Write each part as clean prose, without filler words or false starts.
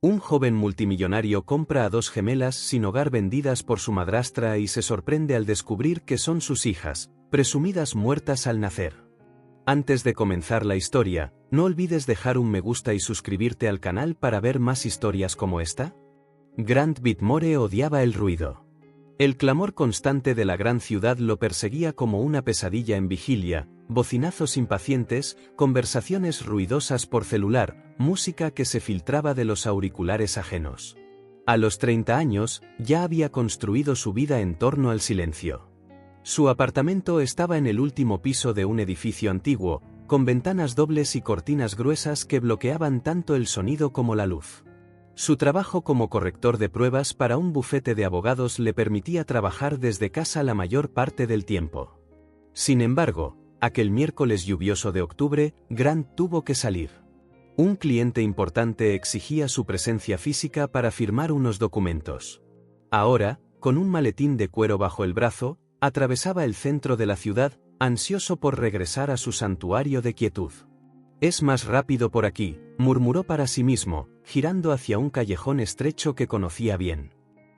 Un joven multimillonario compra a dos gemelas sin hogar vendidas por su madrastra y se sorprende al descubrir que son sus hijas, presumidas muertas al nacer. Antes de comenzar la historia, no olvides dejar un me gusta y suscribirte al canal para ver más historias como esta. Grant Whitmore odiaba el ruido. El clamor constante de la gran ciudad lo perseguía como una pesadilla en vigilia, bocinazos impacientes, conversaciones ruidosas por celular, música que se filtraba de los auriculares ajenos. A los 30 años, ya había construido su vida en torno al silencio. Su apartamento estaba en el último piso de un edificio antiguo, con ventanas dobles y cortinas gruesas que bloqueaban tanto el sonido como la luz. Su trabajo como corrector de pruebas para un bufete de abogados le permitía trabajar desde casa la mayor parte del tiempo. Sin embargo, aquel miércoles lluvioso de octubre, Grant tuvo que salir. Un cliente importante exigía su presencia física para firmar unos documentos. Ahora, con un maletín de cuero bajo el brazo, atravesaba el centro de la ciudad, ansioso por regresar a su santuario de quietud. «Es más rápido por aquí», murmuró para sí mismo, girando hacia un callejón estrecho que conocía bien.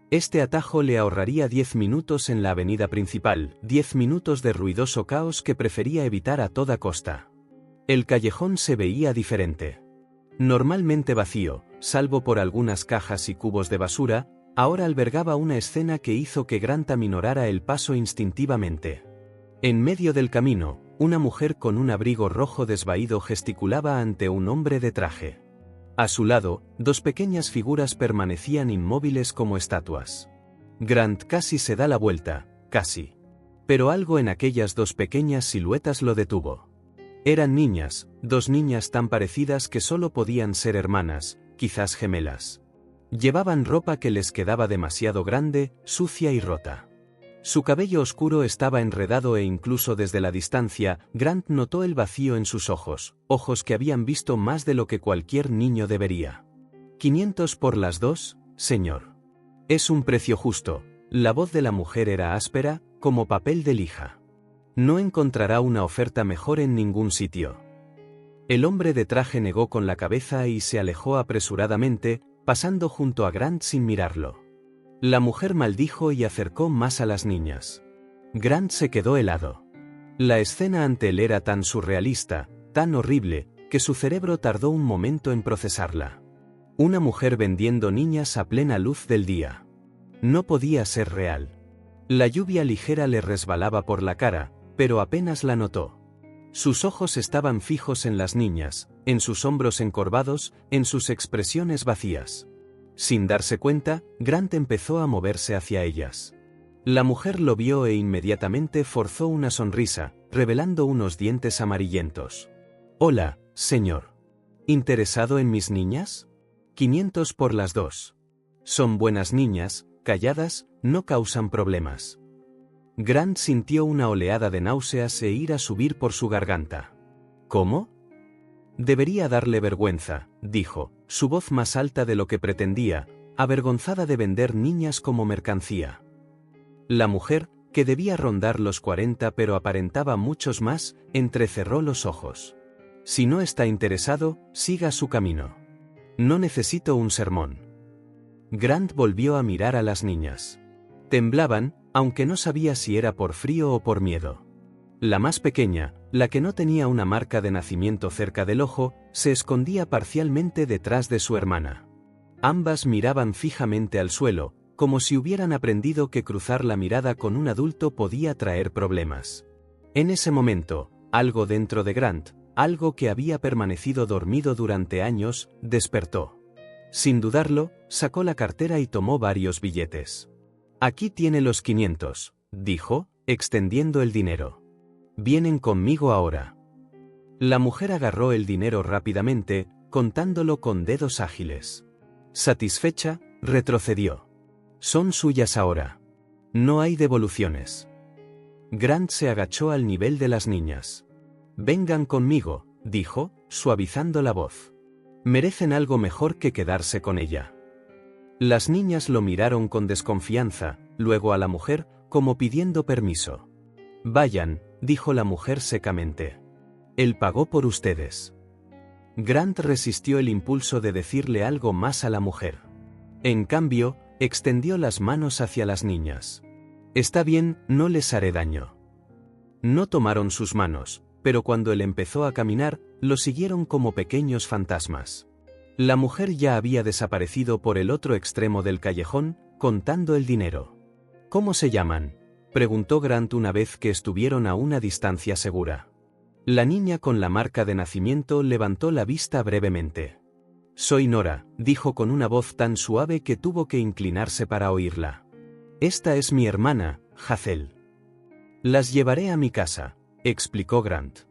Este atajo le ahorraría 10 minutos en la avenida principal, 10 minutos de ruidoso caos que prefería evitar a toda costa. El callejón se veía diferente. Normalmente vacío, salvo por algunas cajas y cubos de basura, ahora albergaba una escena que hizo que Grant aminorara el paso instintivamente. En medio del camino, una mujer con un abrigo rojo desvaído gesticulaba ante un hombre de traje. A su lado, dos pequeñas figuras permanecían inmóviles como estatuas. Grant casi se da la vuelta, casi. Pero algo en aquellas dos pequeñas siluetas lo detuvo. Eran niñas, dos niñas tan parecidas que solo podían ser hermanas, quizás gemelas. Llevaban ropa que les quedaba demasiado grande, sucia y rota. Su cabello oscuro estaba enredado e incluso desde la distancia, Grant notó el vacío en sus ojos, ojos que habían visto más de lo que cualquier niño debería. «¿500 por las dos, señor?» «Es un precio justo». La voz de la mujer era áspera, como papel de lija. «No encontrará una oferta mejor en ningún sitio». El hombre de traje negó con la cabeza y se alejó apresuradamente, pasando junto a Grant sin mirarlo. La mujer maldijo y acercó más a las niñas. Grant se quedó helado. La escena ante él era tan surrealista, tan horrible, que su cerebro tardó un momento en procesarla. Una mujer vendiendo niñas a plena luz del día. No podía ser real. La lluvia ligera le resbalaba por la cara, pero apenas la notó. Sus ojos estaban fijos en las niñas, en sus hombros encorvados, en sus expresiones vacías. Sin darse cuenta, Grant empezó a moverse hacia ellas. La mujer lo vio e inmediatamente forzó una sonrisa, revelando unos dientes amarillentos. «Hola, señor. ¿Interesado en mis niñas? 500 por las dos. Son buenas niñas, calladas, no causan problemas». Grant sintió una oleada de náuseas e ira subir por su garganta. «¿Cómo?» «Debería darle vergüenza», dijo, su voz más alta de lo que pretendía, avergonzada de vender niñas como mercancía. La mujer, que debía rondar los 40 pero aparentaba muchos más, entrecerró los ojos. «Si no está interesado, siga su camino. No necesito un sermón». Grant volvió a mirar a las niñas. Temblaban, aunque no sabía si era por frío o por miedo. La más pequeña, la que no tenía una marca de nacimiento cerca del ojo, se escondía parcialmente detrás de su hermana. Ambas miraban fijamente al suelo, como si hubieran aprendido que cruzar la mirada con un adulto podía traer problemas. En ese momento, algo dentro de Grant, algo que había permanecido dormido durante años, despertó. Sin dudarlo, sacó la cartera y tomó varios billetes. «Aquí tiene los 500», dijo, extendiendo el dinero. «Vienen conmigo ahora». La mujer agarró el dinero rápidamente, contándolo con dedos ágiles. Satisfecha, retrocedió. «Son suyas ahora. No hay devoluciones». Grant se agachó al nivel de las niñas. «Vengan conmigo», dijo, suavizando la voz. «Merecen algo mejor que quedarse con ella». Las niñas lo miraron con desconfianza, luego a la mujer, como pidiendo permiso. «Vayan», dijo la mujer secamente. «Él pagó por ustedes». Grant resistió el impulso de decirle algo más a la mujer. En cambio, extendió las manos hacia las niñas. Está bien, no les haré daño. No tomaron sus manos, pero cuando él empezó a caminar, lo siguieron como pequeños fantasmas. La mujer ya había desaparecido por el otro extremo del callejón, contando el dinero. ¿Cómo se llaman?, preguntó Grant una vez que estuvieron a una distancia segura. La niña con la marca de nacimiento levantó la vista brevemente. Soy Nora, dijo con una voz tan suave que tuvo que inclinarse para oírla. Esta es mi hermana, Hazel. Las llevaré a mi casa, explicó Grant.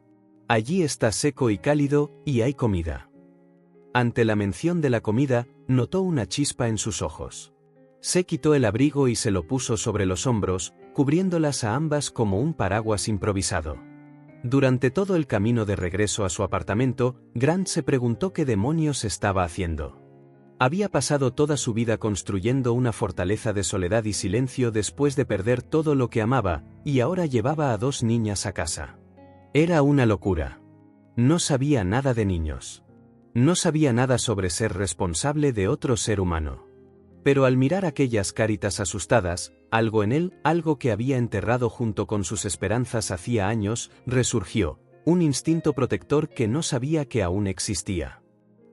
Allí está seco y cálido, y hay comida. Ante la mención de la comida, notó una chispa en sus ojos. Se quitó el abrigo y se lo puso sobre los hombros, cubriéndolas a ambas como un paraguas improvisado. Durante todo el camino de regreso a su apartamento, Grant se preguntó qué demonios estaba haciendo. Había pasado toda su vida construyendo una fortaleza de soledad y silencio después de perder todo lo que amaba, y ahora llevaba a 2 niñas a casa. Era una locura. No sabía nada de niños. No sabía nada sobre ser responsable de otro ser humano. Pero al mirar aquellas caritas asustadas, algo en él, algo que había enterrado junto con sus esperanzas hacía años, resurgió, un instinto protector que no sabía que aún existía.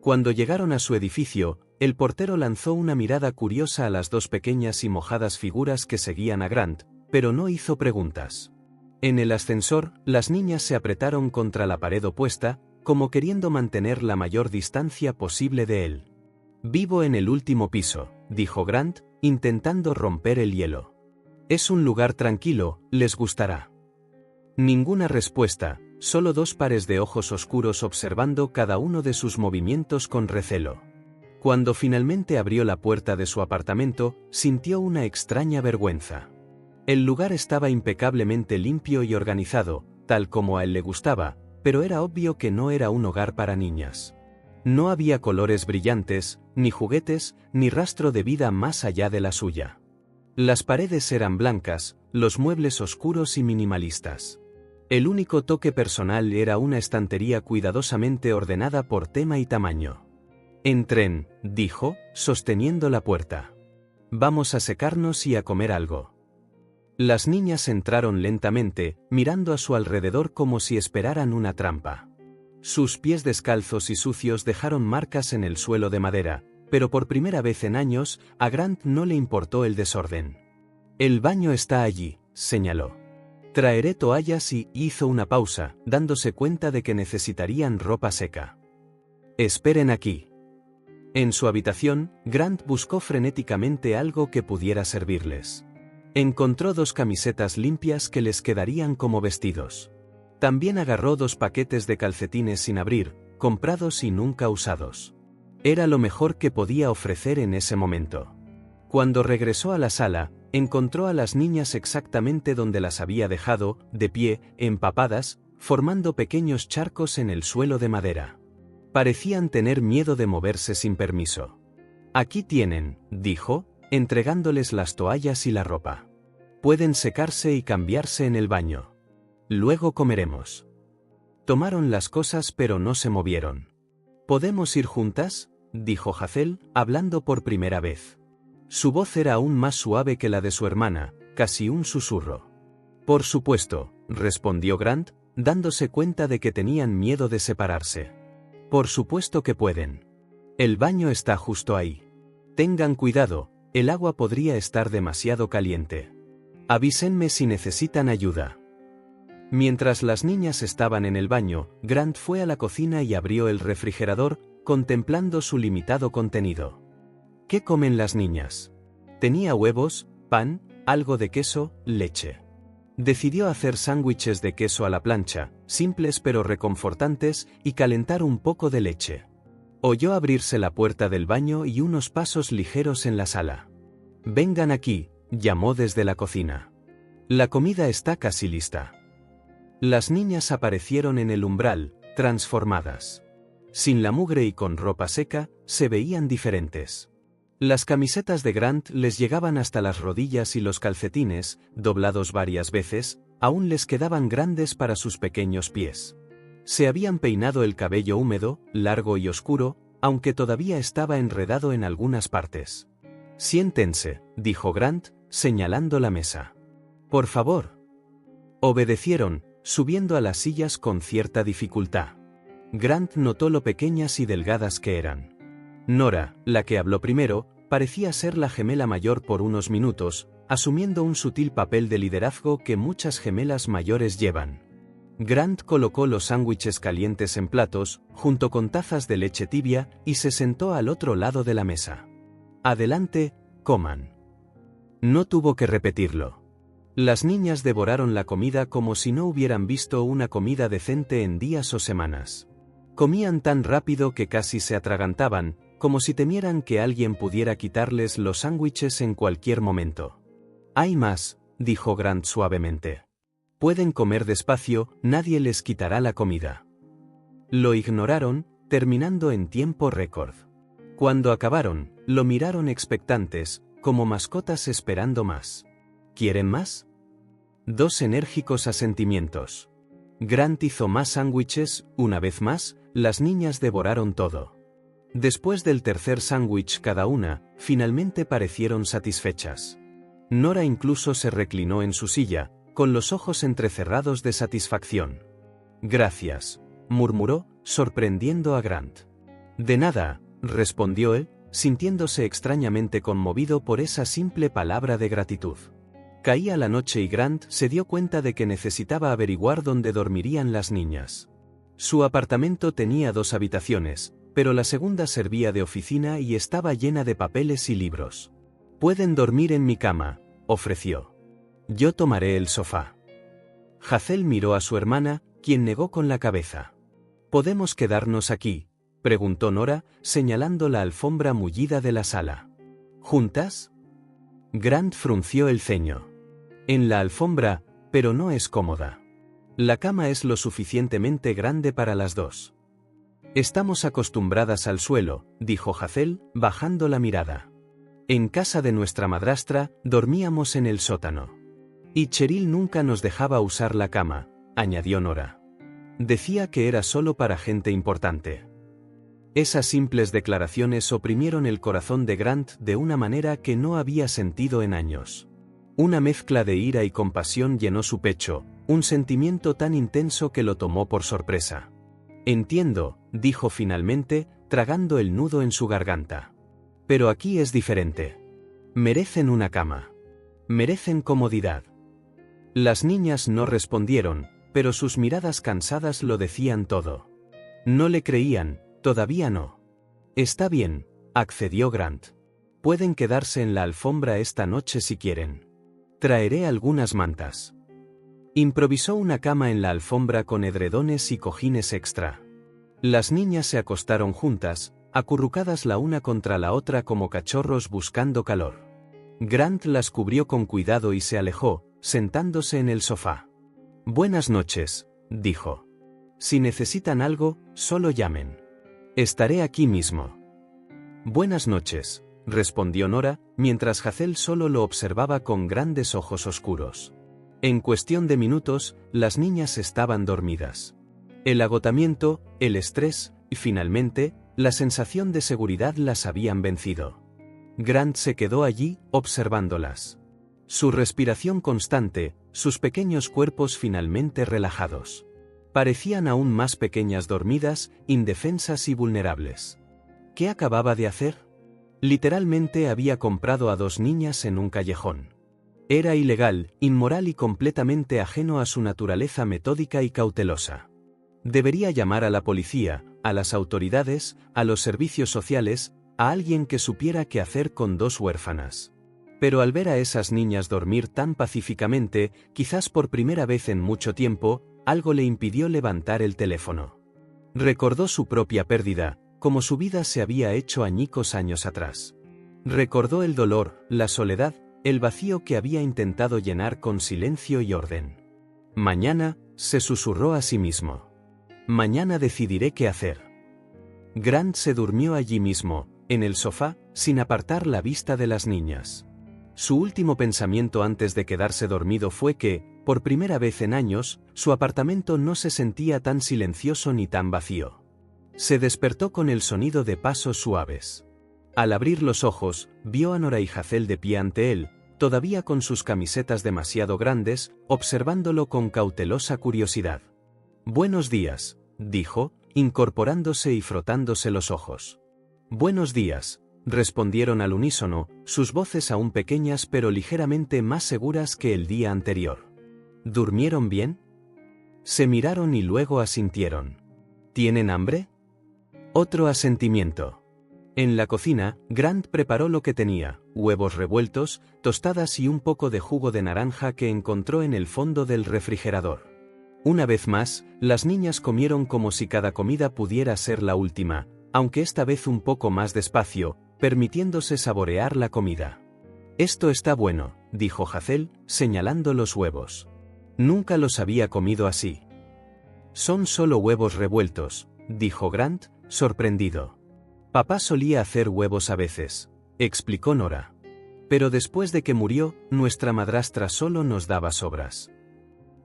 Cuando llegaron a su edificio, el portero lanzó una mirada curiosa a las 2 pequeñas y mojadas figuras que seguían a Grant, pero no hizo preguntas. En el ascensor, las niñas se apretaron contra la pared opuesta, como queriendo mantener la mayor distancia posible de él. Vivo en el último piso, dijo Grant, intentando romper el hielo. Es un lugar tranquilo, les gustará. Ninguna respuesta, solo 2 pares de ojos oscuros observando cada uno de sus movimientos con recelo. Cuando finalmente abrió la puerta de su apartamento, sintió una extraña vergüenza. El lugar estaba impecablemente limpio y organizado, tal como a él le gustaba, pero era obvio que no era un hogar para niñas. No había colores brillantes, ni juguetes, ni rastro de vida más allá de la suya. Las paredes eran blancas, los muebles oscuros y minimalistas. El único toque personal era una estantería cuidadosamente ordenada por tema y tamaño. Entren, dijo, sosteniendo la puerta. Vamos a secarnos y a comer algo. Las niñas entraron lentamente, mirando a su alrededor como si esperaran una trampa. Sus pies descalzos y sucios dejaron marcas en el suelo de madera, pero por primera vez en años, a Grant no le importó el desorden. El baño está allí, señaló. Traeré toallas y hizo una pausa, dándose cuenta de que necesitarían ropa seca. Esperen aquí. En su habitación, Grant buscó frenéticamente algo que pudiera servirles. Encontró 2 camisetas limpias que les quedarían como vestidos. También agarró 2 paquetes de calcetines sin abrir, comprados y nunca usados. Era lo mejor que podía ofrecer en ese momento. Cuando regresó a la sala, encontró a las niñas exactamente donde las había dejado, de pie, empapadas, formando pequeños charcos en el suelo de madera. Parecían tener miedo de moverse sin permiso. Aquí tienen, dijo, entregándoles las toallas y la ropa. Pueden secarse y cambiarse en el baño. Luego comeremos. Tomaron las cosas pero no se movieron. ¿Podemos ir juntas?, dijo Hazel, hablando por primera vez. Su voz era aún más suave que la de su hermana, casi un susurro. Por supuesto, respondió Grant, dándose cuenta de que tenían miedo de separarse. Por supuesto que pueden. El baño está justo ahí. Tengan cuidado, el agua podría estar demasiado caliente. Avísenme si necesitan ayuda. Mientras las niñas estaban en el baño, Grant fue a la cocina y abrió el refrigerador, contemplando su limitado contenido. ¿Qué comen las niñas? Tenía huevos, pan, algo de queso, leche. Decidió hacer sándwiches de queso a la plancha, simples pero reconfortantes, y calentar un poco de leche. Oyó abrirse la puerta del baño y unos pasos ligeros en la sala. «Vengan aquí», llamó desde la cocina. «La comida está casi lista». Las niñas aparecieron en el umbral, transformadas. Sin la mugre y con ropa seca, se veían diferentes. Las camisetas de Grant les llegaban hasta las rodillas y los calcetines, doblados varias veces, aún les quedaban grandes para sus pequeños pies. Se habían peinado el cabello húmedo, largo y oscuro, aunque todavía estaba enredado en algunas partes. «Siéntense», dijo Grant, señalando la mesa. «Por favor». Obedecieron, subiendo a las sillas con cierta dificultad. Grant notó lo pequeñas y delgadas que eran. Nora, la que habló primero, parecía ser la gemela mayor por unos minutos, asumiendo un sutil papel de liderazgo que muchas gemelas mayores llevan. Grant colocó los sándwiches calientes en platos, junto con tazas de leche tibia, y se sentó al otro lado de la mesa. «Adelante, coman». No tuvo que repetirlo. Las niñas devoraron la comida como si no hubieran visto una comida decente en días o semanas. Comían tan rápido que casi se atragantaban, como si temieran que alguien pudiera quitarles los sándwiches en cualquier momento. «Hay más», dijo Grant suavemente. «Pueden comer despacio, nadie les quitará la comida». Lo ignoraron, terminando en tiempo récord. Cuando acabaron, lo miraron expectantes, como mascotas esperando más. «¿Quieren más?». 2 enérgicos asentimientos. Grant hizo más sándwiches, una vez más, las niñas devoraron todo. Después del tercer sándwich cada una, finalmente parecieron satisfechas. Nora incluso se reclinó en su silla, con los ojos entrecerrados de satisfacción. «Gracias», murmuró, sorprendiendo a Grant. «De nada», respondió él, sintiéndose extrañamente conmovido por esa simple palabra de gratitud. Caía la noche y Grant se dio cuenta de que necesitaba averiguar dónde dormirían las niñas. Su apartamento tenía 2 habitaciones, pero la segunda servía de oficina y estaba llena de papeles y libros. «Pueden dormir en mi cama», ofreció. «Yo tomaré el sofá». Hazel miró a su hermana, quien negó con la cabeza. «¿Podemos quedarnos aquí?», preguntó Nora, señalando la alfombra mullida de la sala. «¿Juntas?». Grant frunció el ceño. «En la alfombra, pero no es cómoda. La cama es lo suficientemente grande para las 2». «Estamos acostumbradas al suelo», dijo Hazel, bajando la mirada. «En casa de nuestra madrastra, dormíamos en el sótano. Y Cheryl nunca nos dejaba usar la cama», añadió Nora. «Decía que era solo para gente importante». Esas simples declaraciones oprimieron el corazón de Grant de una manera que no había sentido en años. Una mezcla de ira y compasión llenó su pecho, un sentimiento tan intenso que lo tomó por sorpresa. «Entiendo», dijo finalmente, tragando el nudo en su garganta. «Pero aquí es diferente. Merecen una cama. Merecen comodidad». Las niñas no respondieron, pero sus miradas cansadas lo decían todo. No le creían, todavía no. «Está bien», accedió Grant. «Pueden quedarse en la alfombra esta noche si quieren. Traeré algunas mantas». Improvisó una cama en la alfombra con edredones y cojines extra. Las niñas se acostaron juntas, acurrucadas la una contra la otra como cachorros buscando calor. Grant las cubrió con cuidado y se alejó, sentándose en el sofá. «Buenas noches», dijo. «Si necesitan algo, solo llamen. Estaré aquí mismo». «Buenas noches», respondió Nora, mientras Hazel solo lo observaba con grandes ojos oscuros. En cuestión de minutos, las niñas estaban dormidas. El agotamiento, el estrés, y finalmente, la sensación de seguridad las habían vencido. Grant se quedó allí, observándolas. Su respiración constante, sus pequeños cuerpos finalmente relajados. Parecían aún más pequeñas dormidas, indefensas y vulnerables. ¿Qué acababa de hacer? Literalmente había comprado a 2 niñas en un callejón. Era ilegal, inmoral y completamente ajeno a su naturaleza metódica y cautelosa. Debería llamar a la policía, a las autoridades, a los servicios sociales, a alguien que supiera qué hacer con 2 huérfanas. Pero al ver a esas niñas dormir tan pacíficamente, quizás por primera vez en mucho tiempo, algo le impidió levantar el teléfono. Recordó su propia pérdida, como su vida se había hecho añicos años atrás. Recordó el dolor, la soledad, el vacío que había intentado llenar con silencio y orden. «Mañana», se susurró a sí mismo. «Mañana decidiré qué hacer». Grant se durmió allí mismo, en el sofá, sin apartar la vista de las niñas. Su último pensamiento antes de quedarse dormido fue que, Por primera vez en años, su apartamento no se sentía tan silencioso ni tan vacío. Se despertó con el sonido de pasos suaves. Al abrir los ojos, vio a Nora y Hazel de pie ante él, todavía con sus camisetas demasiado grandes, observándolo con cautelosa curiosidad. «Buenos días», dijo, incorporándose y frotándose los ojos. «Buenos días», respondieron al unísono, sus voces aún pequeñas pero ligeramente más seguras que el día anterior. «¿Durmieron bien?» Se miraron y luego asintieron. «¿Tienen hambre?» Otro asentimiento. En la cocina, Grant preparó lo que tenía: huevos revueltos, tostadas y un poco de jugo de naranja que encontró en el fondo del refrigerador. Una vez más, las niñas comieron como si cada comida pudiera ser la última, aunque esta vez un poco más despacio, permitiéndose saborear la comida. «Esto está bueno», dijo Hazel, señalando los huevos. «Nunca los había comido así». «Son solo huevos revueltos», dijo Grant, sorprendido. «Papá solía hacer huevos a veces», explicó Nora. «Pero después de que murió, nuestra madrastra solo nos daba sobras».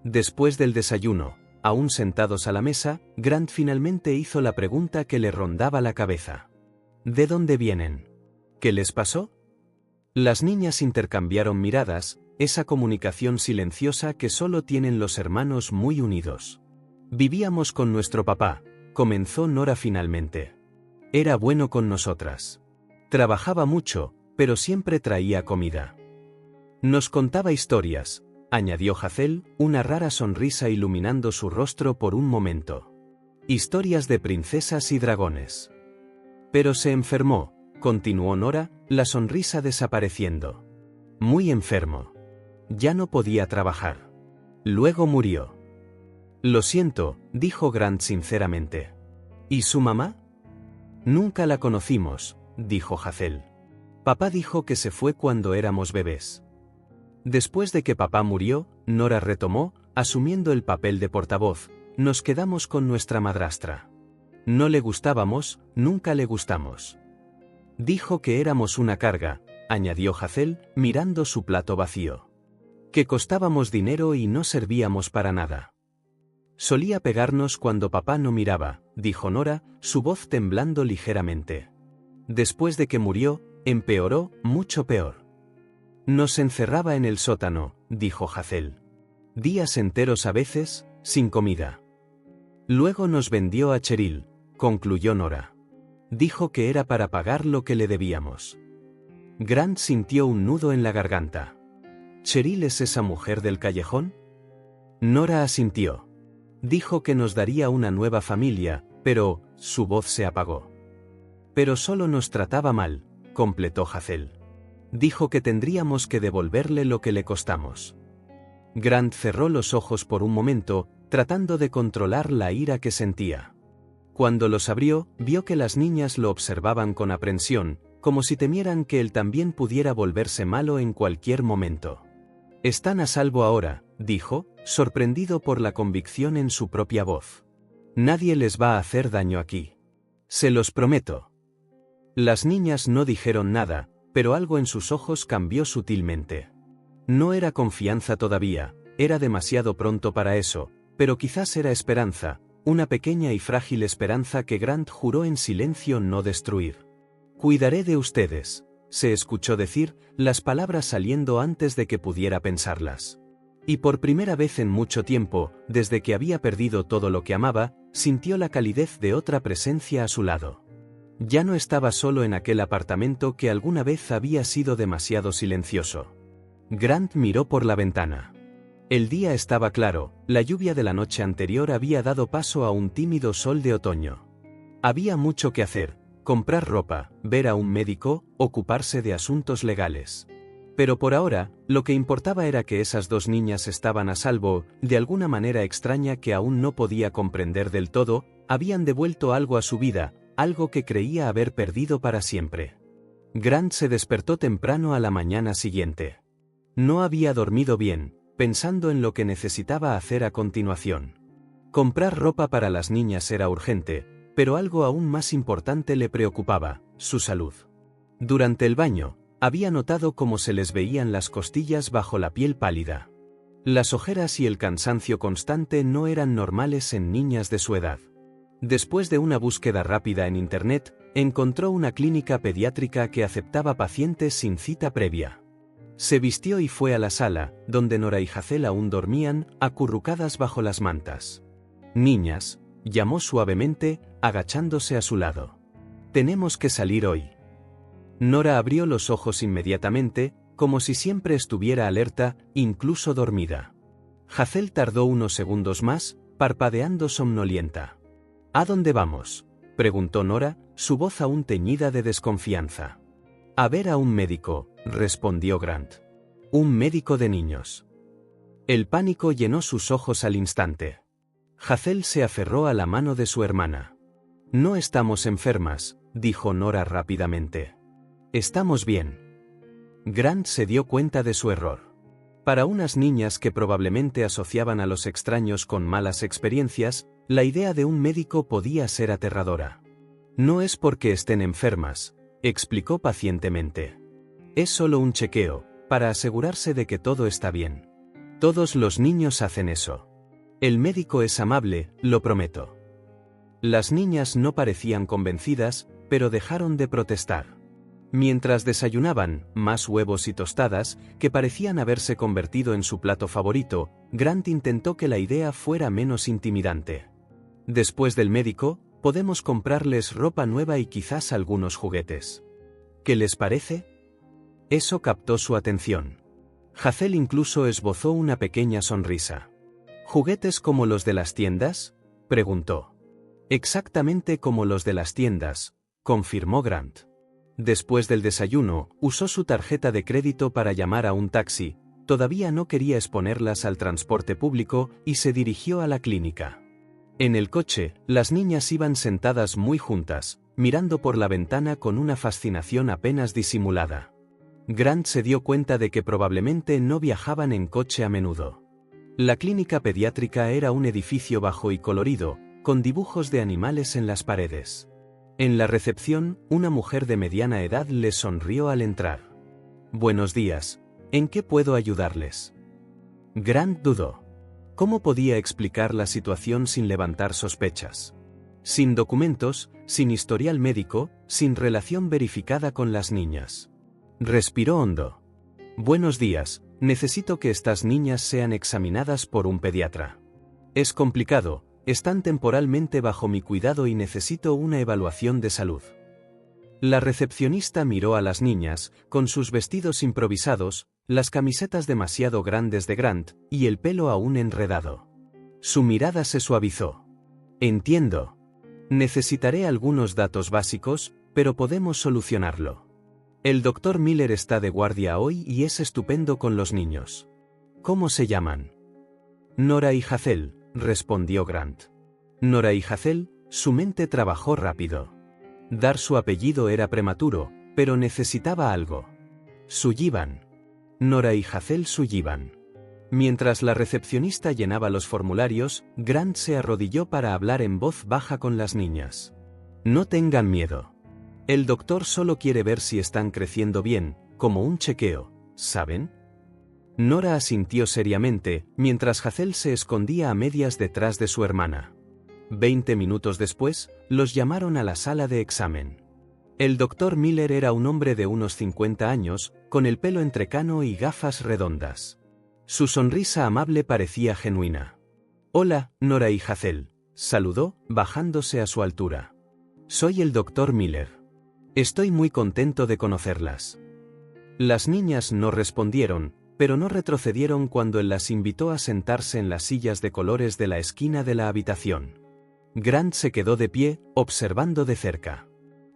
Después del desayuno, aún sentados a la mesa, Grant finalmente hizo la pregunta que le rondaba la cabeza. «¿De dónde vienen? ¿Qué les pasó?» Las niñas intercambiaron miradas, esa comunicación silenciosa que solo tienen los hermanos muy unidos. «Vivíamos con nuestro papá», comenzó Nora finalmente. «Era bueno con nosotras. Trabajaba mucho, pero siempre traía comida. Nos contaba historias», añadió Hazel, una rara sonrisa iluminando su rostro por un momento. «Historias de princesas y dragones». «Pero se enfermó», continuó Nora, la sonrisa desapareciendo. «Muy enfermo. Ya no podía trabajar. Luego murió». «Lo siento», dijo Grant sinceramente. «¿Y su mamá?» «Nunca la conocimos», dijo Hazel. «Papá dijo que se fue cuando éramos bebés». Después de que papá murió, Nora retomó, asumiendo el papel de portavoz, «nos quedamos con nuestra madrastra. No le gustábamos, nunca le gustamos. Dijo que éramos una carga», añadió Hazel, mirando su plato vacío. «Que costábamos dinero y no servíamos para nada. Solía pegarnos cuando papá no miraba», dijo Nora, su voz temblando ligeramente. «Después de que murió, empeoró, mucho peor. Nos encerraba en el sótano», dijo Hazel. «Días enteros a veces, sin comida. Luego nos vendió a Cheryl», concluyó Nora. «Dijo que era para pagar lo que le debíamos». Grant sintió un nudo en la garganta. «¿Cheryl es esa mujer del callejón?» Nora asintió. «Dijo que nos daría una nueva familia, pero», su voz se apagó. «Pero solo nos trataba mal», completó Hazel. «Dijo que tendríamos que devolverle lo que le costamos». Grant cerró los ojos por un momento, tratando de controlar la ira que sentía. Cuando los abrió, vio que las niñas lo observaban con aprensión, como si temieran que él también pudiera volverse malo en cualquier momento. «Están a salvo ahora», dijo, sorprendido por la convicción en su propia voz. «Nadie les va a hacer daño aquí. Se los prometo». Las niñas no dijeron nada, pero algo en sus ojos cambió sutilmente. No era confianza todavía, era demasiado pronto para eso, pero quizás era esperanza, una pequeña y frágil esperanza que Grant juró en silencio no destruir. «Cuidaré de ustedes», se escuchó decir, las palabras saliendo antes de que pudiera pensarlas. Y por primera vez en mucho tiempo, desde que había perdido todo lo que amaba, sintió la calidez de otra presencia a su lado. Ya no estaba solo en aquel apartamento que alguna vez había sido demasiado silencioso. Grant miró por la ventana. El día estaba claro, la lluvia de la noche anterior había dado paso a un tímido sol de otoño. Había mucho que hacer: comprar ropa, ver a un médico, ocuparse de asuntos legales. Pero por ahora, lo que importaba era que esas dos niñas estaban a salvo, de alguna manera extraña que aún no podía comprender del todo, habían devuelto algo a su vida, algo que creía haber perdido para siempre. Grant se despertó temprano a la mañana siguiente. No había dormido bien, pensando en lo que necesitaba hacer a continuación. Comprar ropa para las niñas era urgente, pero algo aún más importante le preocupaba: su salud. Durante el baño, había notado cómo se les veían las costillas bajo la piel pálida. Las ojeras y el cansancio constante no eran normales en niñas de su edad. Después de una búsqueda rápida en Internet, encontró una clínica pediátrica que aceptaba pacientes sin cita previa. Se vistió y fue a la sala, donde Nora y Hazel aún dormían, acurrucadas bajo las mantas. «Niñas», llamó suavemente, agachándose a su lado. «Tenemos que salir hoy». Nora abrió los ojos inmediatamente, como si siempre estuviera alerta, incluso dormida. Hazel tardó unos segundos más, parpadeando somnolienta. «¿A dónde vamos?», preguntó Nora, su voz aún teñida de desconfianza. «A ver a un médico», respondió Grant. «Un médico de niños». El pánico llenó sus ojos al instante. Hazel se aferró a la mano de su hermana. «No estamos enfermas», dijo Nora rápidamente. «Estamos bien». Grant se dio cuenta de su error. Para unas niñas que probablemente asociaban a los extraños con malas experiencias, la idea de un médico podía ser aterradora. «No es porque estén enfermas», explicó pacientemente. «Es solo un chequeo, para asegurarse de que todo está bien. Todos los niños hacen eso. El médico es amable, lo prometo». Las niñas no parecían convencidas, pero dejaron de protestar. Mientras desayunaban, más huevos y tostadas, que parecían haberse convertido en su plato favorito, Grant intentó que la idea fuera menos intimidante. «Después del médico, podemos comprarles ropa nueva y quizás algunos juguetes. ¿Qué les parece?». Eso captó su atención. Hazel incluso esbozó una pequeña sonrisa. «¿Juguetes como los de las tiendas?», preguntó. «Exactamente como los de las tiendas», confirmó Grant. Después del desayuno, usó su tarjeta de crédito para llamar a un taxi, todavía no quería exponerlas al transporte público y se dirigió a la clínica. En el coche, las niñas iban sentadas muy juntas, mirando por la ventana con una fascinación apenas disimulada. Grant se dio cuenta de que probablemente no viajaban en coche a menudo. La clínica pediátrica era un edificio bajo y colorido, con dibujos de animales en las paredes. En la recepción, una mujer de mediana edad les sonrió al entrar. «Buenos días, ¿en qué puedo ayudarles?». Grant dudó. ¿Cómo podía explicar la situación sin levantar sospechas? Sin documentos, sin historial médico, sin relación verificada con las niñas. Respiró hondo. «Buenos días, necesito que estas niñas sean examinadas por un pediatra. Es complicado. Están temporalmente bajo mi cuidado y necesito una evaluación de salud». La recepcionista miró a las niñas, con sus vestidos improvisados, las camisetas demasiado grandes de Grant, y el pelo aún enredado. Su mirada se suavizó. «Entiendo. Necesitaré algunos datos básicos, pero podemos solucionarlo. El Dr. Miller está de guardia hoy y es estupendo con los niños. ¿Cómo se llaman?». «Nora y Hazel», respondió Grant. Nora y Hazel, su mente trabajó rápido. Dar su apellido era prematuro, pero necesitaba algo. «Sullivan». Nora y Hazel Sullivan. Mientras la recepcionista llenaba los formularios, Grant se arrodilló para hablar en voz baja con las niñas. «No tengan miedo. El doctor solo quiere ver si están creciendo bien, como un chequeo, ¿saben?». Nora asintió seriamente, mientras Hazel se escondía a medias detrás de su hermana. 20 minutos después, los llamaron a la sala de examen. El Dr. Miller era un hombre de unos 50 años, con el pelo entrecano y gafas redondas. Su sonrisa amable parecía genuina. «Hola, Nora y Hazel», saludó, bajándose a su altura. «Soy el Dr. Miller. Estoy muy contento de conocerlas». Las niñas no respondieron, pero no retrocedieron cuando él las invitó a sentarse en las sillas de colores de la esquina de la habitación. Grant se quedó de pie, observando de cerca.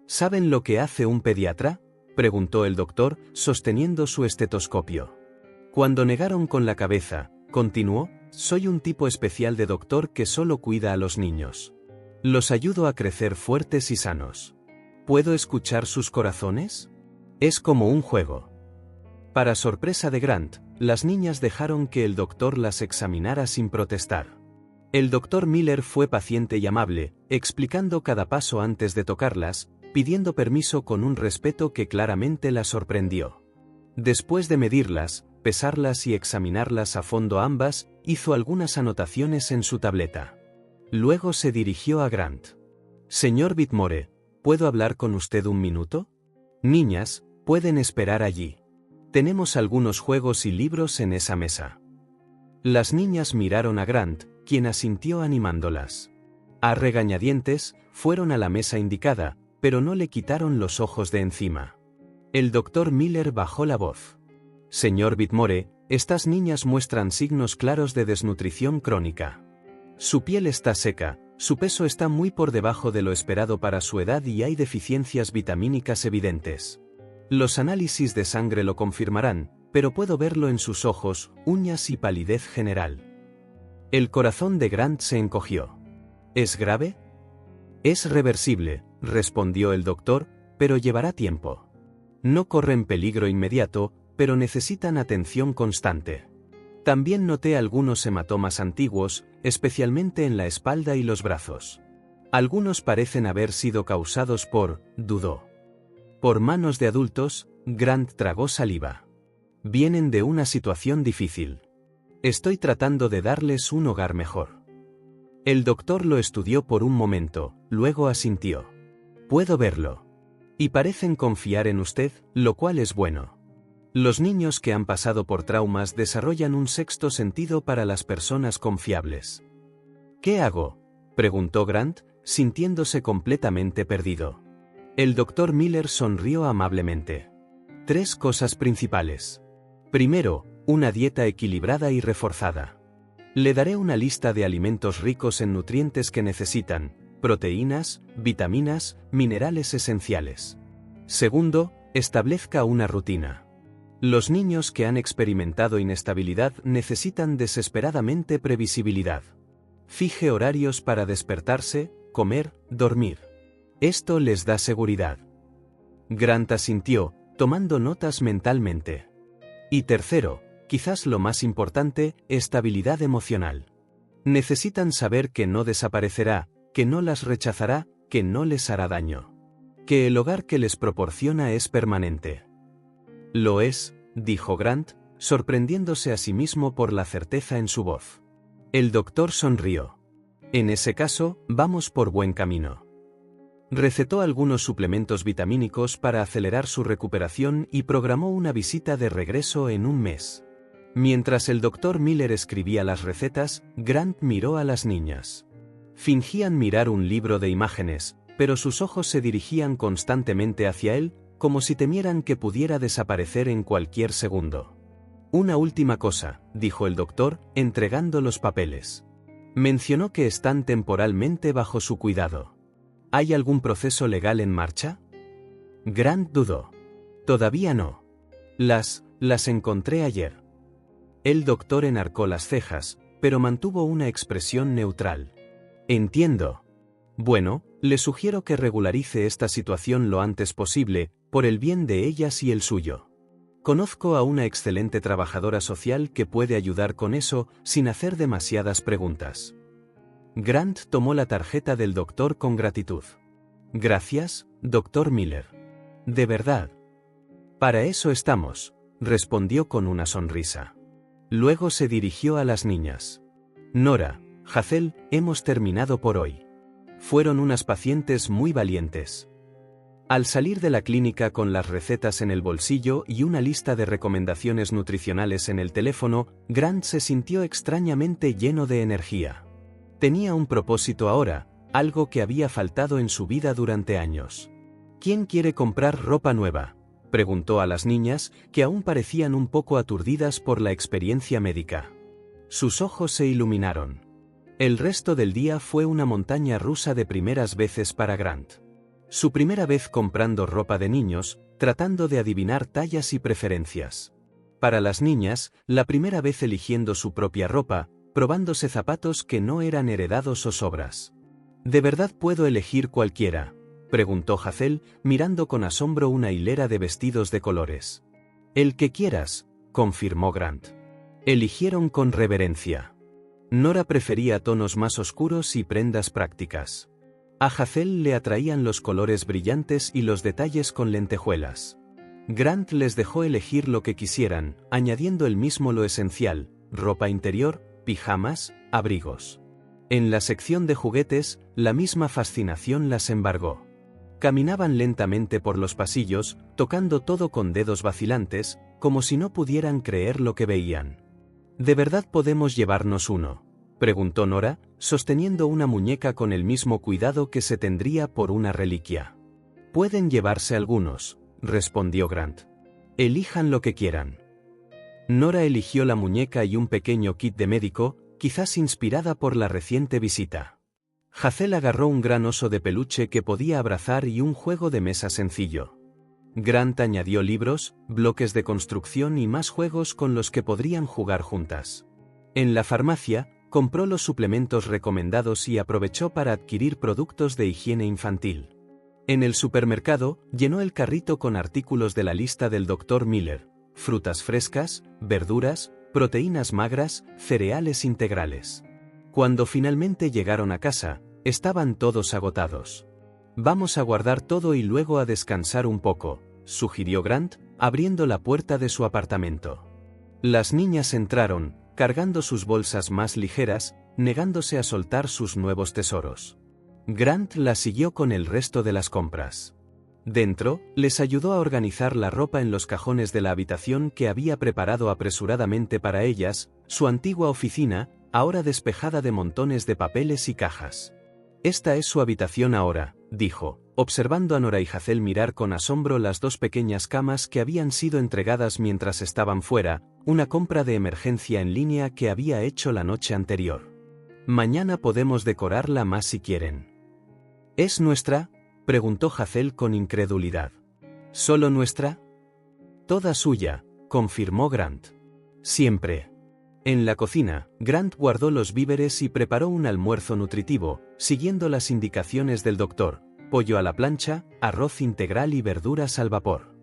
«¿Saben lo que hace un pediatra?», preguntó el doctor, sosteniendo su estetoscopio. Cuando negaron con la cabeza, continuó: «Soy un tipo especial de doctor que solo cuida a los niños. Los ayudo a crecer fuertes y sanos. ¿Puedo escuchar sus corazones? Es como un juego». Para sorpresa de Grant, las niñas dejaron que el doctor las examinara sin protestar. El Dr. Miller fue paciente y amable, explicando cada paso antes de tocarlas, pidiendo permiso con un respeto que claramente la sorprendió. Después de medirlas, pesarlas y examinarlas a fondo ambas, hizo algunas anotaciones en su tableta. Luego se dirigió a Grant. «Señor Whitmore, ¿puedo hablar con usted un minuto? Niñas, pueden esperar allí. Tenemos algunos juegos y libros en esa mesa». Las niñas miraron a Grant, quien asintió animándolas. A regañadientes, fueron a la mesa indicada, pero no le quitaron los ojos de encima. El doctor Miller bajó la voz. «Señor Whitmore, estas niñas muestran signos claros de desnutrición crónica. Su piel está seca, su peso está muy por debajo de lo esperado para su edad y hay deficiencias vitamínicas evidentes. Los análisis de sangre lo confirmarán, pero puedo verlo en sus ojos, uñas y palidez general». El corazón de Grant se encogió. «¿Es grave?» «Es reversible», respondió el doctor, «pero llevará tiempo. No corren peligro inmediato, pero necesitan atención constante. También noté algunos hematomas antiguos, especialmente en la espalda y los brazos. Algunos parecen haber sido causados por», dudó. «Por manos de adultos». Grant tragó saliva. «Vienen de una situación difícil. Estoy tratando de darles un hogar mejor». El doctor lo estudió por un momento, luego asintió. «Puedo verlo. Y parecen confiar en usted, lo cual es bueno. Los niños que han pasado por traumas desarrollan un sexto sentido para las personas confiables». «¿Qué hago?», preguntó Grant, sintiéndose completamente perdido. El doctor Miller sonrió amablemente. «3 cosas principales. Primero, una dieta equilibrada y reforzada. Le daré una lista de alimentos ricos en nutrientes que necesitan, proteínas, vitaminas, minerales esenciales. Segundo, establezca una rutina. Los niños que han experimentado inestabilidad necesitan desesperadamente previsibilidad. Fije horarios para despertarse, comer, dormir. Esto les da seguridad». Grant asintió, tomando notas mentalmente. «Y tercero, quizás lo más importante, estabilidad emocional. Necesitan saber que no desaparecerá, que no las rechazará, que no les hará daño. Que el hogar que les proporciona es permanente». «Lo es», dijo Grant, sorprendiéndose a sí mismo por la certeza en su voz. El doctor sonrió. «En ese caso, vamos por buen camino». Recetó algunos suplementos vitamínicos para acelerar su recuperación y programó una visita de regreso en un mes. Mientras el doctor Miller escribía las recetas, Grant miró a las niñas. Fingían mirar un libro de imágenes, pero sus ojos se dirigían constantemente hacia él, como si temieran que pudiera desaparecer en cualquier segundo. «Una última cosa», dijo el doctor, entregando los papeles. «Mencionó que están temporalmente bajo su cuidado. ¿Hay algún proceso legal en marcha?» Grant dudó. «Todavía no. Las encontré ayer». El doctor enarcó las cejas, pero mantuvo una expresión neutral. «Entiendo. Bueno, le sugiero que regularice esta situación lo antes posible, por el bien de ellas y el suyo. Conozco a una excelente trabajadora social que puede ayudar con eso sin hacer demasiadas preguntas». Grant tomó la tarjeta del doctor con gratitud. «Gracias, doctor Miller. De verdad». «Para eso estamos», respondió con una sonrisa. Luego se dirigió a las niñas. «Nora, Hazel, hemos terminado por hoy. Fueron unas pacientes muy valientes». Al salir de la clínica con las recetas en el bolsillo y una lista de recomendaciones nutricionales en el teléfono, Grant se sintió extrañamente lleno de energía. Tenía un propósito ahora, algo que había faltado en su vida durante años. «¿Quién quiere comprar ropa nueva?», preguntó a las niñas, que aún parecían un poco aturdidas por la experiencia médica. Sus ojos se iluminaron. El resto del día fue una montaña rusa de primeras veces para Grant. Su primera vez comprando ropa de niños, tratando de adivinar tallas y preferencias. Para las niñas, la primera vez eligiendo su propia ropa, probándose zapatos que no eran heredados o sobras. «¿De verdad puedo elegir cualquiera?», preguntó Hazel, mirando con asombro una hilera de vestidos de colores. «El que quieras», confirmó Grant. Eligieron con reverencia. Nora prefería tonos más oscuros y prendas prácticas. A Hazel le atraían los colores brillantes y los detalles con lentejuelas. Grant les dejó elegir lo que quisieran, añadiendo él mismo lo esencial: ropa interior, pijamas, abrigos. En la sección de juguetes, la misma fascinación las embargó. Caminaban lentamente por los pasillos, tocando todo con dedos vacilantes, como si no pudieran creer lo que veían. ¿De verdad podemos llevarnos uno?, preguntó Nora, sosteniendo una muñeca con el mismo cuidado que se tendría por una reliquia. Pueden llevarse algunos, respondió Grant. Elijan lo que quieran. Nora eligió la muñeca y un pequeño kit de médico, quizás inspirada por la reciente visita. Hazel agarró un gran oso de peluche que podía abrazar y un juego de mesa sencillo. Grant añadió libros, bloques de construcción y más juegos con los que podrían jugar juntas. En la farmacia, compró los suplementos recomendados y aprovechó para adquirir productos de higiene infantil. En el supermercado, llenó el carrito con artículos de la lista del Dr. Miller: frutas frescas, verduras, proteínas magras, cereales integrales. Cuando finalmente llegaron a casa, estaban todos agotados. Vamos a guardar todo y luego a descansar un poco, sugirió Grant, abriendo la puerta de su apartamento. Las niñas entraron, cargando sus bolsas más ligeras, negándose a soltar sus nuevos tesoros. Grant las siguió con el resto de las compras. Dentro, les ayudó a organizar la ropa en los cajones de la habitación que había preparado apresuradamente para ellas, su antigua oficina, ahora despejada de montones de papeles y cajas. Esta es su habitación ahora, dijo, observando a Nora y Hazel mirar con asombro las dos pequeñas camas que habían sido entregadas mientras estaban fuera, una compra de emergencia en línea que había hecho la noche anterior. Mañana podemos decorarla más si quieren. ¿Es nuestra?, preguntó Hazel con incredulidad. ¿Solo nuestra? Toda suya, confirmó Grant. Siempre. En la cocina, Grant guardó los víveres y preparó un almuerzo nutritivo, siguiendo las indicaciones del doctor: pollo a la plancha, arroz integral y verduras al vapor.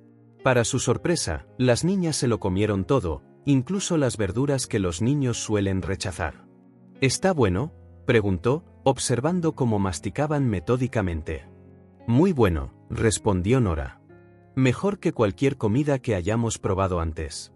Para su sorpresa, las niñas se lo comieron todo, incluso las verduras que los niños suelen rechazar. ¿Está bueno?, preguntó, observando cómo masticaban metódicamente. Muy bueno, respondió Nora. Mejor que cualquier comida que hayamos probado antes.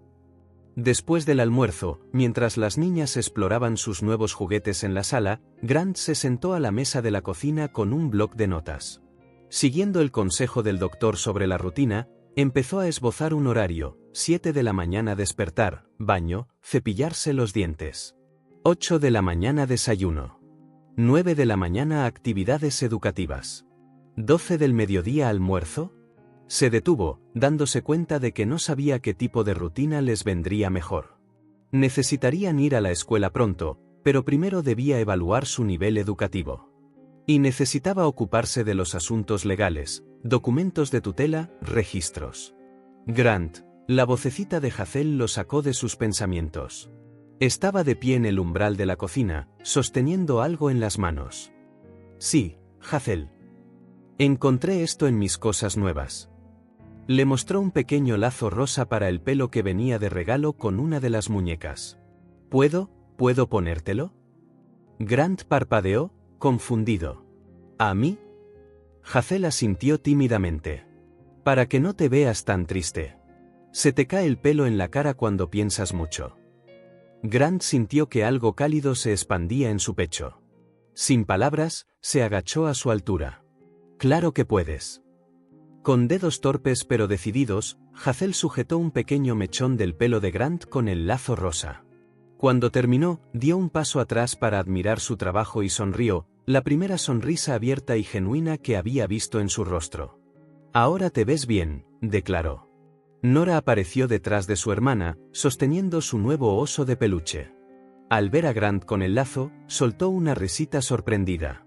Después del almuerzo, mientras las niñas exploraban sus nuevos juguetes en la sala, Grant se sentó a la mesa de la cocina con un bloc de notas. Siguiendo el consejo del doctor sobre la rutina, empezó a esbozar un horario: 7 de la mañana despertar, baño, cepillarse los dientes. 8 de la mañana desayuno. 9 de la mañana actividades educativas. 12 del mediodía almuerzo. Se detuvo, dándose cuenta de que no sabía qué tipo de rutina les vendría mejor. Necesitarían ir a la escuela pronto, pero primero debía evaluar su nivel educativo. Y necesitaba ocuparse de los asuntos legales, documentos de tutela, registros. Grant, la vocecita de Hazel lo sacó de sus pensamientos. Estaba de pie en el umbral de la cocina, sosteniendo algo en las manos. Sí, Hazel. Encontré esto en mis cosas nuevas. Le mostró un pequeño lazo rosa para el pelo que venía de regalo con una de las muñecas. ¿Puedo ponértelo? Grant parpadeó, confundido. ¿A mí? Hazel asintió tímidamente. Para que no te veas tan triste. Se te cae el pelo en la cara cuando piensas mucho. Grant sintió que algo cálido se expandía en su pecho. Sin palabras, se agachó a su altura. Claro que puedes. Con dedos torpes pero decididos, Hazel sujetó un pequeño mechón del pelo de Grant con el lazo rosa. Cuando terminó, dio un paso atrás para admirar su trabajo y sonrió, la primera sonrisa abierta y genuina que había visto en su rostro. Ahora te ves bien, declaró. Nora apareció detrás de su hermana, sosteniendo su nuevo oso de peluche. Al ver a Grant con el lazo, soltó una risita sorprendida.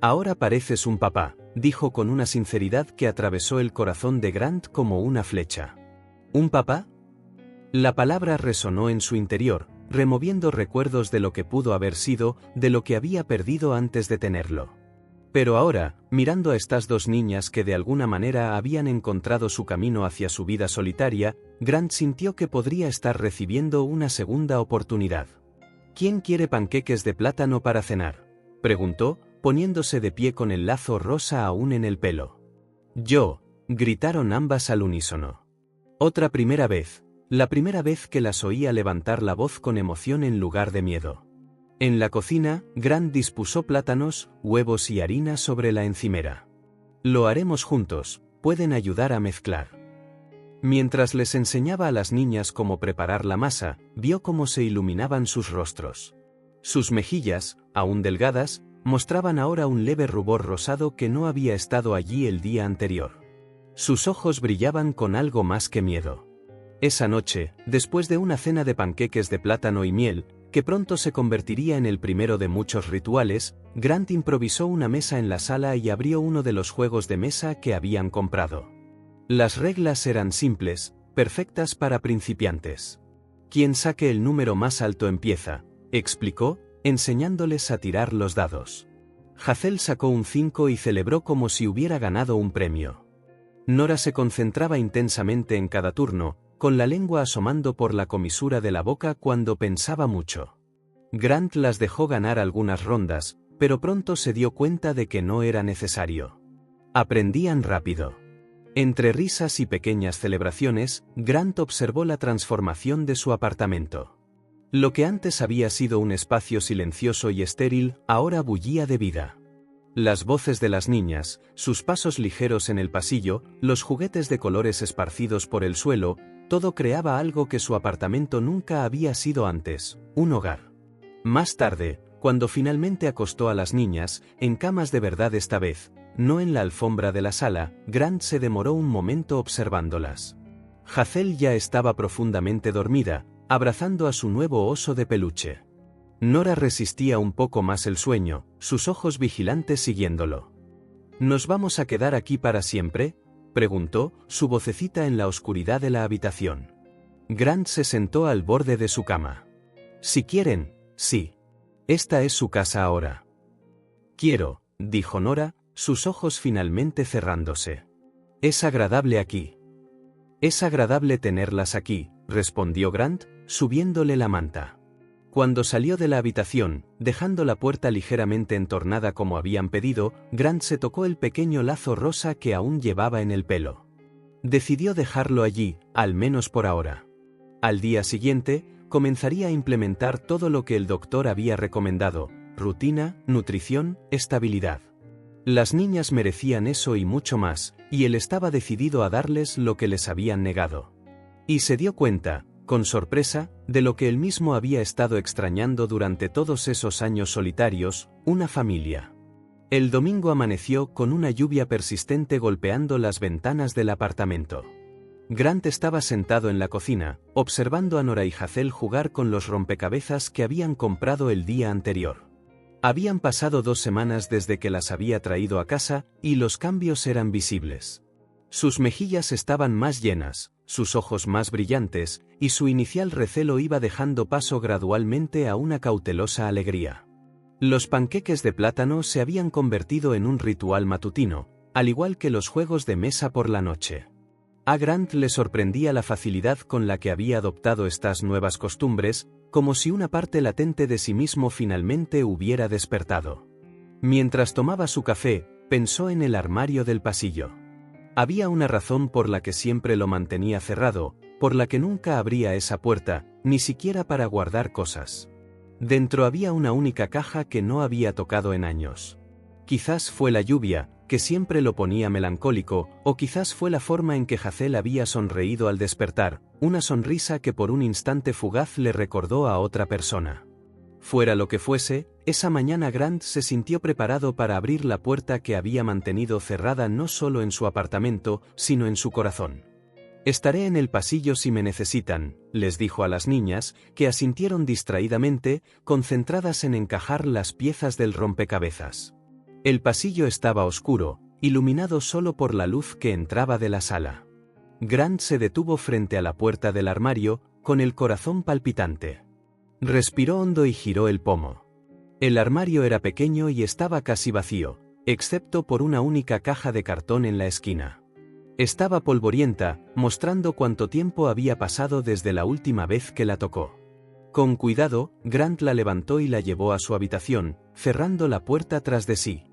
Ahora pareces un papá, dijo con una sinceridad que atravesó el corazón de Grant como una flecha. ¿Un papá? La palabra resonó en su interior, removiendo recuerdos de lo que pudo haber sido, de lo que había perdido antes de tenerlo. Pero ahora, mirando a estas dos niñas que de alguna manera habían encontrado su camino hacia su vida solitaria, Grant sintió que podría estar recibiendo una segunda oportunidad. ¿Quién quiere panqueques de plátano para cenar?, preguntó, poniéndose de pie con el lazo rosa aún en el pelo. Yo, gritaron ambas al unísono. Otra primera vez. La primera vez que las oía levantar la voz con emoción en lugar de miedo. En la cocina, Grant dispuso plátanos, huevos y harina sobre la encimera. Lo haremos juntos, pueden ayudar a mezclar. Mientras les enseñaba a las niñas cómo preparar la masa, vio cómo se iluminaban sus rostros. Sus mejillas, aún delgadas, mostraban ahora un leve rubor rosado que no había estado allí el día anterior. Sus ojos brillaban con algo más que miedo. Esa noche, después de una cena de panqueques de plátano y miel, que pronto se convertiría en el primero de muchos rituales, Grant improvisó una mesa en la sala y abrió uno de los juegos de mesa que habían comprado. Las reglas eran simples, perfectas para principiantes. Quien saque el número más alto empieza, explicó, enseñándoles a tirar los dados. Hazel sacó un 5 y celebró como si hubiera ganado un premio. Nora se concentraba intensamente en cada turno, con la lengua asomando por la comisura de la boca cuando pensaba mucho. Grant las dejó ganar algunas rondas, pero pronto se dio cuenta de que no era necesario. Aprendían rápido. Entre risas y pequeñas celebraciones, Grant observó la transformación de su apartamento. Lo que antes había sido un espacio silencioso y estéril, ahora bullía de vida. Las voces de las niñas, sus pasos ligeros en el pasillo, los juguetes de colores esparcidos por el suelo, todo creaba algo que su apartamento nunca había sido antes, un hogar. Más tarde, cuando finalmente acostó a las niñas, en camas de verdad esta vez, no en la alfombra de la sala, Grant se demoró un momento observándolas. Hazel ya estaba profundamente dormida, abrazando a su nuevo oso de peluche. Nora resistía un poco más el sueño, sus ojos vigilantes siguiéndolo. ¿Nos vamos a quedar aquí para siempre?, preguntó, su vocecita en la oscuridad de la habitación. Grant se sentó al borde de su cama. Si quieren, sí. Esta es su casa ahora. Quiero, dijo Nora, sus ojos finalmente cerrándose. Es agradable aquí. Es agradable tenerlas aquí, respondió Grant, subiéndole la manta. Cuando salió de la habitación, dejando la puerta ligeramente entornada como habían pedido, Grant se tocó el pequeño lazo rosa que aún llevaba en el pelo. Decidió dejarlo allí, al menos por ahora. Al día siguiente, comenzaría a implementar todo lo que el doctor había recomendado: rutina, nutrición, estabilidad. Las niñas merecían eso y mucho más, y él estaba decidido a darles lo que les habían negado. Y se dio cuenta, con sorpresa, de lo que él mismo había estado extrañando durante todos esos años solitarios: una familia. El domingo amaneció con una lluvia persistente golpeando las ventanas del apartamento. Grant estaba sentado en la cocina, observando a Nora y Hazel jugar con los rompecabezas que habían comprado el día anterior. Habían pasado 2 semanas desde que las había traído a casa, y los cambios eran visibles. Sus mejillas estaban más llenas, sus ojos más brillantes, y su inicial recelo iba dejando paso gradualmente a una cautelosa alegría. Los panqueques de plátano se habían convertido en un ritual matutino, al igual que los juegos de mesa por la noche. A Grant le sorprendía la facilidad con la que había adoptado estas nuevas costumbres, como si una parte latente de sí mismo finalmente hubiera despertado. Mientras tomaba su café, pensó en el armario del pasillo. Había una razón por la que siempre lo mantenía cerrado, por la que nunca abría esa puerta, ni siquiera para guardar cosas. Dentro había una única caja que no había tocado en años. Quizás fue la lluvia, que siempre lo ponía melancólico, o quizás fue la forma en que Hazel había sonreído al despertar, una sonrisa que por un instante fugaz le recordó a otra persona. Fuera lo que fuese, esa mañana Grant se sintió preparado para abrir la puerta que había mantenido cerrada no solo en su apartamento, sino en su corazón. «Estaré en el pasillo si me necesitan», les dijo a las niñas, que asintieron distraídamente, concentradas en encajar las piezas del rompecabezas. El pasillo estaba oscuro, iluminado solo por la luz que entraba de la sala. Grant se detuvo frente a la puerta del armario, con el corazón palpitante. Respiró hondo y giró el pomo. El armario era pequeño y estaba casi vacío, excepto por una única caja de cartón en la esquina. Estaba polvorienta, mostrando cuánto tiempo había pasado desde la última vez que la tocó. Con cuidado, Grant la levantó y la llevó a su habitación, cerrando la puerta tras de sí.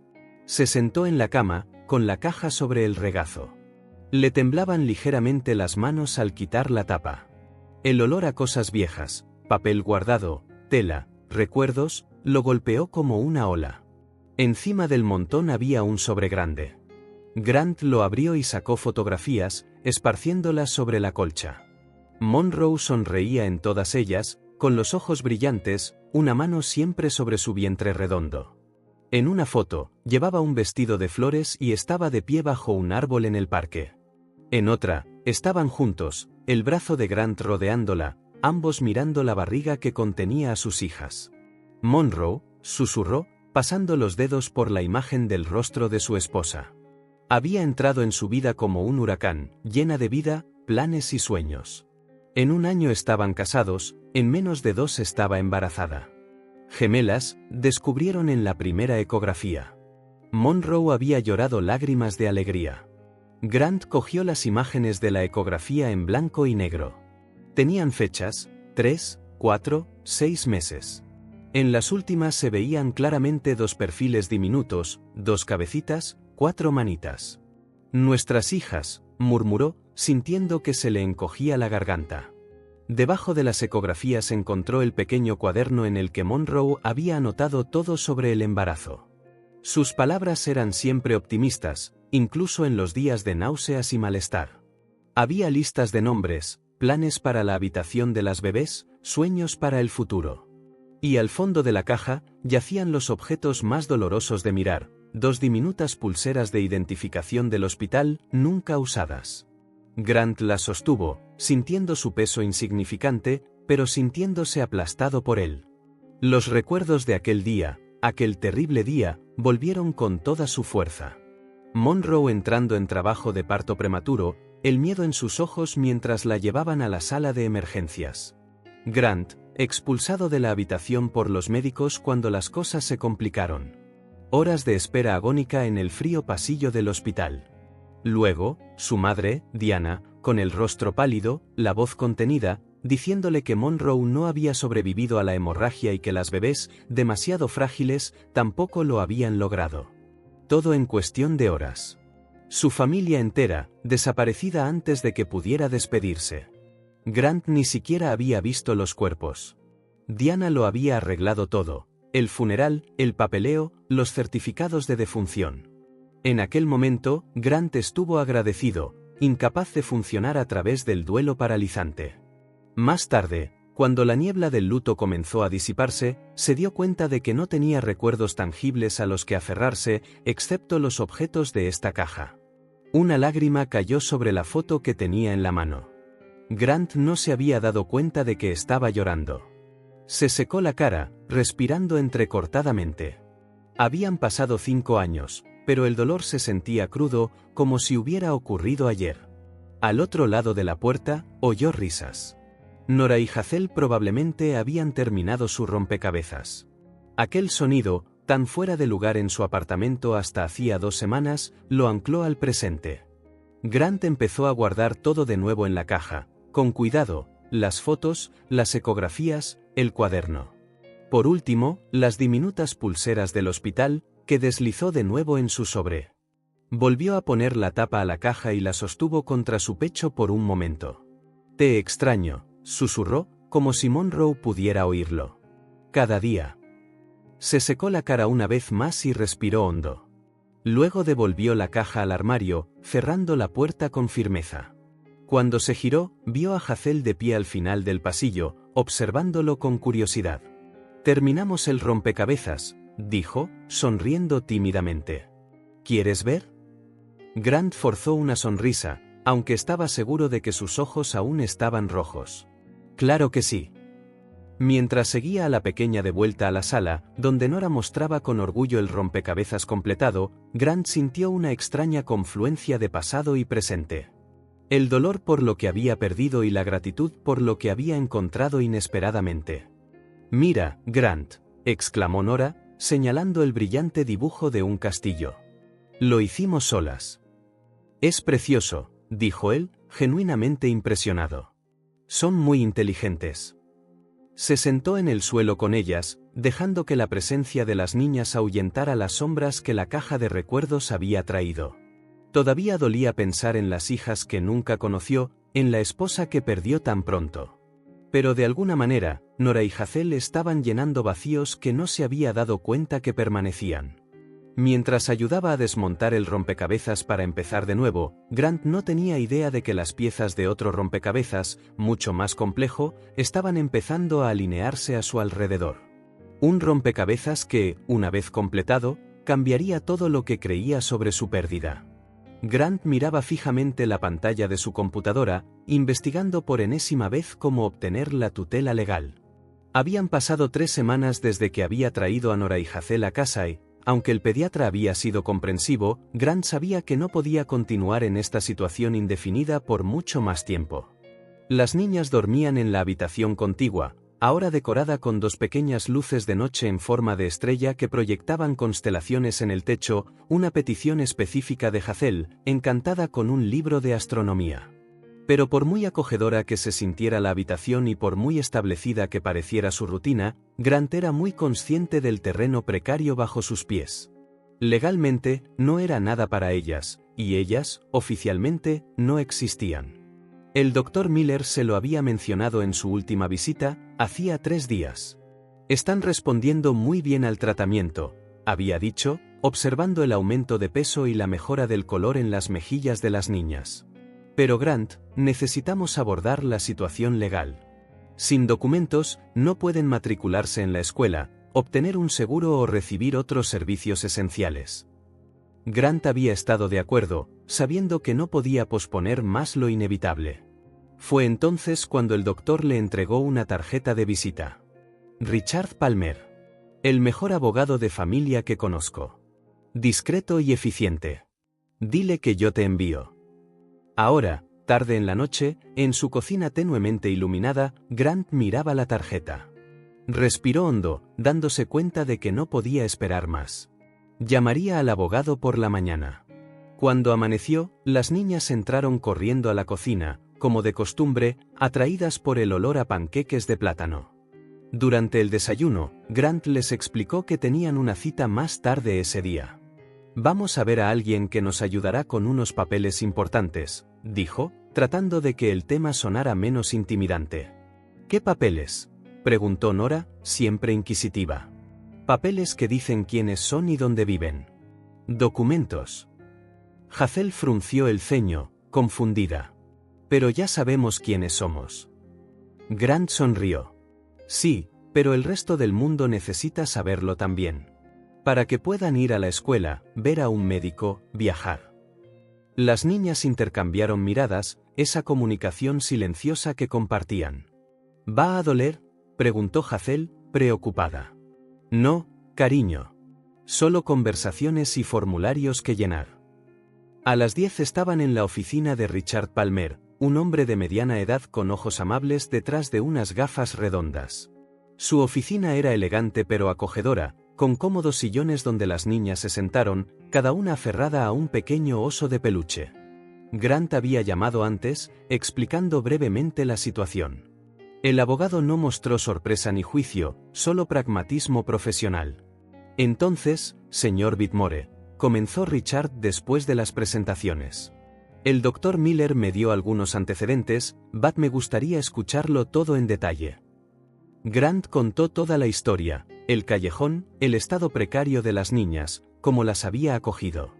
Se sentó en la cama, con la caja sobre el regazo. Le temblaban ligeramente las manos al quitar la tapa. El olor a cosas viejas, papel guardado, tela, recuerdos, lo golpeó como una ola. Encima del montón había un sobre grande. Grant lo abrió y sacó fotografías, esparciéndolas sobre la colcha. Monroe sonreía en todas ellas, con los ojos brillantes, una mano siempre sobre su vientre redondo. En una foto, llevaba un vestido de flores y estaba de pie bajo un árbol en el parque. En otra, estaban juntos, el brazo de Grant rodeándola, ambos mirando la barriga que contenía a sus hijas. Monroe, susurró, pasando los dedos por la imagen del rostro de su esposa. Había entrado en su vida como un huracán, llena de vida, planes y sueños. En un año estaban casados, en menos de 2 estaba embarazada. Gemelas, descubrieron en la primera ecografía. Monroe había llorado lágrimas de alegría. Grant cogió las imágenes de la ecografía en blanco y negro. Tenían fechas, 3, 4, 6 meses. En las últimas se veían claramente 2 perfiles diminutos, 2 cabecitas, 4 manitas. Nuestras hijas, murmuró, sintiendo que se le encogía la garganta. Debajo de las ecografías encontró el pequeño cuaderno en el que Monroe había anotado todo sobre el embarazo. Sus palabras eran siempre optimistas, incluso en los días de náuseas y malestar. Había listas de nombres, planes para la habitación de las bebés, sueños para el futuro. Y al fondo de la caja, yacían los objetos más dolorosos de mirar, 2 diminutas pulseras de identificación del hospital, nunca usadas. Grant las sostuvo, sintiendo su peso insignificante, pero sintiéndose aplastado por él. Los recuerdos de aquel día, aquel terrible día, volvieron con toda su fuerza. Monroe entrando en trabajo de parto prematuro, el miedo en sus ojos mientras la llevaban a la sala de emergencias. Grant, expulsado de la habitación por los médicos cuando las cosas se complicaron. Horas de espera agónica en el frío pasillo del hospital. Luego, su madre, Diana, con el rostro pálido, la voz contenida, diciéndole que Monroe no había sobrevivido a la hemorragia y que las bebés, demasiado frágiles, tampoco lo habían logrado. Todo en cuestión de horas. Su familia entera, desaparecida antes de que pudiera despedirse. Grant ni siquiera había visto los cuerpos. Diana lo había arreglado todo, el funeral, el papeleo, los certificados de defunción. En aquel momento, Grant estuvo agradecido, incapaz de funcionar a través del duelo paralizante. Más tarde, cuando la niebla del luto comenzó a disiparse, se dio cuenta de que no tenía recuerdos tangibles a los que aferrarse, excepto los objetos de esta caja. Una lágrima cayó sobre la foto que tenía en la mano. Grant no se había dado cuenta de que estaba llorando. Se secó la cara, respirando entrecortadamente. Habían pasado 5 años, pero el dolor se sentía crudo, como si hubiera ocurrido ayer. Al otro lado de la puerta, oyó risas. Nora y Hazel probablemente habían terminado su rompecabezas. Aquel sonido, tan fuera de lugar en su apartamento hasta hacía 2 semanas, lo ancló al presente. Grant empezó a guardar todo de nuevo en la caja, con cuidado, las fotos, las ecografías, el cuaderno. Por último, las diminutas pulseras del hospital, que deslizó de nuevo en su sobre. Volvió a poner la tapa a la caja y la sostuvo contra su pecho por un momento. «Te extraño», susurró, como si Monroe pudiera oírlo. «Cada día». Se secó la cara una vez más y respiró hondo. Luego devolvió la caja al armario, cerrando la puerta con firmeza. Cuando se giró, vio a Hazel de pie al final del pasillo, observándolo con curiosidad. «Terminamos el rompecabezas», dijo, sonriendo tímidamente. «¿Quieres ver?» Grant forzó una sonrisa, aunque estaba seguro de que sus ojos aún estaban rojos. «Claro que sí». Mientras seguía a la pequeña de vuelta a la sala, donde Nora mostraba con orgullo el rompecabezas completado, Grant sintió una extraña confluencia de pasado y presente. El dolor por lo que había perdido y la gratitud por lo que había encontrado inesperadamente. «Mira, Grant», exclamó Nora, señalando el brillante dibujo de un castillo. «Lo hicimos solas». «Es precioso», dijo él, genuinamente impresionado. «Son muy inteligentes». Se sentó en el suelo con ellas, dejando que la presencia de las niñas ahuyentara las sombras que la caja de recuerdos había traído. Todavía dolía pensar en las hijas que nunca conoció, en la esposa que perdió tan pronto. Pero de alguna manera, Nora y Hazel estaban llenando vacíos que no se había dado cuenta que permanecían. Mientras ayudaba a desmontar el rompecabezas para empezar de nuevo, Grant no tenía idea de que las piezas de otro rompecabezas, mucho más complejo, estaban empezando a alinearse a su alrededor. Un rompecabezas que, una vez completado, cambiaría todo lo que creía sobre su pérdida. Grant miraba fijamente la pantalla de su computadora, investigando por enésima vez cómo obtener la tutela legal. Habían pasado 3 semanas desde que había traído a Nora y Hazel a casa y, aunque el pediatra había sido comprensivo, Grant sabía que no podía continuar en esta situación indefinida por mucho más tiempo. Las niñas dormían en la habitación contigua, ahora decorada con 2 pequeñas luces de noche en forma de estrella que proyectaban constelaciones en el techo, una petición específica de Hazel, encantada con un libro de astronomía. Pero por muy acogedora que se sintiera la habitación y por muy establecida que pareciera su rutina, Grant era muy consciente del terreno precario bajo sus pies. Legalmente, no era nada para ellas, y ellas, oficialmente, no existían. El Dr. Miller se lo había mencionado en su última visita, hacía 3 días. Están respondiendo muy bien al tratamiento, había dicho, observando el aumento de peso y la mejora del color en las mejillas de las niñas. Pero Grant, necesitamos abordar la situación legal. Sin documentos, no pueden matricularse en la escuela, obtener un seguro o recibir otros servicios esenciales. Grant había estado de acuerdo, sabiendo que no podía posponer más lo inevitable. Fue entonces cuando el doctor le entregó una tarjeta de visita. Richard Palmer. El mejor abogado de familia que conozco. Discreto y eficiente. Dile que yo te envío. Ahora, tarde en la noche, en su cocina tenuemente iluminada, Grant miraba la tarjeta. Respiró hondo, dándose cuenta de que no podía esperar más. Llamaría al abogado por la mañana. Cuando amaneció, las niñas entraron corriendo a la cocina, como de costumbre, atraídas por el olor a panqueques de plátano. Durante el desayuno, Grant les explicó que tenían una cita más tarde ese día. Vamos a ver a alguien que nos ayudará con unos papeles importantes, dijo, tratando de que el tema sonara menos intimidante. ¿Qué papeles?, preguntó Nora, siempre inquisitiva. Papeles que dicen quiénes son y dónde viven. Documentos. Hazel frunció el ceño, confundida. Pero ya sabemos quiénes somos. Grant sonrió. Sí, pero el resto del mundo necesita saberlo también. Para que puedan ir a la escuela, ver a un médico, viajar. Las niñas intercambiaron miradas, esa comunicación silenciosa que compartían. ¿Va a doler?, preguntó Hazel, preocupada. No, cariño. Solo conversaciones y formularios que llenar. A las 10 estaban en la oficina de Richard Palmer, un hombre de mediana edad con ojos amables detrás de unas gafas redondas. Su oficina era elegante pero acogedora, con cómodos sillones donde las niñas se sentaron, cada una aferrada a un pequeño oso de peluche. Grant había llamado antes, explicando brevemente la situación. El abogado no mostró sorpresa ni juicio, solo pragmatismo profesional. Entonces, señor Whitmore, comenzó Richard después de las presentaciones. El Dr. Miller me dio algunos antecedentes, but me gustaría escucharlo todo en detalle. Grant contó toda la historia, el callejón, el estado precario de las niñas, cómo las había acogido.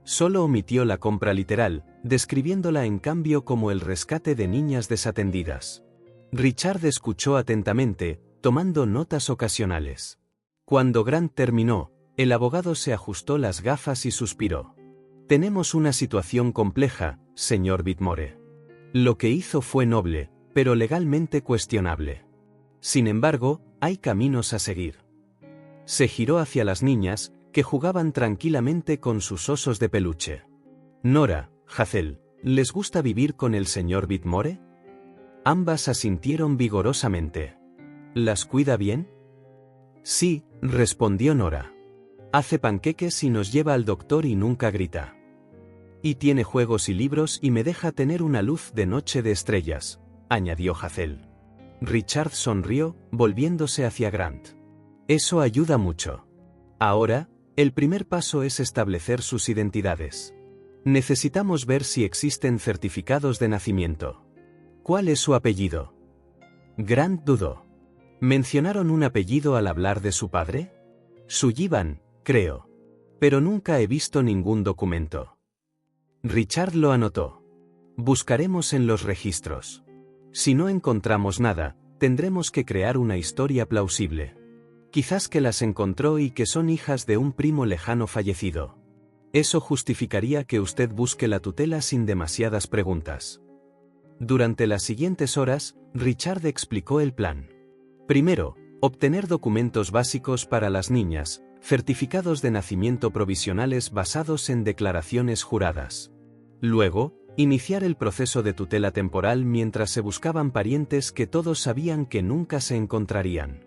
Solo omitió la compra literal, describiéndola en cambio como el rescate de niñas desatendidas. Richard escuchó atentamente, tomando notas ocasionales. Cuando Grant terminó, el abogado se ajustó las gafas y suspiró. Tenemos una situación compleja, señor Whitmore. Lo que hizo fue noble, pero legalmente cuestionable. Sin embargo, hay caminos a seguir. Se giró hacia las niñas, que jugaban tranquilamente con sus osos de peluche. Nora, Hazel, ¿les gusta vivir con el señor Whitmore? Ambas asintieron vigorosamente. ¿Las cuida bien? Sí, respondió Nora. Hace panqueques y nos lleva al doctor y nunca grita. Y tiene juegos y libros y me deja tener una luz de noche de estrellas, añadió Hazel. Richard sonrió, volviéndose hacia Grant. Eso ayuda mucho. Ahora, el primer paso es establecer sus identidades. Necesitamos ver si existen certificados de nacimiento. ¿Cuál es su apellido? Grant dudó. ¿Mencionaron un apellido al hablar de su padre? Sullivan, creo. Pero nunca he visto ningún documento. Richard lo anotó. Buscaremos en los registros. Si no encontramos nada, tendremos que crear una historia plausible. Quizás que las encontró y que son hijas de un primo lejano fallecido. Eso justificaría que usted busque la tutela sin demasiadas preguntas. Durante las siguientes horas, Richard explicó el plan. Primero, obtener documentos básicos para las niñas, certificados de nacimiento provisionales basados en declaraciones juradas. Luego, iniciar el proceso de tutela temporal mientras se buscaban parientes que todos sabían que nunca se encontrarían.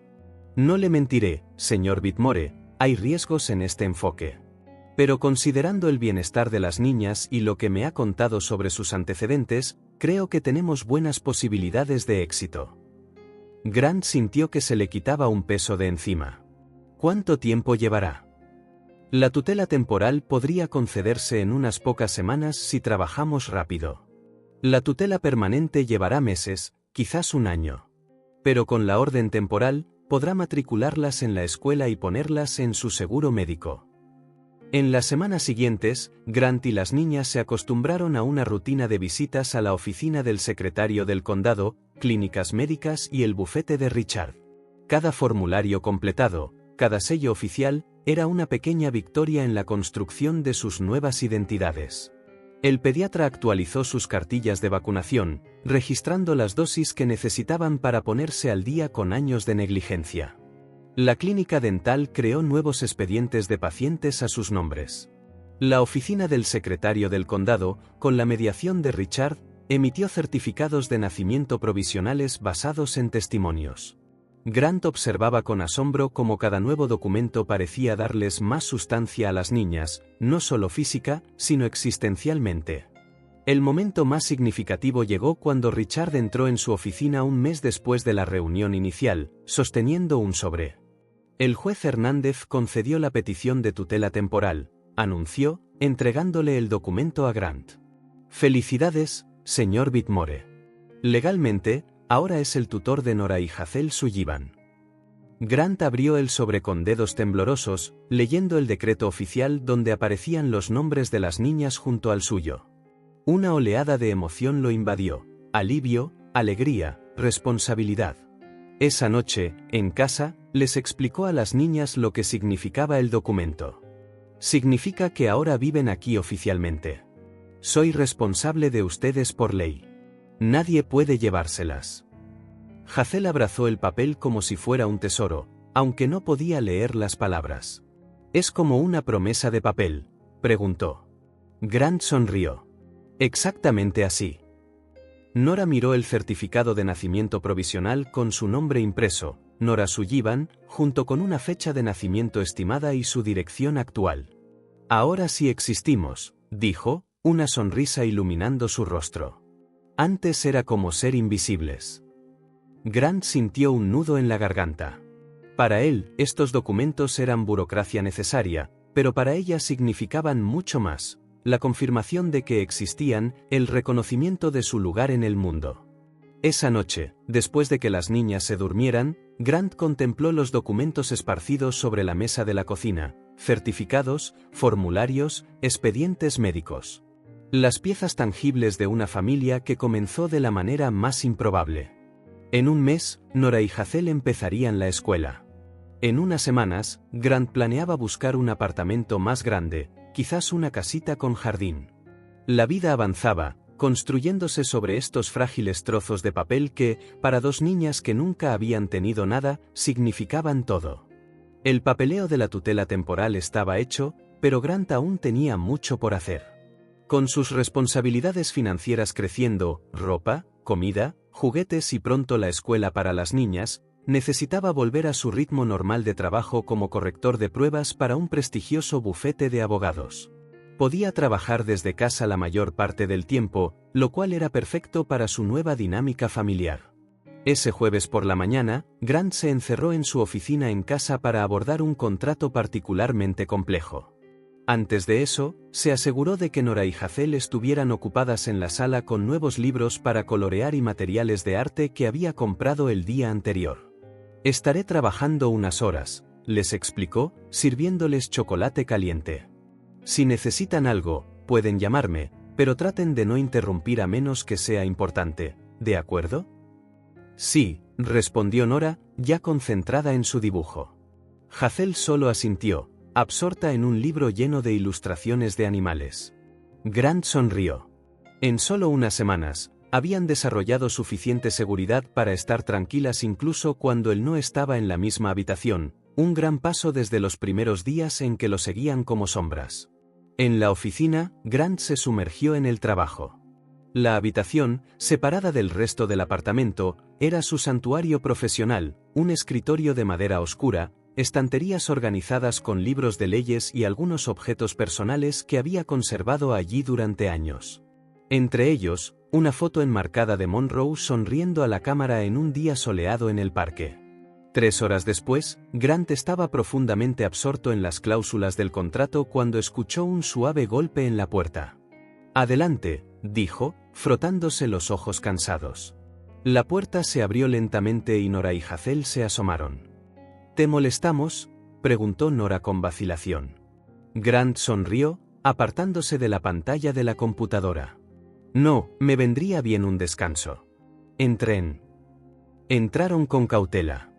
No le mentiré, señor Whitmore, hay riesgos en este enfoque. Pero considerando el bienestar de las niñas y lo que me ha contado sobre sus antecedentes, creo que tenemos buenas posibilidades de éxito. Grant sintió que se le quitaba un peso de encima. ¿Cuánto tiempo llevará? La tutela temporal podría concederse en unas pocas semanas si trabajamos rápido. La tutela permanente llevará meses, quizás un año. Pero con la orden temporal, podrá matricularlas en la escuela y ponerlas en su seguro médico. En las semanas siguientes, Grant y las niñas se acostumbraron a una rutina de visitas a la oficina del secretario del condado, clínicas médicas y el bufete de Richard. Cada formulario completado, cada sello oficial, era una pequeña victoria en la construcción de sus nuevas identidades. El pediatra actualizó sus cartillas de vacunación, registrando las dosis que necesitaban para ponerse al día con años de negligencia. La clínica dental creó nuevos expedientes de pacientes a sus nombres. La oficina del secretario del condado, con la mediación de Richard, emitió certificados de nacimiento provisionales basados en testimonios. Grant observaba con asombro cómo cada nuevo documento parecía darles más sustancia a las niñas, no solo física, sino existencialmente. El momento más significativo llegó cuando Richard entró en su oficina un mes después de la reunión inicial, sosteniendo un sobre. El juez Hernández concedió la petición de tutela temporal, anunció, entregándole el documento a Grant. Felicidades, señor Whitmore. Legalmente, ahora es el tutor de Nora y Hazel Sullivan. Grant abrió el sobre con dedos temblorosos, leyendo el decreto oficial donde aparecían los nombres de las niñas junto al suyo. Una oleada de emoción lo invadió, alivio, alegría, responsabilidad. Esa noche, en casa, les explicó a las niñas lo que significaba el documento. Significa que ahora viven aquí oficialmente. Soy responsable de ustedes por ley. Nadie puede llevárselas. Hazel abrazó el papel como si fuera un tesoro, aunque no podía leer las palabras. ¿Es como una promesa de papel?, preguntó. Grant sonrió. Exactamente así. Nora miró el certificado de nacimiento provisional con su nombre impreso, Nora Sullivan, junto con una fecha de nacimiento estimada y su dirección actual. Ahora sí existimos, dijo, una sonrisa iluminando su rostro. Antes era como ser invisibles. Grant sintió un nudo en la garganta. Para él, estos documentos eran burocracia necesaria, pero para ella significaban mucho más. La confirmación de que existían, el reconocimiento de su lugar en el mundo. Esa noche, después de que las niñas se durmieran, Grant contempló los documentos esparcidos sobre la mesa de la cocina, certificados, formularios, expedientes médicos. Las piezas tangibles de una familia que comenzó de la manera más improbable. En un mes, Nora y Hazel empezarían la escuela. En unas semanas, Grant planeaba buscar un apartamento más grande, quizás una casita con jardín. La vida avanzaba, construyéndose sobre estos frágiles trozos de papel que, para dos niñas que nunca habían tenido nada, significaban todo. El papeleo de la tutela temporal estaba hecho, pero Grant aún tenía mucho por hacer. Con sus responsabilidades financieras creciendo, ropa, comida, juguetes y pronto la escuela para las niñas, necesitaba volver a su ritmo normal de trabajo como corrector de pruebas para un prestigioso bufete de abogados. Podía trabajar desde casa la mayor parte del tiempo, lo cual era perfecto para su nueva dinámica familiar. Ese jueves por la mañana, Grant se encerró en su oficina en casa para abordar un contrato particularmente complejo. Antes de eso, se aseguró de que Nora y Hazel estuvieran ocupadas en la sala con nuevos libros para colorear y materiales de arte que había comprado el día anterior. «Estaré trabajando unas horas», les explicó, sirviéndoles chocolate caliente. «Si necesitan algo, pueden llamarme, pero traten de no interrumpir a menos que sea importante, ¿de acuerdo?» «Sí», respondió Nora, ya concentrada en su dibujo. Hazel solo asintió, absorta en un libro lleno de ilustraciones de animales. Grant sonrió. En solo unas semanas, habían desarrollado suficiente seguridad para estar tranquilas incluso cuando él no estaba en la misma habitación, un gran paso desde los primeros días en que lo seguían como sombras. En la oficina, Grant se sumergió en el trabajo. La habitación, separada del resto del apartamento, era su santuario profesional, un escritorio de madera oscura, estanterías organizadas con libros de leyes y algunos objetos personales que había conservado allí durante años. Entre ellos, una foto enmarcada de Monroe sonriendo a la cámara en un día soleado en el parque. 3 horas después, Grant estaba profundamente absorto en las cláusulas del contrato cuando escuchó un suave golpe en la puerta. «Adelante», dijo, frotándose los ojos cansados. La puerta se abrió lentamente y Nora y Hazel se asomaron. «¿Te molestamos?», preguntó Nora con vacilación. Grant sonrió, apartándose de la pantalla de la computadora. «No, me vendría bien un descanso». «Entren». Entraron con cautela.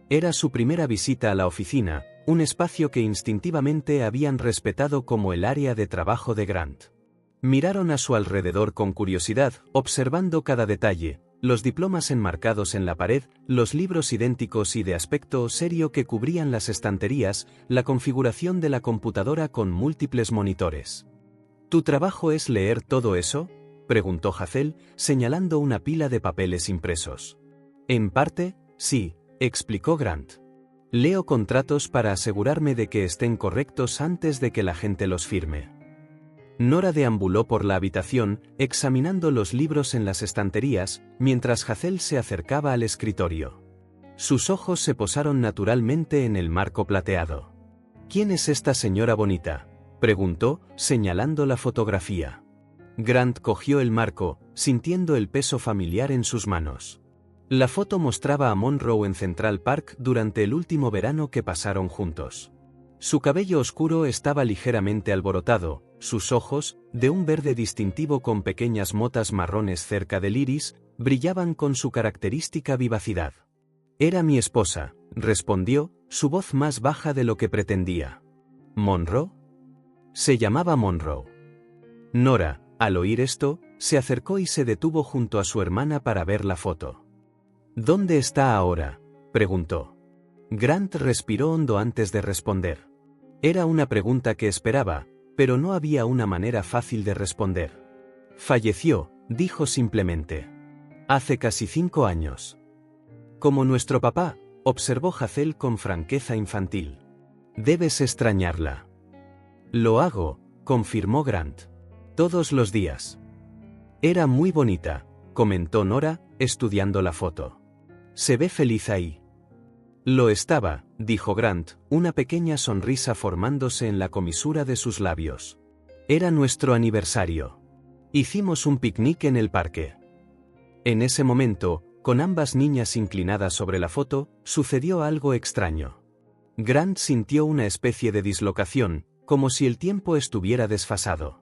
Era su primera visita a la oficina, un espacio que instintivamente habían respetado como el área de trabajo de Grant. Miraron a su alrededor con curiosidad, observando cada detalle, los diplomas enmarcados en la pared, los libros idénticos y de aspecto serio que cubrían las estanterías, la configuración de la computadora con múltiples monitores. «¿Tu trabajo es leer todo eso?», preguntó Hazel, señalando una pila de papeles impresos. «En parte, sí», explicó Grant. «Leo contratos para asegurarme de que estén correctos antes de que la gente los firme». Nora deambuló por la habitación, examinando los libros en las estanterías, mientras Hazel se acercaba al escritorio. Sus ojos se posaron naturalmente en el marco plateado. «¿Quién es esta señora bonita?», preguntó, señalando la fotografía. Grant cogió el marco, sintiendo el peso familiar en sus manos. La foto mostraba a Monroe en Central Park durante el último verano que pasaron juntos. Su cabello oscuro estaba ligeramente alborotado, sus ojos, de un verde distintivo con pequeñas motas marrones cerca del iris, brillaban con su característica vivacidad. «Era mi esposa», respondió, su voz más baja de lo que pretendía. «¿Monroe?». Se llamaba Monroe. Nora, al oír esto, se acercó y se detuvo junto a su hermana para ver la foto. «¿Dónde está ahora?», preguntó. Grant respiró hondo antes de responder. Era una pregunta que esperaba, pero no había una manera fácil de responder. «Falleció», dijo simplemente. «Hace casi 5 años». «Como nuestro papá», observó Hazel con franqueza infantil. «Debes extrañarla». «Lo hago», confirmó Grant. «Todos los días». «Era muy bonita», comentó Nora, estudiando la foto. «Se ve feliz ahí». «Lo estaba», dijo Grant, una pequeña sonrisa formándose en la comisura de sus labios. «Era nuestro aniversario. Hicimos un picnic en el parque». En ese momento, con ambas niñas inclinadas sobre la foto, sucedió algo extraño. Grant sintió una especie de dislocación, como si el tiempo estuviera desfasado.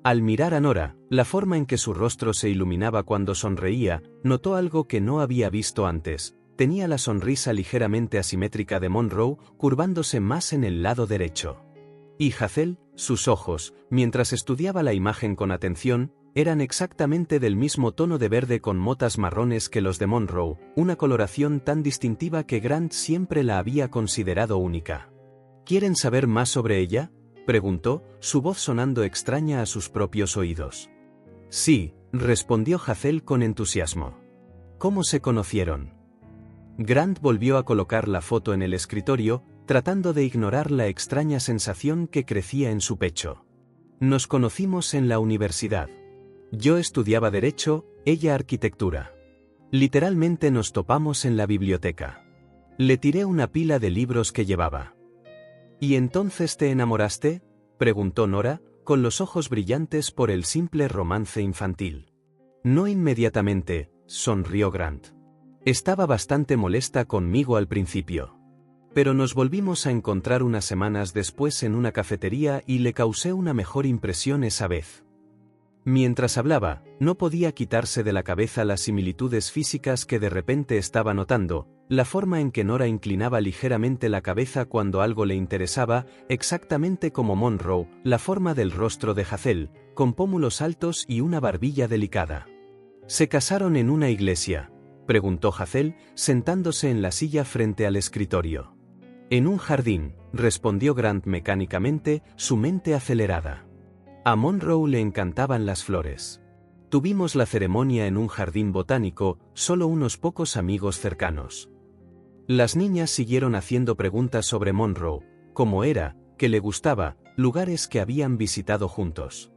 Al mirar a Nora, la forma en que su rostro se iluminaba cuando sonreía, notó algo que no había visto antes. Tenía la sonrisa ligeramente asimétrica de Monroe, curvándose más en el lado derecho. Y Hazel, sus ojos, mientras estudiaba la imagen con atención, eran exactamente del mismo tono de verde con motas marrones que los de Monroe, una coloración tan distintiva que Grant siempre la había considerado única. «¿Quieren saber más sobre ella?», preguntó, su voz sonando extraña a sus propios oídos. «Sí», respondió Hazel con entusiasmo. «¿Cómo se conocieron?». Grant volvió a colocar la foto en el escritorio, tratando de ignorar la extraña sensación que crecía en su pecho. «Nos conocimos en la universidad. Yo estudiaba Derecho, ella Arquitectura. Literalmente nos topamos en la biblioteca. Le tiré una pila de libros que llevaba». «¿Y entonces te enamoraste?», preguntó Nora, con los ojos brillantes por el simple romance infantil. No inmediatamente, sonrió Grant. Estaba bastante molesta conmigo al principio. Pero nos volvimos a encontrar unas semanas después en una cafetería y le causé una mejor impresión esa vez. Mientras hablaba, no podía quitarse de la cabeza las similitudes físicas que de repente estaba notando, la forma en que Nora inclinaba ligeramente la cabeza cuando algo le interesaba, exactamente como Monroe, la forma del rostro de Hazel, con pómulos altos y una barbilla delicada. ¿Se casaron en una iglesia?, preguntó Hazel, sentándose en la silla frente al escritorio. En un jardín, respondió Grant mecánicamente, su mente acelerada. A Monroe le encantaban las flores. Tuvimos la ceremonia en un jardín botánico, solo unos pocos amigos cercanos. Las niñas siguieron haciendo preguntas sobre Monroe, cómo era, qué le gustaba, lugares que habían visitado juntos.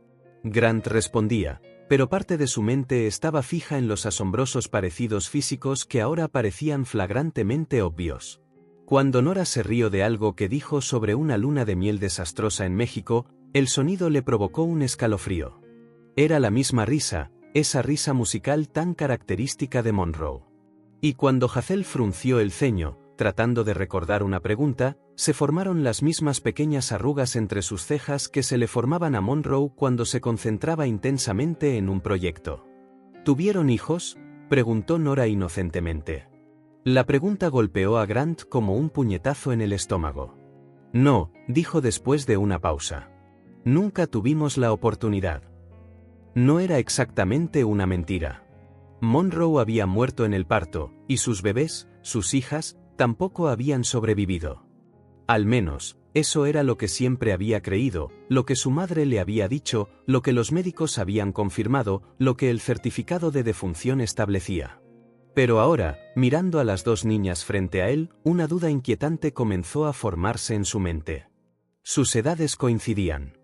Grant respondía, pero parte de su mente estaba fija en los asombrosos parecidos físicos que ahora parecían flagrantemente obvios. Cuando Nora se rió de algo que dijo sobre una luna de miel desastrosa en México, el sonido le provocó un escalofrío. Era la misma risa, esa risa musical tan característica de Monroe. Y cuando Hazel frunció el ceño, tratando de recordar una pregunta, se formaron las mismas pequeñas arrugas entre sus cejas que se le formaban a Monroe cuando se concentraba intensamente en un proyecto. ¿Tuvieron hijos?, preguntó Nora inocentemente. La pregunta golpeó a Grant como un puñetazo en el estómago. No, dijo después de una pausa. Nunca tuvimos la oportunidad. No era exactamente una mentira. Monroe había muerto en el parto, y sus bebés, sus hijas, tampoco habían sobrevivido. Al menos, eso era lo que siempre había creído, lo que su madre le había dicho, lo que los médicos habían confirmado, lo que el certificado de defunción establecía. Pero ahora, mirando a las dos niñas frente a él, una duda inquietante comenzó a formarse en su mente. Sus edades coincidían.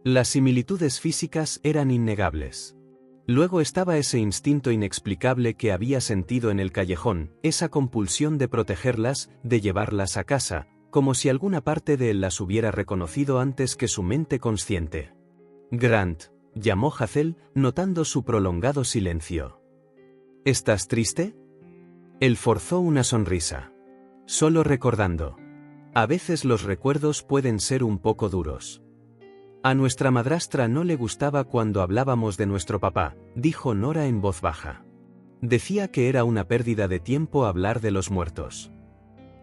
Las similitudes físicas eran innegables. Luego estaba ese instinto inexplicable que había sentido en el callejón, esa compulsión de protegerlas, de llevarlas a casa, como si alguna parte de él las hubiera reconocido antes que su mente consciente. Grant, llamó Hazel, notando su prolongado silencio. ¿Estás triste? Él forzó una sonrisa. Solo recordando. A veces los recuerdos pueden ser un poco duros. A nuestra madrastra no le gustaba cuando hablábamos de nuestro papá, dijo Nora en voz baja. Decía que era una pérdida de tiempo hablar de los muertos.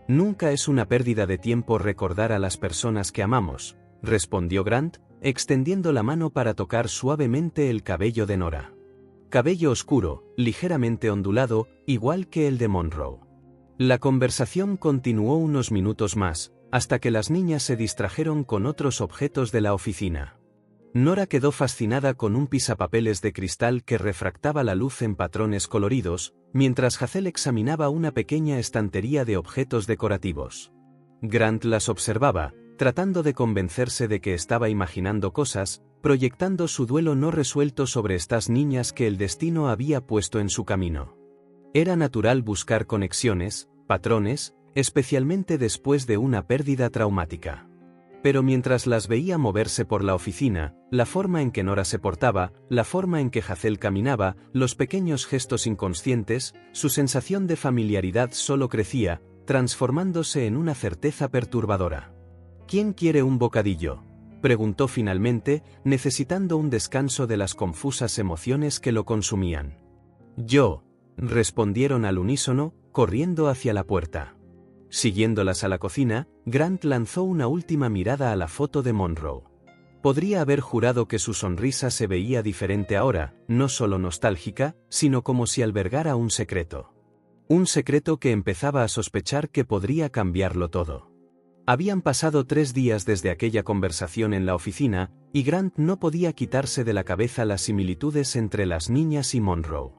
Nunca es una pérdida de tiempo recordar a las personas que amamos, respondió Grant, extendiendo la mano para tocar suavemente el cabello de Nora. Cabello oscuro, ligeramente ondulado, igual que el de Monroe. La conversación continuó unos minutos más, hasta que las niñas se distrajeron con otros objetos de la oficina. Nora quedó fascinada con un pisapapeles de cristal que refractaba la luz en patrones coloridos, mientras Hazel examinaba una pequeña estantería de objetos decorativos. Grant las observaba, tratando de convencerse de que estaba imaginando cosas, proyectando su duelo no resuelto sobre estas niñas que el destino había puesto en su camino. Era natural buscar conexiones, patrones, especialmente después de una pérdida traumática. Pero mientras las veía moverse por la oficina, la forma en que Nora se portaba, la forma en que Hazel caminaba, los pequeños gestos inconscientes, su sensación de familiaridad solo crecía, transformándose en una certeza perturbadora. ¿Quién quiere un bocadillo?, preguntó finalmente, necesitando un descanso de las confusas emociones que lo consumían. Yo, respondieron al unísono, corriendo hacia la puerta. Siguiéndolas a la cocina, Grant lanzó una última mirada a la foto de Monroe. Podría haber jurado que su sonrisa se veía diferente ahora, no solo nostálgica, sino como si albergara un secreto. Un secreto que empezaba a sospechar que podría cambiarlo todo. Habían pasado 3 días desde aquella conversación en la oficina, y Grant no podía quitarse de la cabeza las similitudes entre las niñas y Monroe.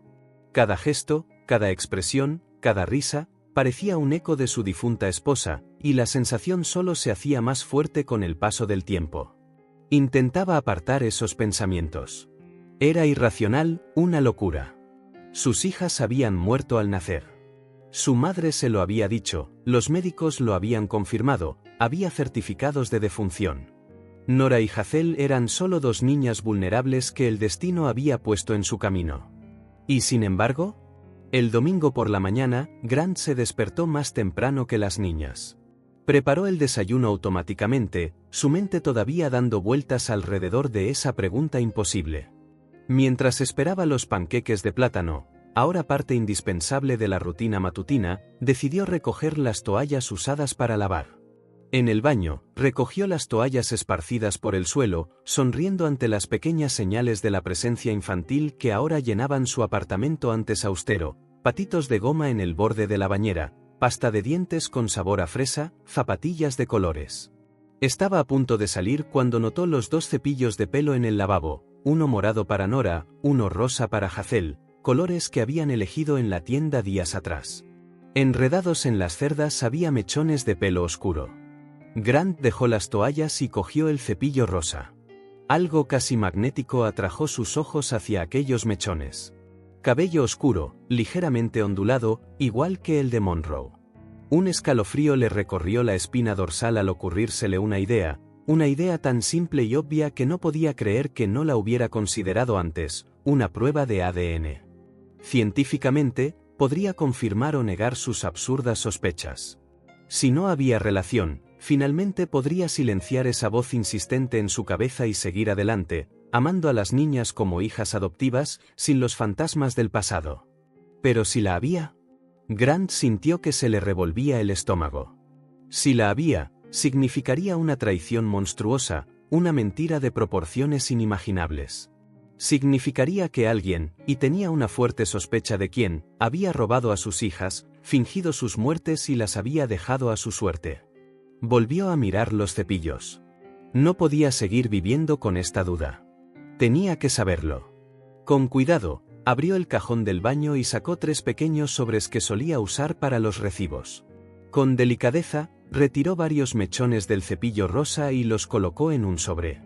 Cada gesto, cada expresión, cada risa, parecía un eco de su difunta esposa, y la sensación solo se hacía más fuerte con el paso del tiempo. Intentaba apartar esos pensamientos. Era irracional, una locura. Sus hijas habían muerto al nacer. Su madre se lo había dicho, los médicos lo habían confirmado, había certificados de defunción. Nora y Hazel eran solo dos niñas vulnerables que el destino había puesto en su camino. Y sin embargo, el domingo por la mañana, Grant se despertó más temprano que las niñas. Preparó el desayuno automáticamente, su mente todavía dando vueltas alrededor de esa pregunta imposible. Mientras esperaba los panqueques de plátano, ahora parte indispensable de la rutina matutina, decidió recoger las toallas usadas para lavar. En el baño, recogió las toallas esparcidas por el suelo, sonriendo ante las pequeñas señales de la presencia infantil que ahora llenaban su apartamento antes austero: patitos de goma en el borde de la bañera, pasta de dientes con sabor a fresa, zapatillas de colores. Estaba a punto de salir cuando notó los dos cepillos de pelo en el lavabo, uno morado para Nora, uno rosa para Hazel, colores que habían elegido en la tienda días atrás. Enredados en las cerdas había mechones de pelo oscuro. Grant dejó las toallas y cogió el cepillo rosa. Algo casi magnético atrajo sus ojos hacia aquellos mechones. Cabello oscuro, ligeramente ondulado, igual que el de Monroe. Un escalofrío le recorrió la espina dorsal al ocurrírsele una idea tan simple y obvia que no podía creer que no la hubiera considerado antes: una prueba de ADN. Científicamente, podría confirmar o negar sus absurdas sospechas. Si no había relación, finalmente podría silenciar esa voz insistente en su cabeza y seguir adelante, amando a las niñas como hijas adoptivas, sin los fantasmas del pasado. Pero si la había, Grant sintió que se le revolvía el estómago. Si la había, significaría una traición monstruosa, una mentira de proporciones inimaginables. Significaría que alguien, y tenía una fuerte sospecha de quién, había robado a sus hijas, fingido sus muertes y las había dejado a su suerte. Volvió a mirar los cepillos. No podía seguir viviendo con esta duda. Tenía que saberlo. Con cuidado, abrió el cajón del baño y sacó 3 pequeños sobres que solía usar para los recibos. Con delicadeza, retiró varios mechones del cepillo rosa y los colocó en un sobre.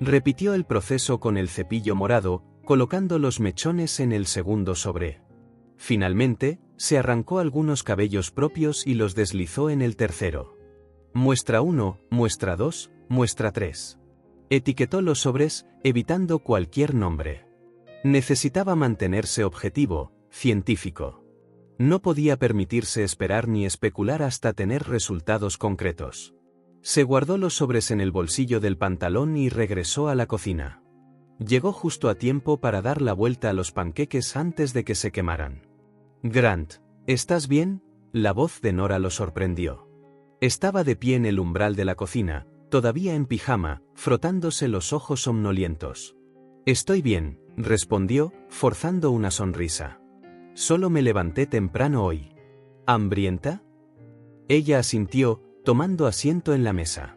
Repitió el proceso con el cepillo morado, colocando los mechones en el segundo sobre. Finalmente, se arrancó algunos cabellos propios y los deslizó en el tercero. Muestra 1, muestra 2, muestra 3. Etiquetó los sobres, evitando cualquier nombre. Necesitaba mantenerse objetivo, científico. No podía permitirse esperar ni especular hasta tener resultados concretos. Se guardó los sobres en el bolsillo del pantalón y regresó a la cocina. Llegó justo a tiempo para dar la vuelta a los panqueques antes de que se quemaran. Grant, ¿estás bien? La voz de Nora lo sorprendió. Estaba de pie en el umbral de la cocina, todavía en pijama, frotándose los ojos somnolientos. Estoy bien, respondió, forzando una sonrisa. Solo me levanté temprano hoy. ¿Hambrienta? Ella asintió, tomando asiento en la mesa.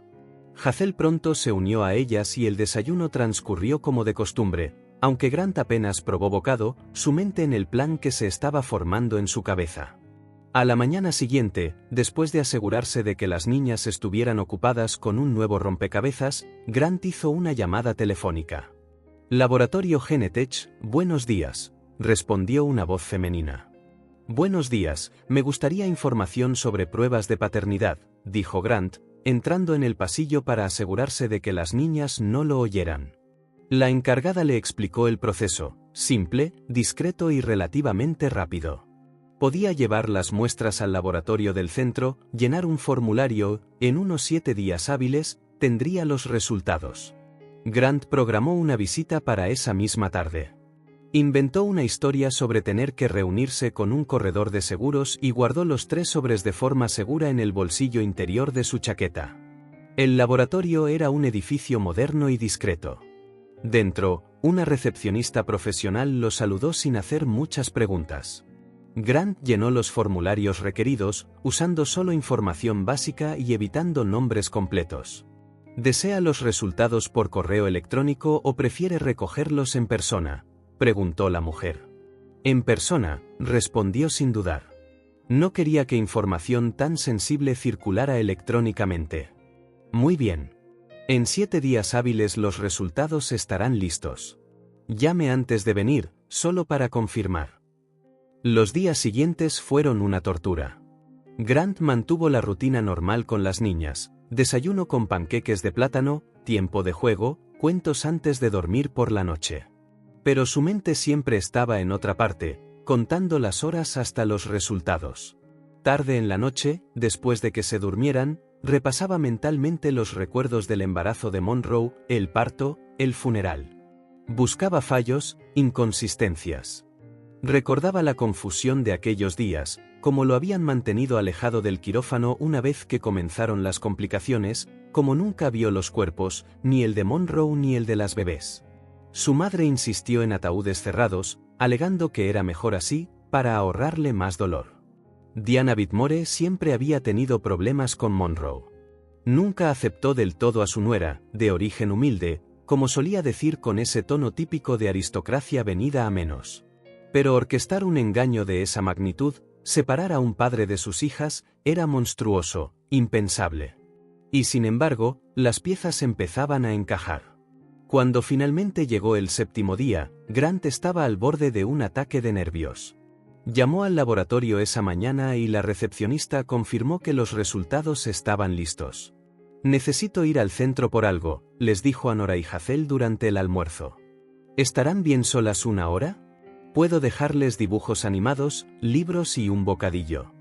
Hazel pronto se unió a ellas y el desayuno transcurrió como de costumbre, aunque Grant apenas probó bocado, su mente en el plan que se estaba formando en su cabeza. A la mañana siguiente, después de asegurarse de que las niñas estuvieran ocupadas con un nuevo rompecabezas, Grant hizo una llamada telefónica. Laboratorio Genetech, buenos días, respondió una voz femenina. Buenos días, me gustaría información sobre pruebas de paternidad, dijo Grant, entrando en el pasillo para asegurarse de que las niñas no lo oyeran. La encargada le explicó el proceso, simple, discreto y relativamente rápido. Podía llevar las muestras al laboratorio del centro, llenar un formulario, en unos 7 días hábiles, tendría los resultados. Grant programó una visita para esa misma tarde. Inventó una historia sobre tener que reunirse con un corredor de seguros y guardó los 3 sobres de forma segura en el bolsillo interior de su chaqueta. El laboratorio era un edificio moderno y discreto. Dentro, una recepcionista profesional lo saludó sin hacer muchas preguntas. Grant llenó los formularios requeridos, usando solo información básica y evitando nombres completos. ¿Desea los resultados por correo electrónico o prefiere recogerlos en persona?, preguntó la mujer. En persona, respondió sin dudar. No quería que información tan sensible circulara electrónicamente. Muy bien. En 7 días hábiles los resultados estarán listos. Llame antes de venir, solo para confirmar. Los días siguientes fueron una tortura. Grant mantuvo la rutina normal con las niñas: desayuno con panqueques de plátano, tiempo de juego, cuentos antes de dormir por la noche. Pero su mente siempre estaba en otra parte, contando las horas hasta los resultados. Tarde en la noche, después de que se durmieran, repasaba mentalmente los recuerdos del embarazo de Monroe, el parto, el funeral. Buscaba fallos, inconsistencias. Recordaba la confusión de aquellos días, como lo habían mantenido alejado del quirófano una vez que comenzaron las complicaciones, como nunca vio los cuerpos, ni el de Monroe ni el de las bebés. Su madre insistió en ataúdes cerrados, alegando que era mejor así, para ahorrarle más dolor. Diana Whitmore siempre había tenido problemas con Monroe. Nunca aceptó del todo a su nuera, de origen humilde, como solía decir con ese tono típico de aristocracia venida a menos. Pero orquestar un engaño de esa magnitud, separar a un padre de sus hijas, era monstruoso, impensable. Y sin embargo, las piezas empezaban a encajar. Cuando finalmente llegó el séptimo día, Grant estaba al borde de un ataque de nervios. Llamó al laboratorio esa mañana y la recepcionista confirmó que los resultados estaban listos. «Necesito ir al centro por algo», les dijo a Nora y Hazel durante el almuerzo. «¿Estarán bien solas una hora? Puedo dejarles dibujos animados, libros y un bocadillo».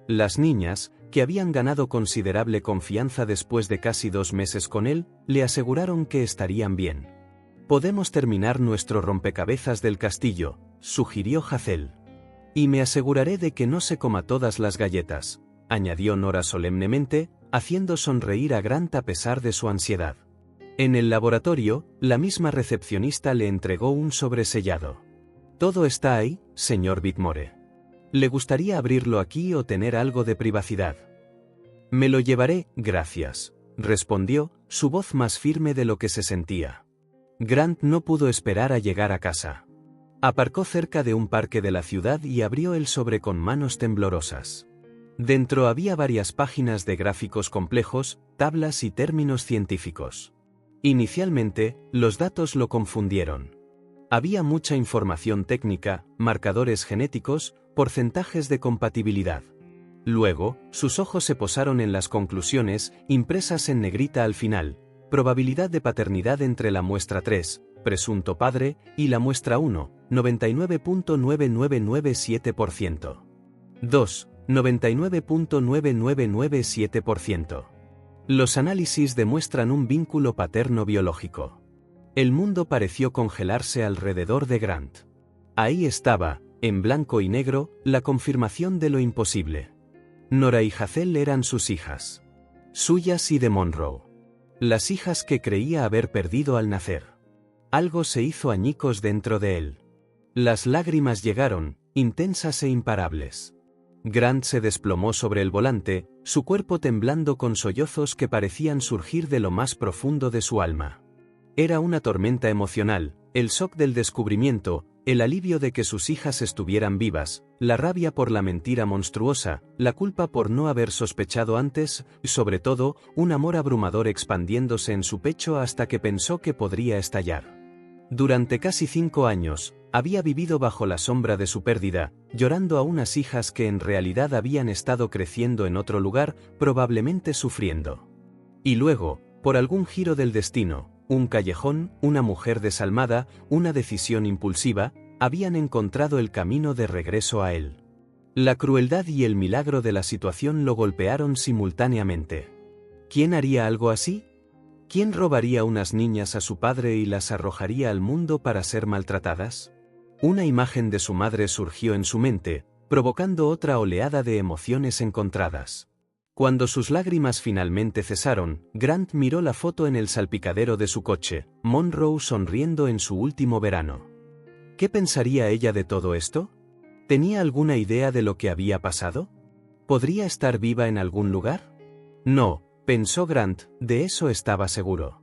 Las niñas, que habían ganado considerable confianza después de casi 2 meses con él, le aseguraron que estarían bien. «Podemos terminar nuestro rompecabezas del castillo», sugirió Hazel. «Y me aseguraré de que no se coma todas las galletas», añadió Nora solemnemente, haciendo sonreír a Grant a pesar de su ansiedad. En el laboratorio, la misma recepcionista le entregó un sobresellado. «Todo está ahí, señor Whitmore. ¿Le gustaría abrirlo aquí o tener algo de privacidad?» «Me lo llevaré, gracias», respondió, su voz más firme de lo que se sentía. Grant no pudo esperar a llegar a casa. Aparcó cerca de un parque de la ciudad y abrió el sobre con manos temblorosas. Dentro había varias páginas de gráficos complejos, tablas y términos científicos. Inicialmente, los datos lo confundieron. Había mucha información técnica, marcadores genéticos, porcentajes de compatibilidad. Luego, sus ojos se posaron en las conclusiones, impresas en negrita al final: probabilidad de paternidad entre la muestra 3, presunto padre, y la muestra 1, 99.9997%. 2. 99.9997%. Los análisis demuestran un vínculo paterno biológico. El mundo pareció congelarse alrededor de Grant. Ahí estaba, en blanco y negro, la confirmación de lo imposible. Nora y Hazel eran sus hijas. Suyas y de Monroe. Las hijas que creía haber perdido al nacer. Algo se hizo añicos dentro de él. Las lágrimas llegaron, intensas e imparables. Grant se desplomó sobre el volante, su cuerpo temblando con sollozos que parecían surgir de lo más profundo de su alma. Era una tormenta emocional, el shock del descubrimiento, el alivio de que sus hijas estuvieran vivas, la rabia por la mentira monstruosa, la culpa por no haber sospechado antes, y sobre todo, un amor abrumador expandiéndose en su pecho hasta que pensó que podría estallar. Durante casi 5 años, había vivido bajo la sombra de su pérdida, llorando a unas hijas que en realidad habían estado creciendo en otro lugar, probablemente sufriendo. Y luego, por algún giro del destino, un callejón, una mujer desalmada, una decisión impulsiva, habían encontrado el camino de regreso a él. La crueldad y el milagro de la situación lo golpearon simultáneamente. ¿Quién haría algo así? ¿Quién robaría unas niñas a su padre y las arrojaría al mundo para ser maltratadas? Una imagen de su madre surgió en su mente, provocando otra oleada de emociones encontradas. Cuando sus lágrimas finalmente cesaron, Grant miró la foto en el salpicadero de su coche, Monroe sonriendo en su último verano. ¿Qué pensaría ella de todo esto? ¿Tenía alguna idea de lo que había pasado? ¿Podría estar viva en algún lugar? No, pensó Grant, de eso estaba seguro.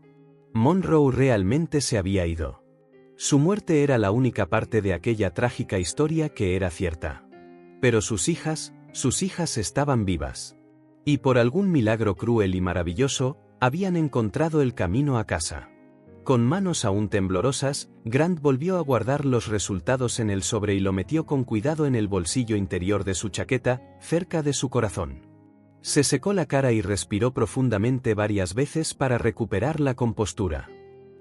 Monroe realmente se había ido. Su muerte era la única parte de aquella trágica historia que era cierta. Pero sus hijas estaban vivas. Y por algún milagro cruel y maravilloso, habían encontrado el camino a casa. Con manos aún temblorosas, Grant volvió a guardar los resultados en el sobre y lo metió con cuidado en el bolsillo interior de su chaqueta, cerca de su corazón. Se secó la cara y respiró profundamente varias veces para recuperar la compostura.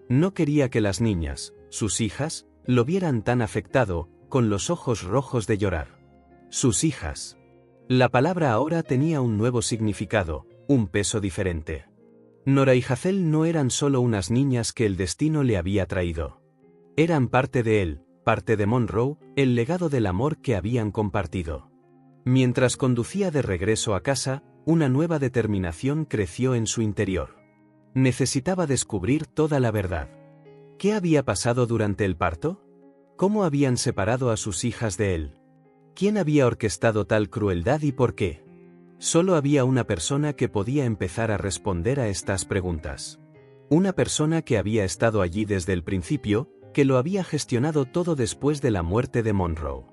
No quería que las niñas, sus hijas, lo vieran tan afectado, con los ojos rojos de llorar. Sus hijas. La palabra ahora tenía un nuevo significado, un peso diferente. Nora y Hazel no eran solo unas niñas que el destino le había traído. Eran parte de él, parte de Monroe, el legado del amor que habían compartido. Mientras conducía de regreso a casa, una nueva determinación creció en su interior. Necesitaba descubrir toda la verdad. ¿Qué había pasado durante el parto? ¿Cómo habían separado a sus hijas de él? ¿Quién había orquestado tal crueldad y por qué? Solo había una persona que podía empezar a responder a estas preguntas. Una persona que había estado allí desde el principio, que lo había gestionado todo después de la muerte de Monroe.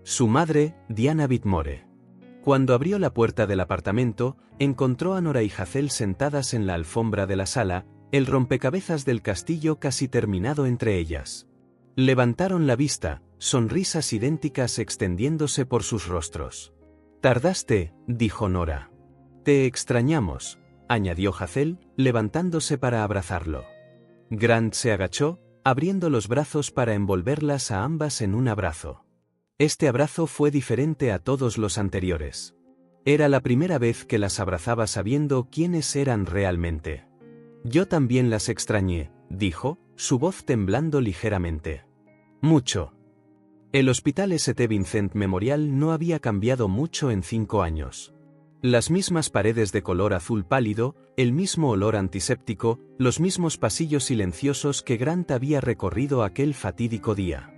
Su madre, Diana Whitmore. Cuando abrió la puerta del apartamento, encontró a Nora y Hazel sentadas en la alfombra de la sala, el rompecabezas del castillo casi terminado entre ellas. Levantaron la vista, sonrisas idénticas extendiéndose por sus rostros. «Tardaste», dijo Nora. «Te extrañamos», añadió Hazel, levantándose para abrazarlo. Grant se agachó, abriendo los brazos para envolverlas a ambas en un abrazo. Este abrazo fue diferente a todos los anteriores. Era la primera vez que las abrazaba sabiendo quiénes eran realmente. «Yo también las extrañé», dijo, su voz temblando ligeramente. «Mucho». El Hospital St. Vincent Memorial no había cambiado mucho en 5 años. Las mismas paredes de color azul pálido, el mismo olor antiséptico, los mismos pasillos silenciosos que Grant había recorrido aquel fatídico día.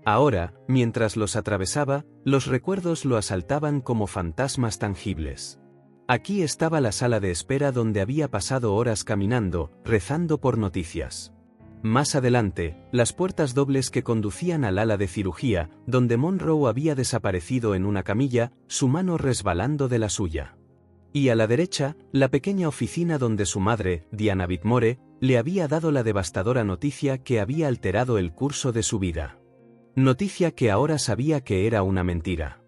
Ahora, mientras los atravesaba, los recuerdos lo asaltaban como fantasmas tangibles. Aquí estaba la sala de espera donde había pasado horas caminando, rezando por noticias. Más adelante, las puertas dobles que conducían al ala de cirugía, donde Monroe había desaparecido en una camilla, su mano resbalando de la suya. Y a la derecha, la pequeña oficina donde su madre, Diana Whitmore, le había dado la devastadora noticia que había alterado el curso de su vida. Noticia que ahora sabía que era una mentira.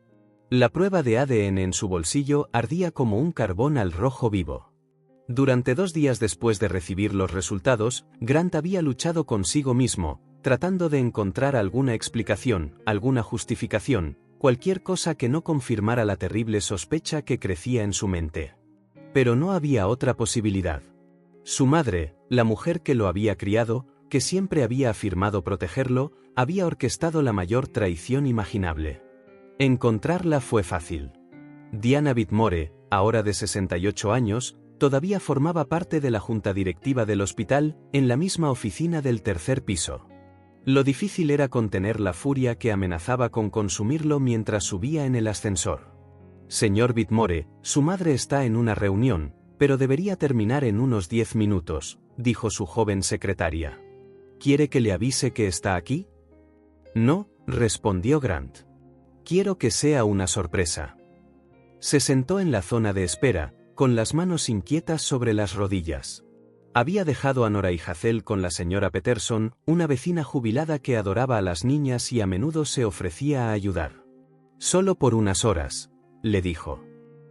La prueba de ADN en su bolsillo ardía como un carbón al rojo vivo. Durante 2 días después de recibir los resultados, Grant había luchado consigo mismo, tratando de encontrar alguna explicación, alguna justificación, cualquier cosa que no confirmara la terrible sospecha que crecía en su mente. Pero no había otra posibilidad. Su madre, la mujer que lo había criado, que siempre había afirmado protegerlo, había orquestado la mayor traición imaginable. Encontrarla fue fácil. Diana Whitmore, ahora de 68 años, todavía formaba parte de la junta directiva del hospital, en la misma oficina del 3er piso. Lo difícil era contener la furia que amenazaba con consumirlo mientras subía en el ascensor. «Señor Whitmore, su madre está en una reunión, pero debería terminar en unos 10 minutos», dijo su joven secretaria. «¿Quiere que le avise que está aquí?» «No», respondió Grant. «Quiero que sea una sorpresa». Se sentó en la zona de espera, con las manos inquietas sobre las rodillas. Había dejado a Nora y Hazel con la señora Peterson, una vecina jubilada que adoraba a las niñas y a menudo se ofrecía a ayudar. «Solo por unas horas», le dijo.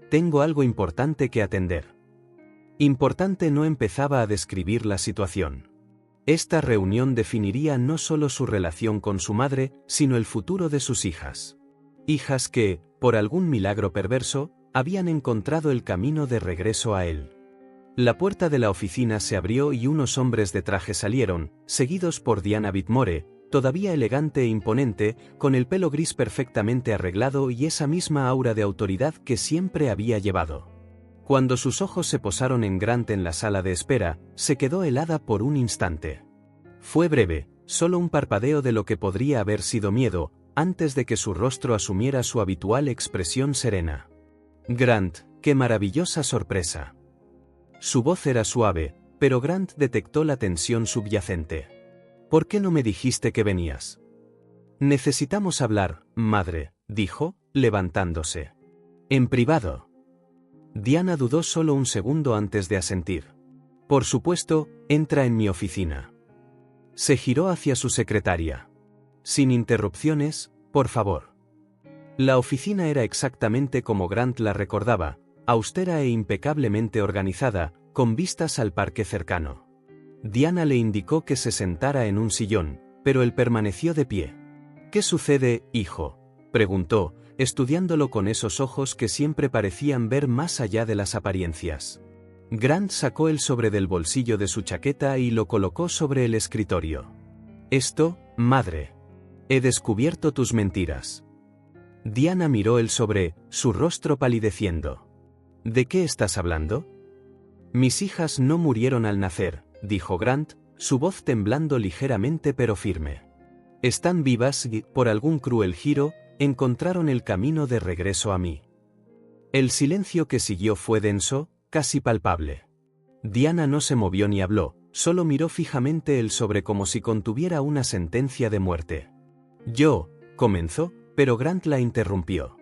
«Tengo algo importante que atender». Importante no empezaba a describir la situación. Esta reunión definiría no solo su relación con su madre, sino el futuro de sus hijas. Hijas que, por algún milagro perverso, habían encontrado el camino de regreso a él. La puerta de la oficina se abrió y unos hombres de traje salieron, seguidos por Diana Whitmore, todavía elegante e imponente, con el pelo gris perfectamente arreglado y esa misma aura de autoridad que siempre había llevado. Cuando sus ojos se posaron en Grant en la sala de espera, se quedó helada por un instante. Fue breve, solo un parpadeo de lo que podría haber sido miedo, antes de que su rostro asumiera su habitual expresión serena. «Grant, qué maravillosa sorpresa». Su voz era suave, pero Grant detectó la tensión subyacente. «¿Por qué no me dijiste que venías?» «Necesitamos hablar, madre», dijo, levantándose. «En privado». Diana dudó solo un segundo antes de asentir. «Por supuesto, entra en mi oficina». Se giró hacia su secretaria. «Sin interrupciones, por favor». La oficina era exactamente como Grant la recordaba, austera e impecablemente organizada, con vistas al parque cercano. Diana le indicó que se sentara en un sillón, pero él permaneció de pie. «¿Qué sucede, hijo?», preguntó, estudiándolo con esos ojos que siempre parecían ver más allá de las apariencias. Grant sacó el sobre del bolsillo de su chaqueta y lo colocó sobre el escritorio. «Esto, madre. He descubierto tus mentiras». Diana miró el sobre, su rostro palideciendo. «¿De qué estás hablando?». «Mis hijas no murieron al nacer», dijo Grant, su voz temblando ligeramente pero firme. «Están vivas y, por algún cruel giro, encontraron el camino de regreso a mí». El silencio que siguió fue denso, casi palpable. Diana no se movió ni habló, solo miró fijamente el sobre como si contuviera una sentencia de muerte. «Yo», comenzó, pero Grant la interrumpió.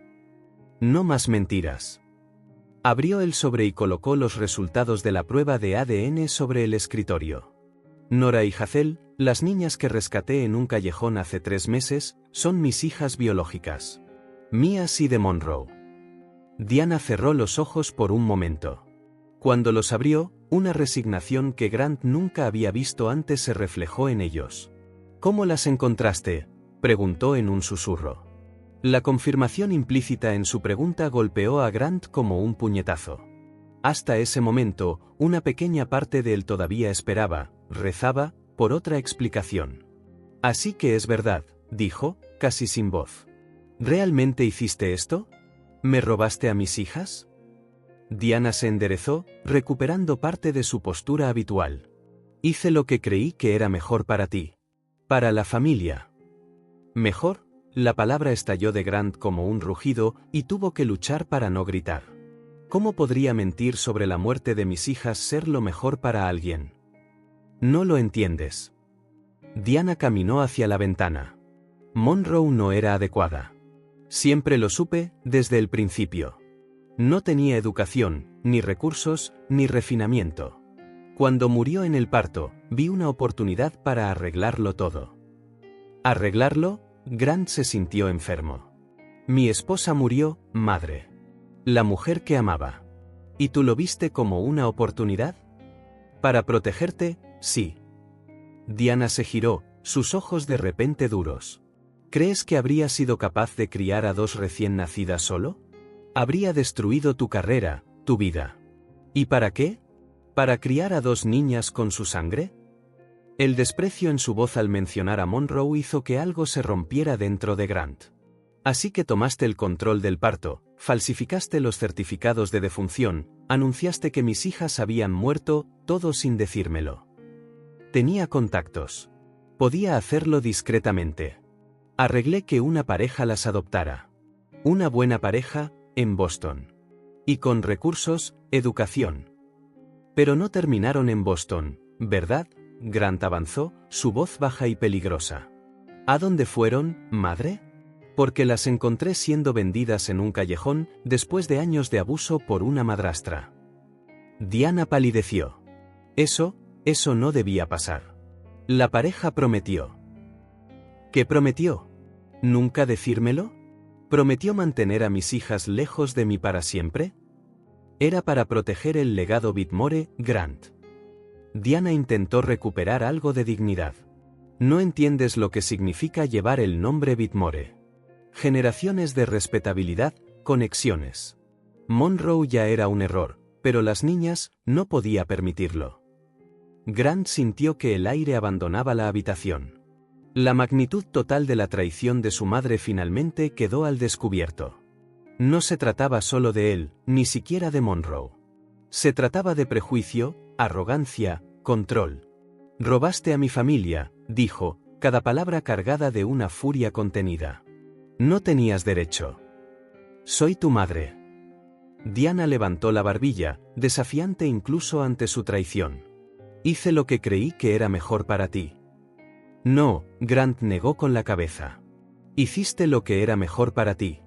«No más mentiras». Abrió el sobre y colocó los resultados de la prueba de ADN sobre el escritorio. «Nora y Hazel, las niñas que rescaté en un callejón hace 3 meses, son mis hijas biológicas. Mías y de Monroe». Diana cerró los ojos por un momento. Cuando los abrió, una resignación que Grant nunca había visto antes se reflejó en ellos. «¿Cómo las encontraste?», preguntó en un susurro. La confirmación implícita en su pregunta golpeó a Grant como un puñetazo. Hasta ese momento, una pequeña parte de él todavía esperaba, rezaba, por otra explicación. «Así que es verdad», dijo, casi sin voz. «¿Realmente hiciste esto? ¿Me robaste a mis hijas?». Diana se enderezó, recuperando parte de su postura habitual. «Hice lo que creí que era mejor para ti. Para la familia». «¿Mejor?». La palabra estalló de Grant como un rugido y tuvo que luchar para no gritar. «¿Cómo podría mentir sobre la muerte de mis hijas ser lo mejor para alguien?». «No lo entiendes». Diana caminó hacia la ventana. Monroe no era adecuada. Siempre lo supe, desde el principio. No tenía educación, ni recursos, ni refinamiento. Cuando murió en el parto, vi una oportunidad para arreglarlo todo. ¿Arreglarlo?». Grant se sintió enfermo. «Mi esposa murió, madre. La mujer que amaba. ¿Y tú lo viste como una oportunidad?». «Para protegerte, sí». Diana se giró, sus ojos de repente duros. «¿Crees que habría sido capaz de criar a 2 recién nacidas solo? Habría destruido tu carrera, tu vida». «¿Y para qué? ¿Para criar a 2 niñas con su sangre?». El desprecio en su voz al mencionar a Monroe hizo que algo se rompiera dentro de Grant. «Así que tomaste el control del parto, falsificaste los certificados de defunción, anunciaste que mis hijas habían muerto, todo sin decírmelo». «Tenía contactos. Podía hacerlo discretamente. Arreglé que una pareja las adoptara. Una buena pareja, en Boston. Y con recursos, educación». «Pero no terminaron en Boston, ¿verdad?». Grant avanzó, su voz baja y peligrosa. «¿A dónde fueron, madre?». «Porque las encontré siendo vendidas en un callejón, después de años de abuso por una madrastra». Diana palideció. Eso no debía pasar. La pareja prometió. «¿Qué prometió? ¿Nunca decírmelo? ¿Prometió mantener a mis hijas lejos de mí para siempre?». «Era para proteger el legado Whitmore, Grant». Diana intentó recuperar algo de dignidad. «No entiendes lo que significa llevar el nombre Whitmore. Generaciones de respetabilidad, conexiones. Monroe ya era un error, pero las niñas, no podía permitirlo». Grant sintió que el aire abandonaba la habitación. La magnitud total de la traición de su madre finalmente quedó al descubierto. No se trataba solo de él, ni siquiera de Monroe. Se trataba de prejuicio, arrogancia, control. «Robaste a mi familia», dijo, cada palabra cargada de una furia contenida. «No tenías derecho. Soy tu madre». Diana levantó la barbilla, desafiante incluso ante su traición. «Hice lo que creí que era mejor para ti». «No», Grant negó con la cabeza. «Hiciste lo que era mejor para ti.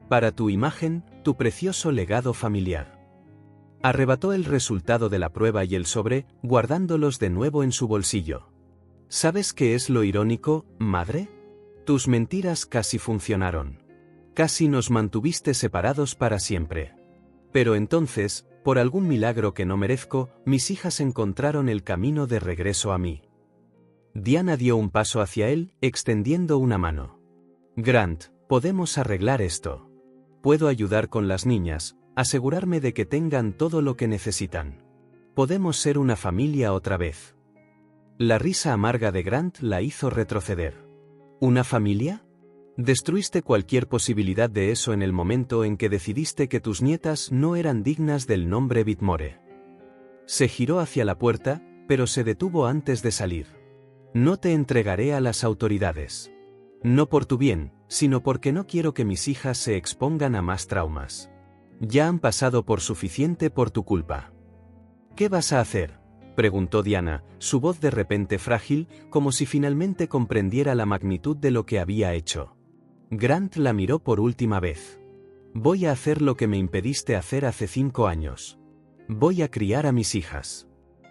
Para tu imagen, tu precioso legado familiar». Arrebató el resultado de la prueba y el sobre, guardándolos de nuevo en su bolsillo. «¿Sabes qué es lo irónico, madre? Tus mentiras casi funcionaron. Casi nos mantuviste separados para siempre. Pero entonces, por algún milagro que no merezco, mis hijas encontraron el camino de regreso a mí. Diana dio un paso hacia él, extendiendo una mano. Grant, podemos arreglar esto. Puedo ayudar con las niñas, asegurarme de que tengan todo lo que necesitan. Podemos ser una familia otra vez. La risa amarga de Grant la hizo retroceder. ¿Una familia? Destruiste cualquier posibilidad de eso en el momento en que decidiste que tus nietas no eran dignas del nombre Whitmore. Se giró hacia la puerta, pero se detuvo antes de salir. No te entregaré a las autoridades. No por tu bien, sino porque no quiero que mis hijas se expongan a más traumas. Ya han pasado por suficiente por tu culpa. ¿Qué vas a hacer?, preguntó Diana, su voz de repente frágil, como si finalmente comprendiera la magnitud de lo que había hecho. Grant la miró por última vez. Voy a hacer lo que me impediste hacer hace 5 años. Voy a criar a mis hijas.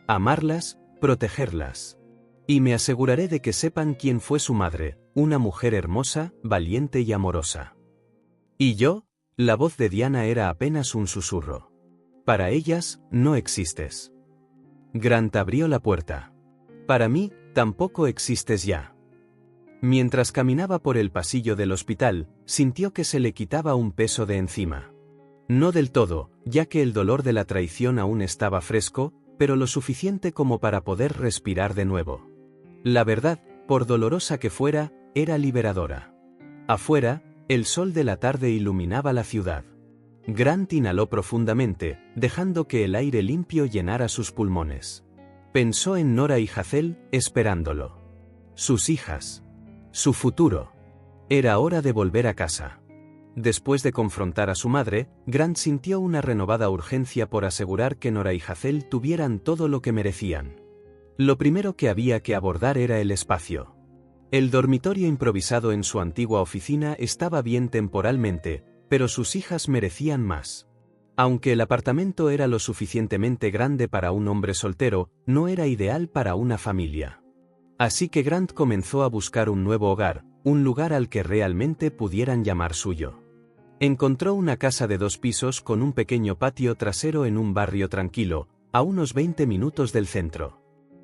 Amarlas, protegerlas. Y me aseguraré de que sepan quién fue su madre, una mujer hermosa, valiente y amorosa. ¿Y yo? La voz de Diana era apenas un susurro. Para ellas, no existes. Grant abrió la puerta. Para mí, tampoco existes ya. Mientras caminaba por el pasillo del hospital, sintió que se le quitaba un peso de encima. No del todo, ya que el dolor de la traición aún estaba fresco, pero lo suficiente como para poder respirar de nuevo. La verdad, por dolorosa que fuera, era liberadora. Afuera, el sol de la tarde iluminaba la ciudad. Grant inhaló profundamente, dejando que el aire limpio llenara sus pulmones. Pensó en Nora y Hazel, esperándolo. Sus hijas. Su futuro. Era hora de volver a casa. Después de confrontar a su madre, Grant sintió una renovada urgencia por asegurar que Nora y Hazel tuvieran todo lo que merecían. Lo primero que había que abordar era el espacio. El dormitorio improvisado en su antigua oficina estaba bien temporalmente, pero sus hijas merecían más. Aunque el apartamento era lo suficientemente grande para un hombre soltero, no era ideal para una familia. Así que Grant comenzó a buscar un nuevo hogar, un lugar al que realmente pudieran llamar suyo. Encontró una casa de 2 pisos con un pequeño patio trasero en un barrio tranquilo, a unos 20 minutos del centro.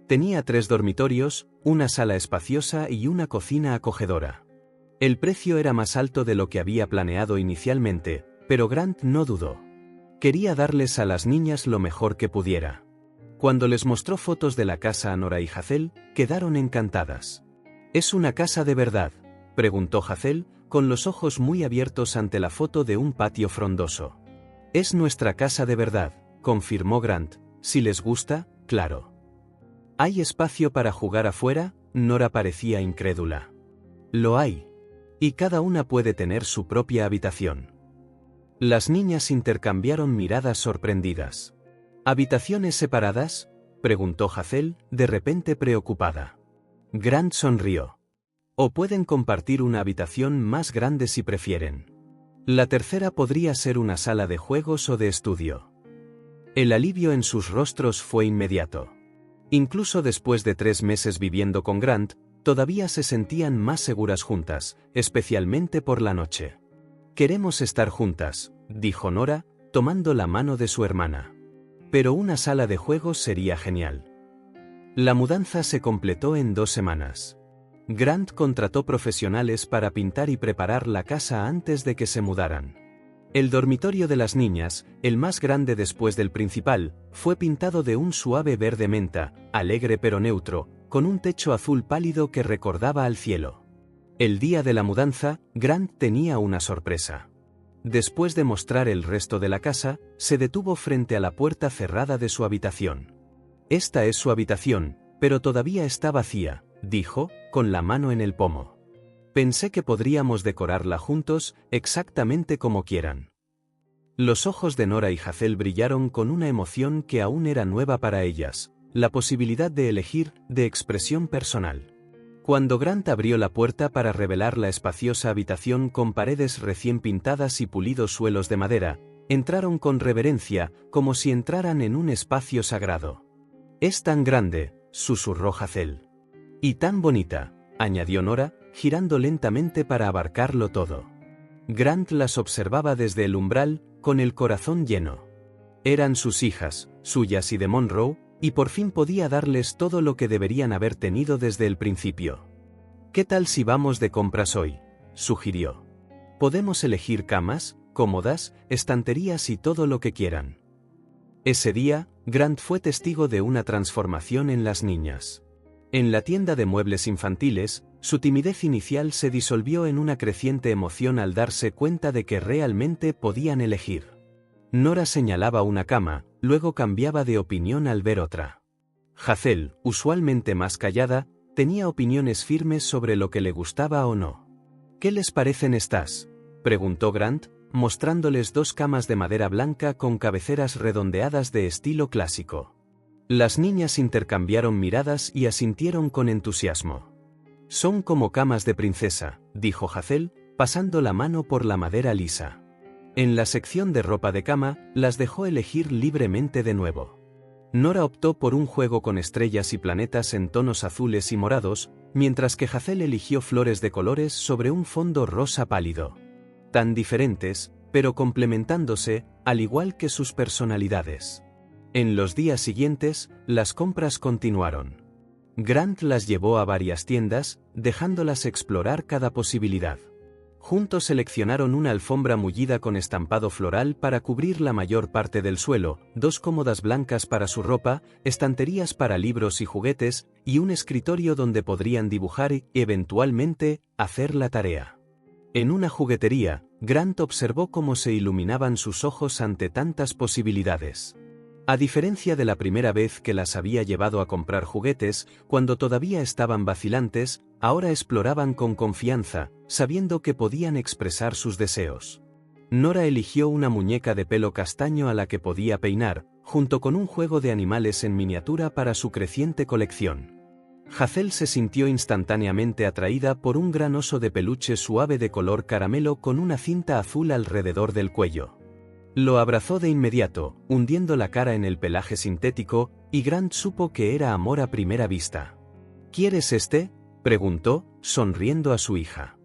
Tenía 3 dormitorios, una sala espaciosa y una cocina acogedora. El precio era más alto de lo que había planeado inicialmente, pero Grant no dudó. Quería darles a las niñas lo mejor que pudiera. Cuando les mostró fotos de la casa a Nora y Hazel, quedaron encantadas. ¿Es una casa de verdad?, preguntó Hazel, con los ojos muy abiertos ante la foto de un patio frondoso. Es nuestra casa de verdad, confirmó Grant, si les gusta, claro. ¿Hay espacio para jugar afuera?, Nora parecía incrédula. Lo hay. Y cada una puede tener su propia habitación. Las niñas intercambiaron miradas sorprendidas. ¿Habitaciones separadas?, preguntó Hazel, de repente preocupada. Grant sonrió. O pueden compartir una habitación más grande si prefieren. La tercera podría ser una sala de juegos o de estudio. El alivio en sus rostros fue inmediato. Incluso después de 3 meses viviendo con Grant, todavía se sentían más seguras juntas, especialmente por la noche. Queremos estar juntas, dijo Nora, tomando la mano de su hermana. Pero una sala de juegos sería genial. La mudanza se completó en 2 semanas. Grant contrató profesionales para pintar y preparar la casa antes de que se mudaran. El dormitorio de las niñas, el más grande después del principal, fue pintado de un suave verde menta, alegre pero neutro, con un techo azul pálido que recordaba al cielo. El día de la mudanza, Grant tenía una sorpresa. Después de mostrar el resto de la casa, se detuvo frente a la puerta cerrada de su habitación. Esta es su habitación, pero todavía está vacía, dijo, con la mano en el pomo. Pensé que podríamos decorarla juntos, exactamente como quieran. Los ojos de Nora y Hazel brillaron con una emoción que aún era nueva para ellas, la posibilidad de elegir, de expresión personal. Cuando Grant abrió la puerta para revelar la espaciosa habitación con paredes recién pintadas y pulidos suelos de madera, entraron con reverencia, como si entraran en un espacio sagrado. «Es tan grande», susurró Hazel. «Y tan bonita», añadió Nora, girando lentamente para abarcarlo todo. Grant las observaba desde el umbral, con el corazón lleno. Eran sus hijas, suyas y de Monroe, y por fin podía darles todo lo que deberían haber tenido desde el principio. «¿Qué tal si vamos de compras hoy?», sugirió. «Podemos elegir camas, cómodas, estanterías y todo lo que quieran». Ese día, Grant fue testigo de una transformación en las niñas. En la tienda de muebles infantiles, su timidez inicial se disolvió en una creciente emoción al darse cuenta de que realmente podían elegir. Nora señalaba una cama, luego cambiaba de opinión al ver otra. Hazel, usualmente más callada, tenía opiniones firmes sobre lo que le gustaba o no. «¿Qué les parecen estas?», preguntó Grant, mostrándoles 2 camas de madera blanca con cabeceras redondeadas de estilo clásico. Las niñas intercambiaron miradas y asintieron con entusiasmo. «Son como camas de princesa», dijo Hazel, pasando la mano por la madera lisa. En la sección de ropa de cama, las dejó elegir libremente de nuevo. Nora optó por un juego con estrellas y planetas en tonos azules y morados, mientras que Hazel eligió flores de colores sobre un fondo rosa pálido. Tan diferentes, pero complementándose, al igual que sus personalidades. En los días siguientes, las compras continuaron. Grant las llevó a varias tiendas, dejándolas explorar cada posibilidad. Juntos seleccionaron una alfombra mullida con estampado floral para cubrir la mayor parte del suelo, 2 cómodas blancas para su ropa, estanterías para libros y juguetes, y un escritorio donde podrían dibujar y, eventualmente, hacer la tarea. En una juguetería, Grant observó cómo se iluminaban sus ojos ante tantas posibilidades. A diferencia de la primera vez que las había llevado a comprar juguetes, cuando todavía estaban vacilantes, ahora exploraban con confianza, sabiendo que podían expresar sus deseos. Nora eligió una muñeca de pelo castaño a la que podía peinar, junto con un juego de animales en miniatura para su creciente colección. Hazel se sintió instantáneamente atraída por un gran oso de peluche suave de color caramelo con una cinta azul alrededor del cuello. Lo abrazó de inmediato, hundiendo la cara en el pelaje sintético, y Grant supo que era amor a primera vista. «¿Quieres este?», preguntó, sonriendo a su hija.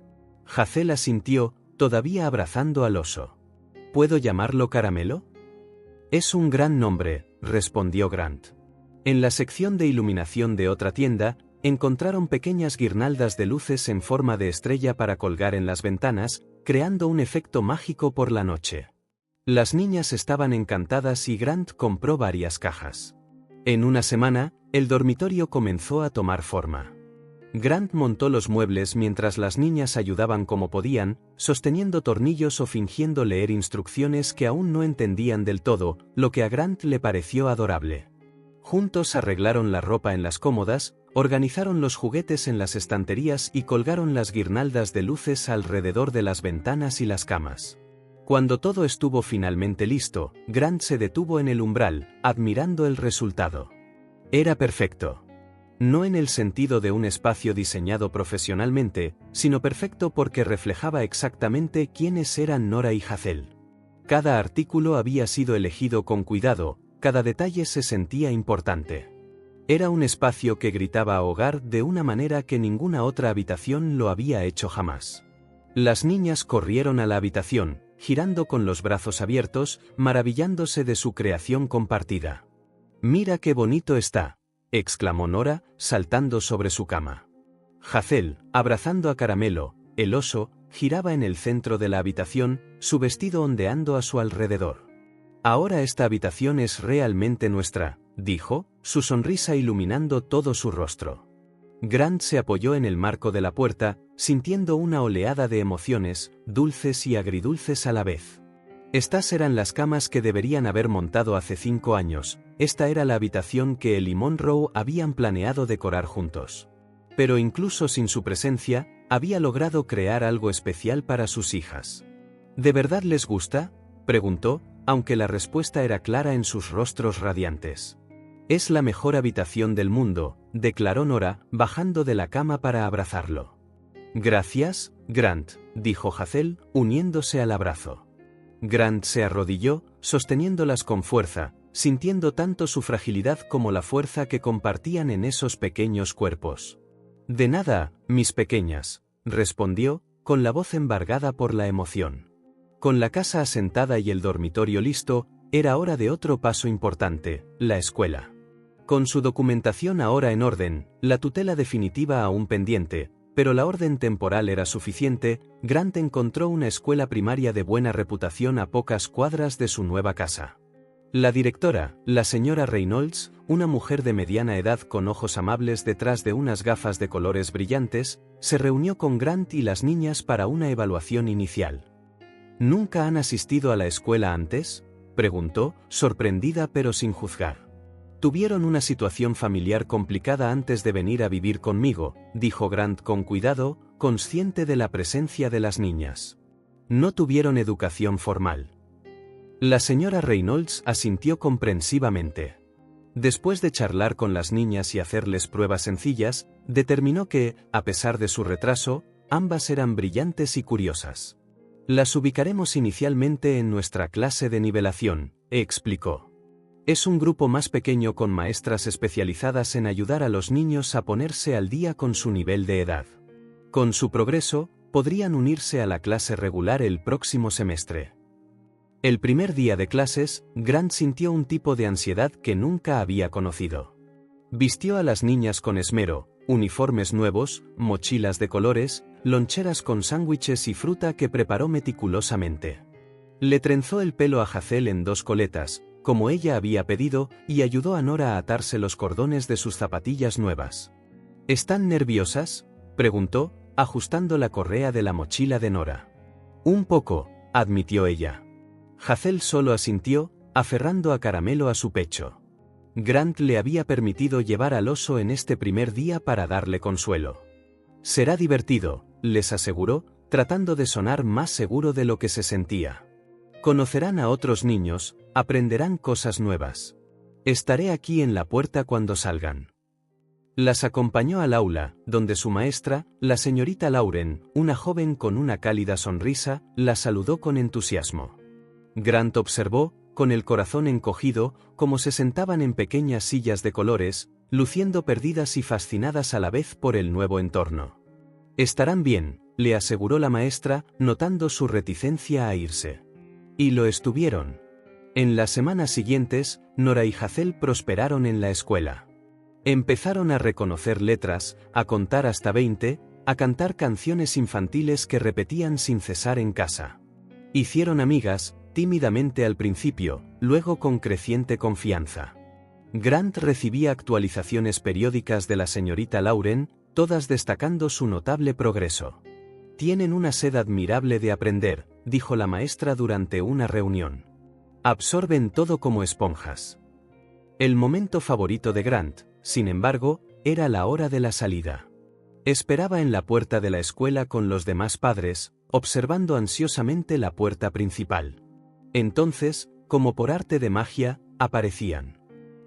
Hazel asintió, todavía abrazando al oso. «¿Puedo llamarlo Caramelo?». «Es un gran nombre», respondió Grant. En la sección de iluminación de otra tienda, encontraron pequeñas guirnaldas de luces en forma de estrella para colgar en las ventanas, creando un efecto mágico por la noche. Las niñas estaban encantadas y Grant compró varias cajas. En una semana, el dormitorio comenzó a tomar forma. Grant montó los muebles mientras las niñas ayudaban como podían, sosteniendo tornillos o fingiendo leer instrucciones que aún no entendían del todo, lo que a Grant le pareció adorable. Juntos arreglaron la ropa en las cómodas, organizaron los juguetes en las estanterías y colgaron las guirnaldas de luces alrededor de las ventanas y las camas. Cuando todo estuvo finalmente listo, Grant se detuvo en el umbral, admirando el resultado. Era perfecto. No en el sentido de un espacio diseñado profesionalmente, sino perfecto porque reflejaba exactamente quiénes eran Nora y Hazel. Cada artículo había sido elegido con cuidado, cada detalle se sentía importante. Era un espacio que gritaba a hogar de una manera que ninguna otra habitación lo había hecho jamás. Las niñas corrieron a la habitación, girando con los brazos abiertos, maravillándose de su creación compartida. «Mira qué bonito está», exclamó Nora, saltando sobre su cama. Hazel, abrazando a Caramelo, el oso, giraba en el centro de la habitación, su vestido ondeando a su alrededor. «Ahora esta habitación es realmente nuestra», dijo, su sonrisa iluminando todo su rostro. Grant se apoyó en el marco de la puerta, sintiendo una oleada de emociones, dulces y agridulces a la vez. Estas eran las camas que deberían haber montado hace 5 años, esta era la habitación que él y Monroe habían planeado decorar juntos. Pero incluso sin su presencia, había logrado crear algo especial para sus hijas. «¿De verdad les gusta?», preguntó, aunque la respuesta era clara en sus rostros radiantes. «Es la mejor habitación del mundo», declaró Nora, bajando de la cama para abrazarlo. «Gracias, Grant», dijo Hazel, uniéndose al abrazo. Grant se arrodilló, sosteniéndolas con fuerza, sintiendo tanto su fragilidad como la fuerza que compartían en esos pequeños cuerpos. «De nada, mis pequeñas», respondió, con la voz embargada por la emoción. Con la casa asentada y el dormitorio listo, era hora de otro paso importante, la escuela. Con su documentación ahora en orden, la tutela definitiva aún pendiente, pero la orden temporal era suficiente, Grant encontró una escuela primaria de buena reputación a pocas cuadras de su nueva casa. La directora, la señora Reynolds, una mujer de mediana edad con ojos amables detrás de unas gafas de colores brillantes, se reunió con Grant y las niñas para una evaluación inicial. ¿Nunca han asistido a la escuela antes?, preguntó, sorprendida pero sin juzgar. Tuvieron una situación familiar complicada antes de venir a vivir conmigo, dijo Grant con cuidado, consciente de la presencia de las niñas. No tuvieron educación formal. La señora Reynolds asintió comprensivamente. Después de charlar con las niñas y hacerles pruebas sencillas, determinó que, a pesar de su retraso, ambas eran brillantes y curiosas. Las ubicaremos inicialmente en nuestra clase de nivelación, explicó. Es un grupo más pequeño con maestras especializadas en ayudar a los niños a ponerse al día con su nivel de edad. Con su progreso, podrían unirse a la clase regular el próximo semestre. El primer día de clases, Grant sintió un tipo de ansiedad que nunca había conocido. Vistió a las niñas con esmero, uniformes nuevos, mochilas de colores, loncheras con sándwiches y fruta que preparó meticulosamente. Le trenzó el pelo a Hazel en 2 coletas, como ella había pedido, y ayudó a Nora a atarse los cordones de sus zapatillas nuevas. ¿Están nerviosas?, preguntó, ajustando la correa de la mochila de Nora. Un poco, admitió ella. Hazel solo asintió, aferrando a Caramelo a su pecho. Grant le había permitido llevar al oso en este primer día para darle consuelo. Será divertido, les aseguró, tratando de sonar más seguro de lo que se sentía. Conocerán a otros niños, aprenderán cosas nuevas. Estaré aquí en la puerta cuando salgan. Las acompañó al aula, donde su maestra, la señorita Lauren, una joven con una cálida sonrisa, la saludó con entusiasmo. Grant observó, con el corazón encogido, cómo se sentaban en pequeñas sillas de colores, luciendo perdidas y fascinadas a la vez por el nuevo entorno. Estarán bien, le aseguró la maestra, notando su reticencia a irse. Y lo estuvieron. En las semanas siguientes, Nora y Hazel prosperaron en la escuela. Empezaron a reconocer letras, a contar hasta 20, a cantar canciones infantiles que repetían sin cesar en casa. Hicieron amigas, tímidamente al principio, luego con creciente confianza. Grant recibía actualizaciones periódicas de la señorita Lauren, todas destacando su notable progreso. Tienen una sed admirable de aprender, dijo la maestra durante una reunión. Absorben todo como esponjas. El momento favorito de Grant, sin embargo, era la hora de la salida. Esperaba en la puerta de la escuela con los demás padres, observando ansiosamente la puerta principal. Entonces, como por arte de magia, aparecían.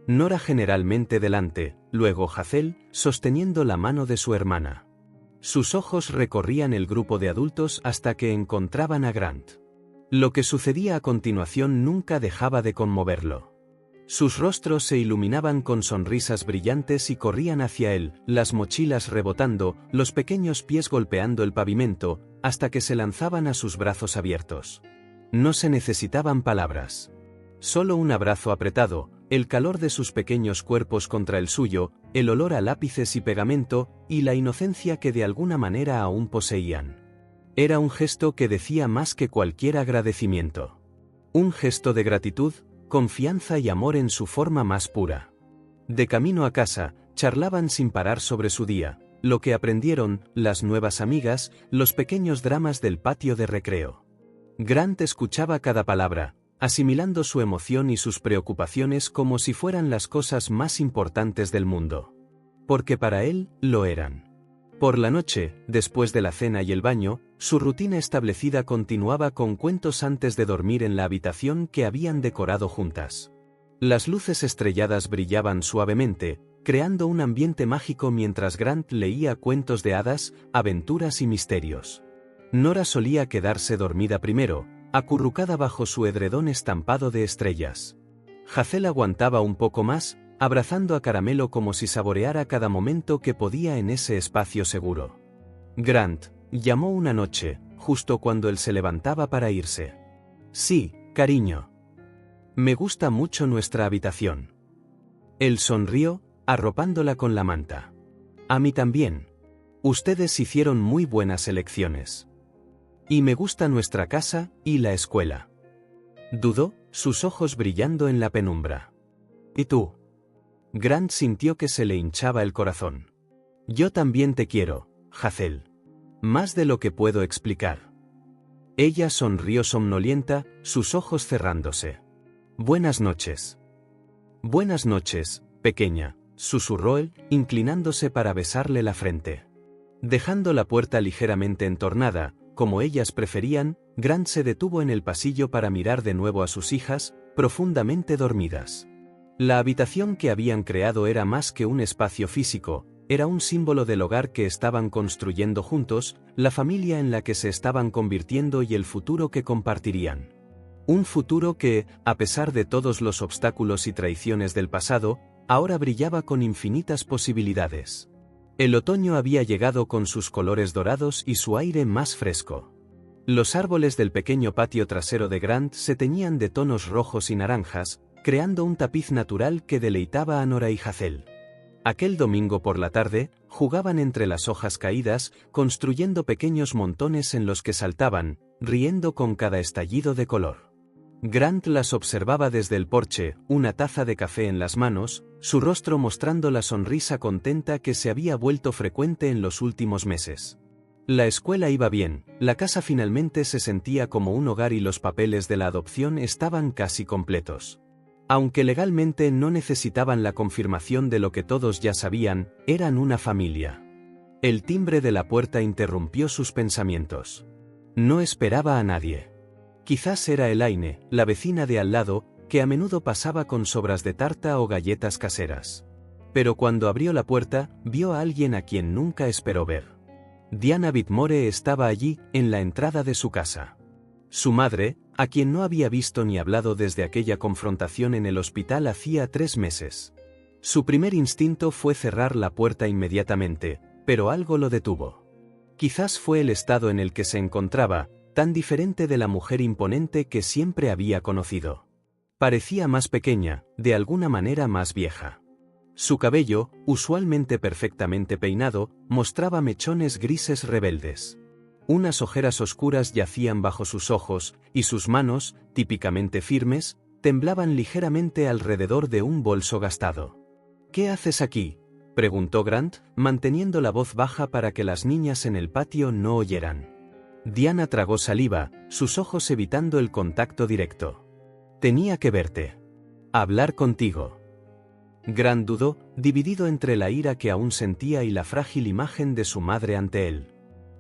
Nora generalmente delante, luego Hazel, sosteniendo la mano de su hermana. Sus ojos recorrían el grupo de adultos hasta que encontraban a Grant. Lo que sucedía a continuación nunca dejaba de conmoverlo. Sus rostros se iluminaban con sonrisas brillantes y corrían hacia él, las mochilas rebotando, los pequeños pies golpeando el pavimento, hasta que se lanzaban a sus brazos abiertos. No se necesitaban palabras. Solo un abrazo apretado, el calor de sus pequeños cuerpos contra el suyo, el olor a lápices y pegamento, y la inocencia que de alguna manera aún poseían. Era un gesto que decía más que cualquier agradecimiento. Un gesto de gratitud, confianza y amor en su forma más pura. De camino a casa, charlaban sin parar sobre su día, lo que aprendieron, las nuevas amigas, los pequeños dramas del patio de recreo. Grant escuchaba cada palabra, asimilando su emoción y sus preocupaciones como si fueran las cosas más importantes del mundo. Porque para él, lo eran. Por la noche, después de la cena y el baño, su rutina establecida continuaba con cuentos antes de dormir en la habitación que habían decorado juntas. Las luces estrelladas brillaban suavemente, creando un ambiente mágico mientras Grant leía cuentos de hadas, aventuras y misterios. Nora solía quedarse dormida primero, acurrucada bajo su edredón estampado de estrellas. Hazel aguantaba un poco más, abrazando a Caramelo como si saboreara cada momento que podía en ese espacio seguro. Grant llamó una noche, justo cuando él se levantaba para irse. Sí, cariño. Me gusta mucho nuestra habitación. Él sonrió, arropándola con la manta. A mí también. Ustedes hicieron muy buenas elecciones. Y me gusta nuestra casa y la escuela. Dudó, sus ojos brillando en la penumbra. ¿Y tú? Grant sintió que se le hinchaba el corazón. Yo también te quiero, Hazel. Más de lo que puedo explicar. Ella sonrió somnolienta, sus ojos cerrándose. Buenas noches. Buenas noches, pequeña, susurró él, inclinándose para besarle la frente. Dejando la puerta ligeramente entornada, como ellas preferían, Grant se detuvo en el pasillo para mirar de nuevo a sus hijas, profundamente dormidas. La habitación que habían creado era más que un espacio físico, era un símbolo del hogar que estaban construyendo juntos, la familia en la que se estaban convirtiendo y el futuro que compartirían. Un futuro que, a pesar de todos los obstáculos y traiciones del pasado, ahora brillaba con infinitas posibilidades. El otoño había llegado con sus colores dorados y su aire más fresco. Los árboles del pequeño patio trasero de Grant se teñían de tonos rojos y naranjas, creando un tapiz natural que deleitaba a Nora y Hazel. Aquel domingo por la tarde, jugaban entre las hojas caídas, construyendo pequeños montones en los que saltaban, riendo con cada estallido de color. Grant las observaba desde el porche, una taza de café en las manos, su rostro mostrando la sonrisa contenta que se había vuelto frecuente en los últimos meses. La escuela iba bien, la casa finalmente se sentía como un hogar y los papeles de la adopción estaban casi completos. Aunque legalmente no necesitaban la confirmación de lo que todos ya sabían, eran una familia. El timbre de la puerta interrumpió sus pensamientos. No esperaba a nadie. Quizás era Elaine, la vecina de al lado, que a menudo pasaba con sobras de tarta o galletas caseras. Pero cuando abrió la puerta, vio a alguien a quien nunca esperó ver. Diana Whitmore estaba allí, en la entrada de su casa. Su madre, a quien no había visto ni hablado desde aquella confrontación en el hospital hacía 3 meses. Su primer instinto fue cerrar la puerta inmediatamente, pero algo lo detuvo. Quizás fue el estado en el que se encontraba, tan diferente de la mujer imponente que siempre había conocido. Parecía más pequeña, de alguna manera más vieja. Su cabello, usualmente perfectamente peinado, mostraba mechones grises rebeldes. Unas ojeras oscuras yacían bajo sus ojos, y sus manos, típicamente firmes, temblaban ligeramente alrededor de un bolso gastado. ¿Qué haces aquí?, preguntó Grant, manteniendo la voz baja para que las niñas en el patio no oyeran. Diana tragó saliva, sus ojos evitando el contacto directo. Tenía que verte. Hablar contigo. Grant dudó, dividido entre la ira que aún sentía y la frágil imagen de su madre ante él.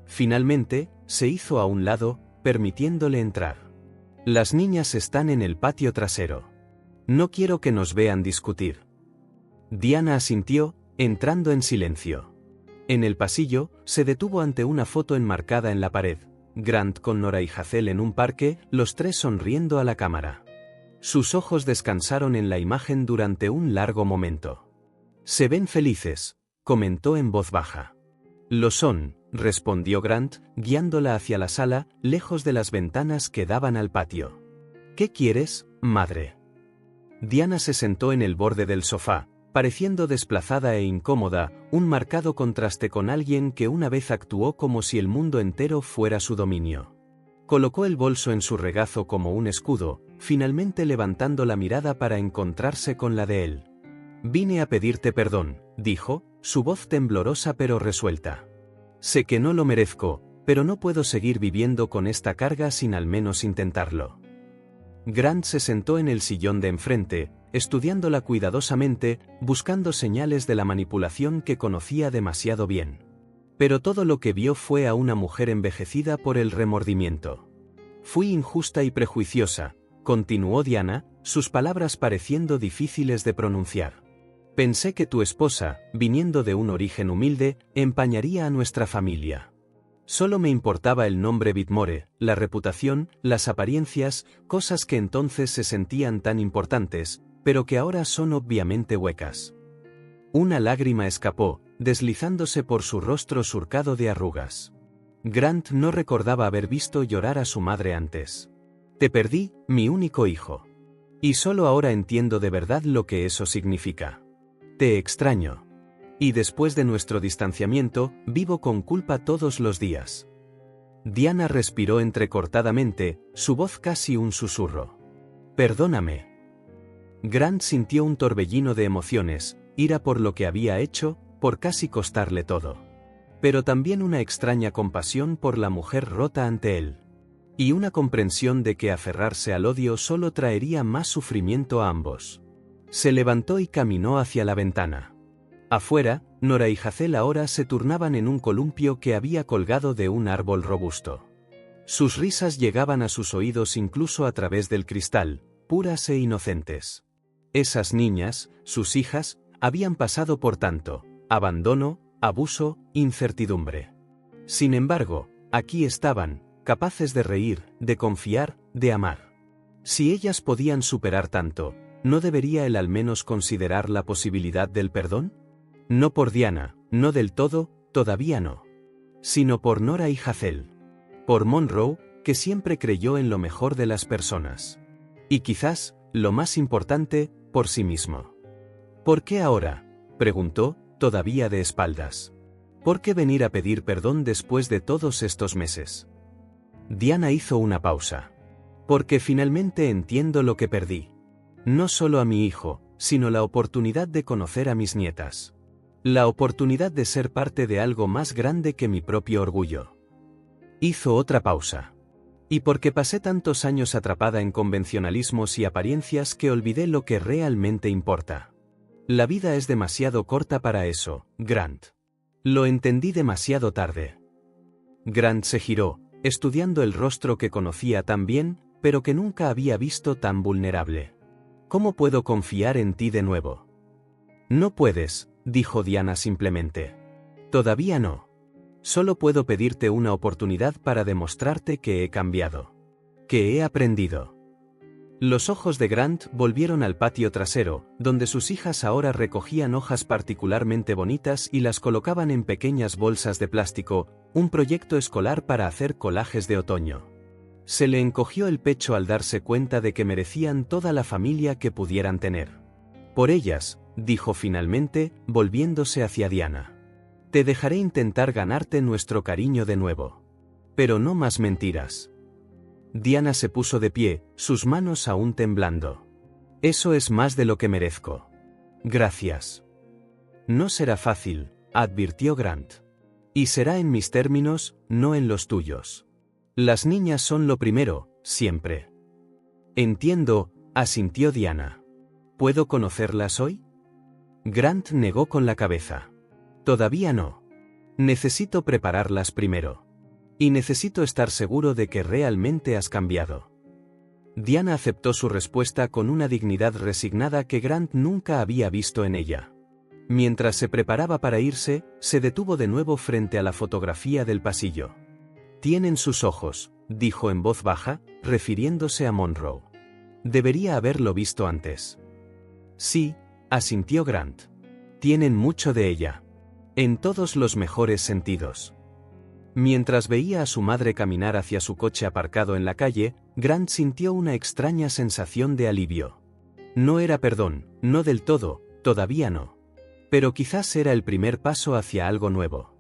Finalmente, se hizo a un lado, permitiéndole entrar. Las niñas están en el patio trasero. No quiero que nos vean discutir. Diana asintió, entrando en silencio. En el pasillo, se detuvo ante una foto enmarcada en la pared. Grant con Nora y Hazel en un parque, los tres sonriendo a la cámara. Sus ojos descansaron en la imagen durante un largo momento. Se ven felices, comentó en voz baja. Lo son, respondió Grant, guiándola hacia la sala, lejos de las ventanas que daban al patio. ¿Qué quieres, madre? Diana se sentó en el borde del sofá, pareciendo desplazada e incómoda, un marcado contraste con alguien que una vez actuó como si el mundo entero fuera su dominio. Colocó el bolso en su regazo como un escudo, finalmente levantando la mirada para encontrarse con la de él. Vine a pedirte perdón, dijo, su voz temblorosa pero resuelta. Sé que no lo merezco, pero no puedo seguir viviendo con esta carga sin al menos intentarlo. Grant se sentó en el sillón de enfrente, estudiándola cuidadosamente, buscando señales de la manipulación que conocía demasiado bien. Pero todo lo que vio fue a una mujer envejecida por el remordimiento. Fui injusta y prejuiciosa, continuó Diana, sus palabras pareciendo difíciles de pronunciar. Pensé que tu esposa, viniendo de un origen humilde, empañaría a nuestra familia. Solo me importaba el nombre Whitmore, la reputación, las apariencias, cosas que entonces se sentían tan importantes, pero que ahora son obviamente huecas. Una lágrima escapó, deslizándose por su rostro surcado de arrugas. Grant no recordaba haber visto llorar a su madre antes. Te perdí, mi único hijo. Y solo ahora entiendo de verdad lo que eso significa. Te extraño. Y después de nuestro distanciamiento, vivo con culpa todos los días. Diana respiró entrecortadamente, su voz casi un susurro. Perdóname. Grant sintió un torbellino de emociones, ira por lo que había hecho, por casi costarle todo. Pero también una extraña compasión por la mujer rota ante él. Y una comprensión de que aferrarse al odio solo traería más sufrimiento a ambos. Se levantó y caminó hacia la ventana. Afuera, Nora y Hazel ahora se turnaban en un columpio que había colgado de un árbol robusto. Sus risas llegaban a sus oídos incluso a través del cristal, puras e inocentes. Esas niñas, sus hijas, habían pasado por tanto: abandono, abuso, incertidumbre. Sin embargo, aquí estaban, capaces de reír, de confiar, de amar. Si ellas podían superar tanto, ¿no debería él al menos considerar la posibilidad del perdón? No por Diana, no del todo, todavía no. Sino por Nora y Hazel. Por Monroe, que siempre creyó en lo mejor de las personas. Y quizás, lo más importante, por sí mismo. ¿Por qué ahora?, preguntó, todavía de espaldas. ¿Por qué venir a pedir perdón después de todos estos meses? Diana hizo una pausa. Porque finalmente entiendo lo que perdí. No solo a mi hijo, sino la oportunidad de conocer a mis nietas. La oportunidad de ser parte de algo más grande que mi propio orgullo. Hizo otra pausa. Y porque pasé tantos años atrapada en convencionalismos y apariencias que olvidé lo que realmente importa. La vida es demasiado corta para eso, Grant. Lo entendí demasiado tarde. Grant se giró, estudiando el rostro que conocía tan bien, pero que nunca había visto tan vulnerable. ¿Cómo puedo confiar en ti de nuevo? No puedes, dijo Diana simplemente. Todavía no. Solo puedo pedirte una oportunidad para demostrarte que he cambiado. Que he aprendido. Los ojos de Grant volvieron al patio trasero, donde sus hijas ahora recogían hojas particularmente bonitas y las colocaban en pequeñas bolsas de plástico, un proyecto escolar para hacer collages de otoño. Se le encogió el pecho al darse cuenta de que merecían toda la familia que pudieran tener. Por ellas, dijo finalmente, volviéndose hacia Diana. Te dejaré intentar ganarte nuestro cariño de nuevo. Pero no más mentiras. Diana se puso de pie, sus manos aún temblando. Eso es más de lo que merezco. Gracias. No será fácil, advirtió Grant. Y será en mis términos, no en los tuyos. Las niñas son lo primero, siempre. Entiendo, asintió Diana. ¿Puedo conocerlas hoy? Grant negó con la cabeza. Todavía no. Necesito prepararlas primero. Y necesito estar seguro de que realmente has cambiado. Diana aceptó su respuesta con una dignidad resignada que Grant nunca había visto en ella. Mientras se preparaba para irse, se detuvo de nuevo frente a la fotografía del pasillo. Tienen sus ojos, dijo en voz baja, refiriéndose a Monroe. Debería haberlo visto antes. Sí, asintió Grant. Tienen mucho de ella. En todos los mejores sentidos. Mientras veía a su madre caminar hacia su coche aparcado en la calle, Grant sintió una extraña sensación de alivio. No era perdón, no del todo, todavía no. Pero quizás era el primer paso hacia algo nuevo.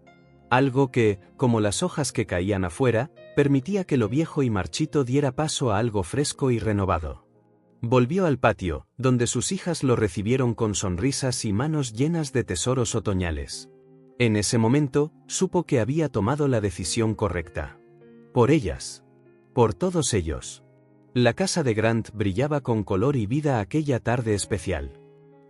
Algo que, como las hojas que caían afuera, permitía que lo viejo y marchito diera paso a algo fresco y renovado. Volvió al patio, donde sus hijas lo recibieron con sonrisas y manos llenas de tesoros otoñales. En ese momento, supo que había tomado la decisión correcta. Por ellas. Por todos ellos. La casa de Grant brillaba con color y vida aquella tarde especial.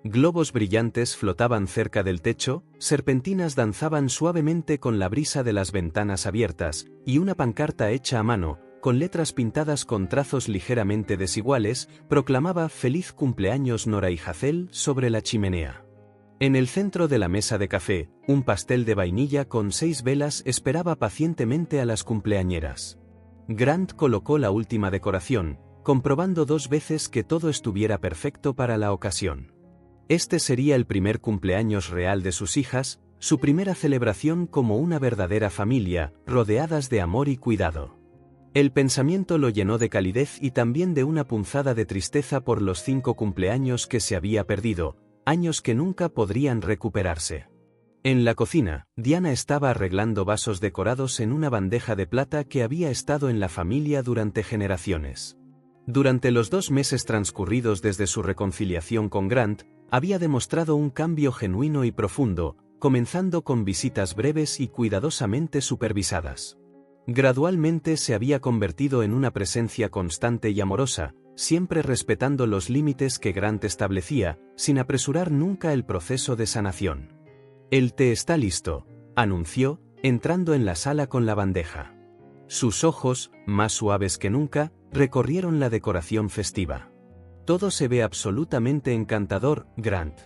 Globos brillantes flotaban cerca del techo, serpentinas danzaban suavemente con la brisa de las ventanas abiertas, y una pancarta hecha a mano, con letras pintadas con trazos ligeramente desiguales, proclamaba «Feliz cumpleaños Nora y Hazel» sobre la chimenea. En el centro de la mesa de café, un pastel de vainilla con 6 velas esperaba pacientemente a las cumpleañeras. Grant colocó la última decoración, comprobando 2 veces que todo estuviera perfecto para la ocasión. Este sería el primer cumpleaños real de sus hijas, su primera celebración como una verdadera familia, rodeadas de amor y cuidado. El pensamiento lo llenó de calidez y también de una punzada de tristeza por los 5 cumpleaños que se había perdido, años que nunca podrían recuperarse. En la cocina, Diana estaba arreglando vasos decorados en una bandeja de plata que había estado en la familia durante generaciones. Durante los 2 meses transcurridos desde su reconciliación con Grant, había demostrado un cambio genuino y profundo, comenzando con visitas breves y cuidadosamente supervisadas. Gradualmente se había convertido en una presencia constante y amorosa, siempre respetando los límites que Grant establecía, sin apresurar nunca el proceso de sanación. «El té está listo», anunció, entrando en la sala con la bandeja. Sus ojos, más suaves que nunca, recorrieron la decoración festiva. «Todo se ve absolutamente encantador, Grant».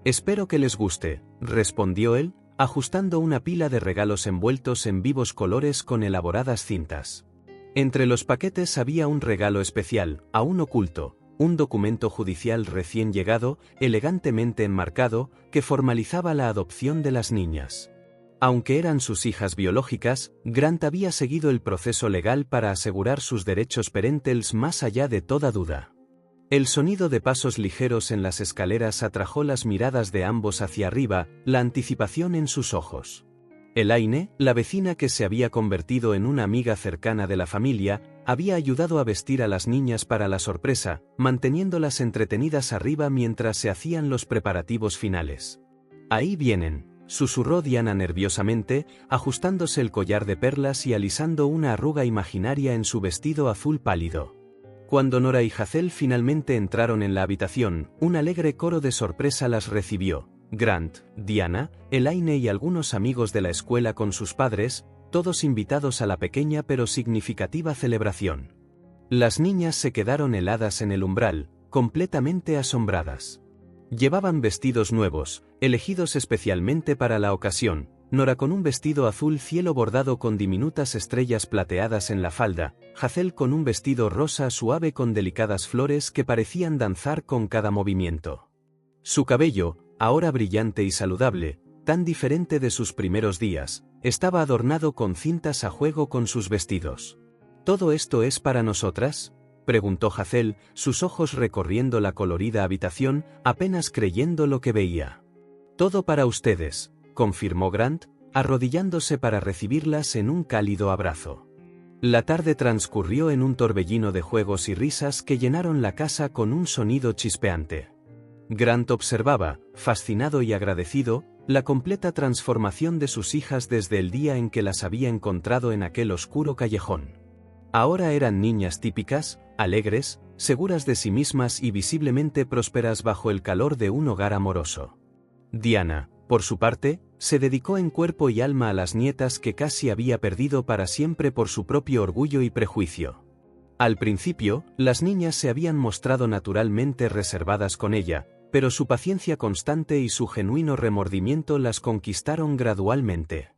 «Espero que les guste», respondió él, ajustando una pila de regalos envueltos en vivos colores con elaboradas cintas. Entre los paquetes había un regalo especial, aún oculto, un documento judicial recién llegado, elegantemente enmarcado, que formalizaba la adopción de las niñas. Aunque eran sus hijas biológicas, Grant había seguido el proceso legal para asegurar sus derechos parentales más allá de toda duda. El sonido de pasos ligeros en las escaleras atrajo las miradas de ambos hacia arriba, la anticipación en sus ojos. Elaine, la vecina que se había convertido en una amiga cercana de la familia, había ayudado a vestir a las niñas para la sorpresa, manteniéndolas entretenidas arriba mientras se hacían los preparativos finales. «Ahí vienen», susurró Diana nerviosamente, ajustándose el collar de perlas y alisando una arruga imaginaria en su vestido azul pálido. Cuando Nora y Hazel finalmente entraron en la habitación, un alegre coro de sorpresa las recibió. Grant, Diana, Elaine y algunos amigos de la escuela con sus padres, todos invitados a la pequeña pero significativa celebración. Las niñas se quedaron heladas en el umbral, completamente asombradas. Llevaban vestidos nuevos, elegidos especialmente para la ocasión, Nora con un vestido azul cielo bordado con diminutas estrellas plateadas en la falda, Hazel con un vestido rosa suave con delicadas flores que parecían danzar con cada movimiento. Su cabello, ahora brillante y saludable, tan diferente de sus primeros días, estaba adornado con cintas a juego con sus vestidos. «¿Todo esto es para nosotras?», preguntó Hazel, sus ojos recorriendo la colorida habitación, apenas creyendo lo que veía. «Todo para ustedes», confirmó Grant, arrodillándose para recibirlas en un cálido abrazo. La tarde transcurrió en un torbellino de juegos y risas que llenaron la casa con un sonido chispeante. Grant observaba, fascinado y agradecido, la completa transformación de sus hijas desde el día en que las había encontrado en aquel oscuro callejón. Ahora eran niñas típicas, alegres, seguras de sí mismas y visiblemente prósperas bajo el calor de un hogar amoroso. Diana, por su parte, se dedicó en cuerpo y alma a las nietas que casi había perdido para siempre por su propio orgullo y prejuicio. Al principio, las niñas se habían mostrado naturalmente reservadas con ella, pero su paciencia constante y su genuino remordimiento las conquistaron gradualmente.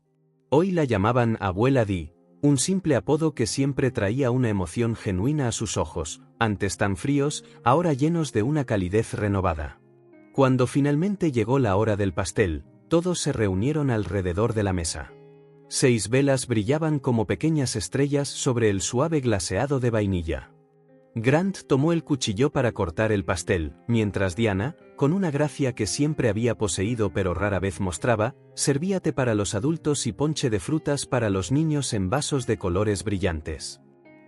Hoy la llamaban Abuela Di, un simple apodo que siempre traía una emoción genuina a sus ojos, antes tan fríos, ahora llenos de una calidez renovada. Cuando finalmente llegó la hora del pastel, todos se reunieron alrededor de la mesa. 6 velas brillaban como pequeñas estrellas sobre el suave glaseado de vainilla. Grant tomó el cuchillo para cortar el pastel, mientras Diana, con una gracia que siempre había poseído pero rara vez mostraba, servía té para los adultos y ponche de frutas para los niños en vasos de colores brillantes.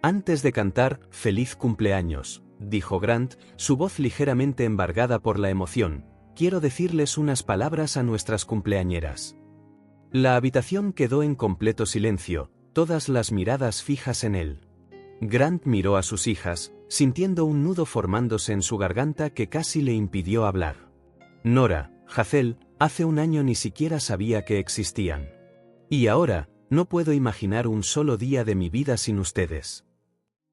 Antes de cantar «Feliz cumpleaños», dijo Grant, su voz ligeramente embargada por la emoción, «quiero decirles unas palabras a nuestras cumpleañeras». La habitación quedó en completo silencio, todas las miradas fijas en él. Grant miró a sus hijas, sintiendo un nudo formándose en su garganta que casi le impidió hablar. Nora, Hazel, hace un año ni siquiera sabía que existían. Y ahora, no puedo imaginar un solo día de mi vida sin ustedes.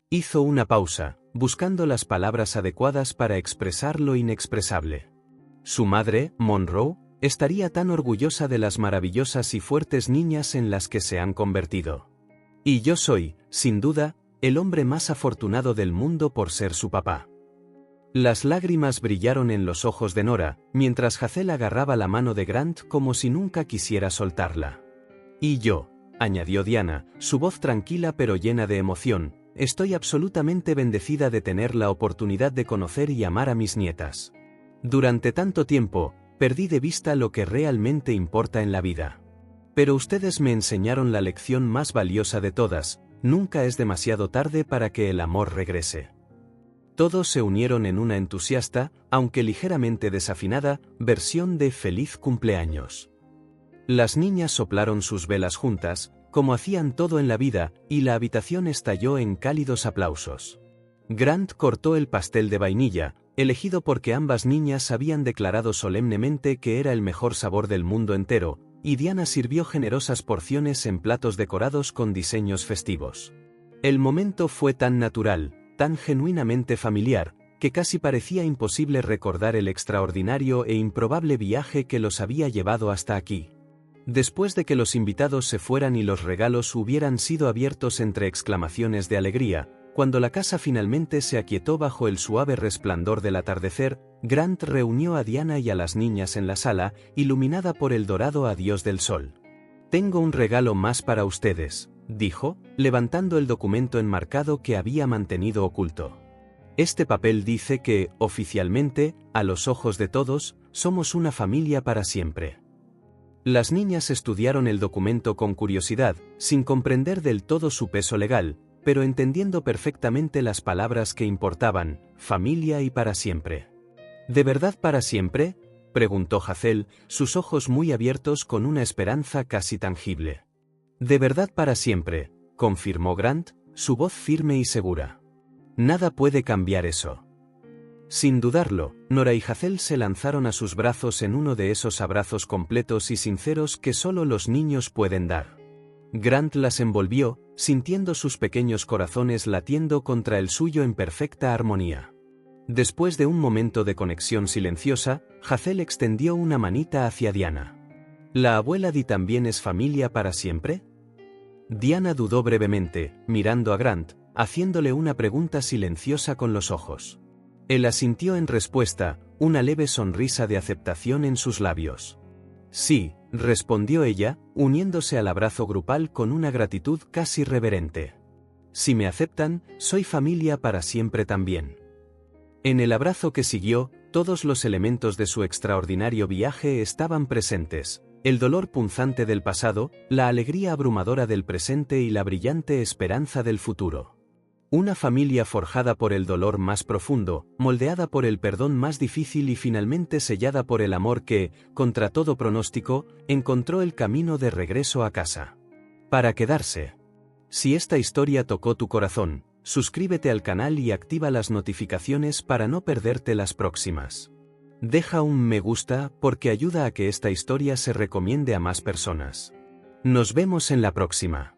Hizo una pausa, buscando las palabras adecuadas para expresar lo inexpresable. Su madre, Monroe, estaría tan orgullosa de las maravillosas y fuertes niñas en las que se han convertido. Y yo soy, sin duda, el hombre más afortunado del mundo por ser su papá. Las lágrimas brillaron en los ojos de Nora, mientras Hazel agarraba la mano de Grant como si nunca quisiera soltarla. Y yo, añadió Diana, su voz tranquila pero llena de emoción, estoy absolutamente bendecida de tener la oportunidad de conocer y amar a mis nietas. Durante tanto tiempo, perdí de vista lo que realmente importa en la vida. Pero ustedes me enseñaron la lección más valiosa de todas, nunca es demasiado tarde para que el amor regrese. Todos se unieron en una entusiasta, aunque ligeramente desafinada, versión de Feliz cumpleaños. Las niñas soplaron sus velas juntas, como hacían todo en la vida, y la habitación estalló en cálidos aplausos. Grant cortó el pastel de vainilla, elegido porque ambas niñas habían declarado solemnemente que era el mejor sabor del mundo entero, y Diana sirvió generosas porciones en platos decorados con diseños festivos. El momento fue tan natural, tan genuinamente familiar, que casi parecía imposible recordar el extraordinario e improbable viaje que los había llevado hasta aquí. Después de que los invitados se fueran y los regalos hubieran sido abiertos entre exclamaciones de alegría, cuando la casa finalmente se aquietó bajo el suave resplandor del atardecer, Grant reunió a Diana y a las niñas en la sala, iluminada por el dorado adiós del sol. «Tengo un regalo más para ustedes», dijo, levantando el documento enmarcado que había mantenido oculto. «Este papel dice que, oficialmente, a los ojos de todos, somos una familia para siempre». Las niñas estudiaron el documento con curiosidad, sin comprender del todo su peso legal, pero entendiendo perfectamente las palabras que importaban, familia y para siempre. ¿De verdad para siempre?, preguntó Hazel, sus ojos muy abiertos con una esperanza casi tangible. «De verdad para siempre», confirmó Grant, su voz firme y segura. «Nada puede cambiar eso». Sin dudarlo, Nora y Hazel se lanzaron a sus brazos en uno de esos abrazos completos y sinceros que solo los niños pueden dar. Grant las envolvió, sintiendo sus pequeños corazones latiendo contra el suyo en perfecta armonía. Después de un momento de conexión silenciosa, Hazel extendió una manita hacia Diana. ¿La abuela Di también es familia para siempre? Diana dudó brevemente, mirando a Grant, haciéndole una pregunta silenciosa con los ojos. Él asintió en respuesta, una leve sonrisa de aceptación en sus labios. «Sí», respondió ella, uniéndose al abrazo grupal con una gratitud casi reverente. «Si me aceptan, soy familia para siempre también». En el abrazo que siguió, todos los elementos de su extraordinario viaje estaban presentes: el dolor punzante del pasado, la alegría abrumadora del presente y la brillante esperanza del futuro. Una familia forjada por el dolor más profundo, moldeada por el perdón más difícil y finalmente sellada por el amor que, contra todo pronóstico, encontró el camino de regreso a casa. Para quedarse. Si esta historia tocó tu corazón, suscríbete al canal y activa las notificaciones para no perderte las próximas. Deja un me gusta porque ayuda a que esta historia se recomiende a más personas. Nos vemos en la próxima.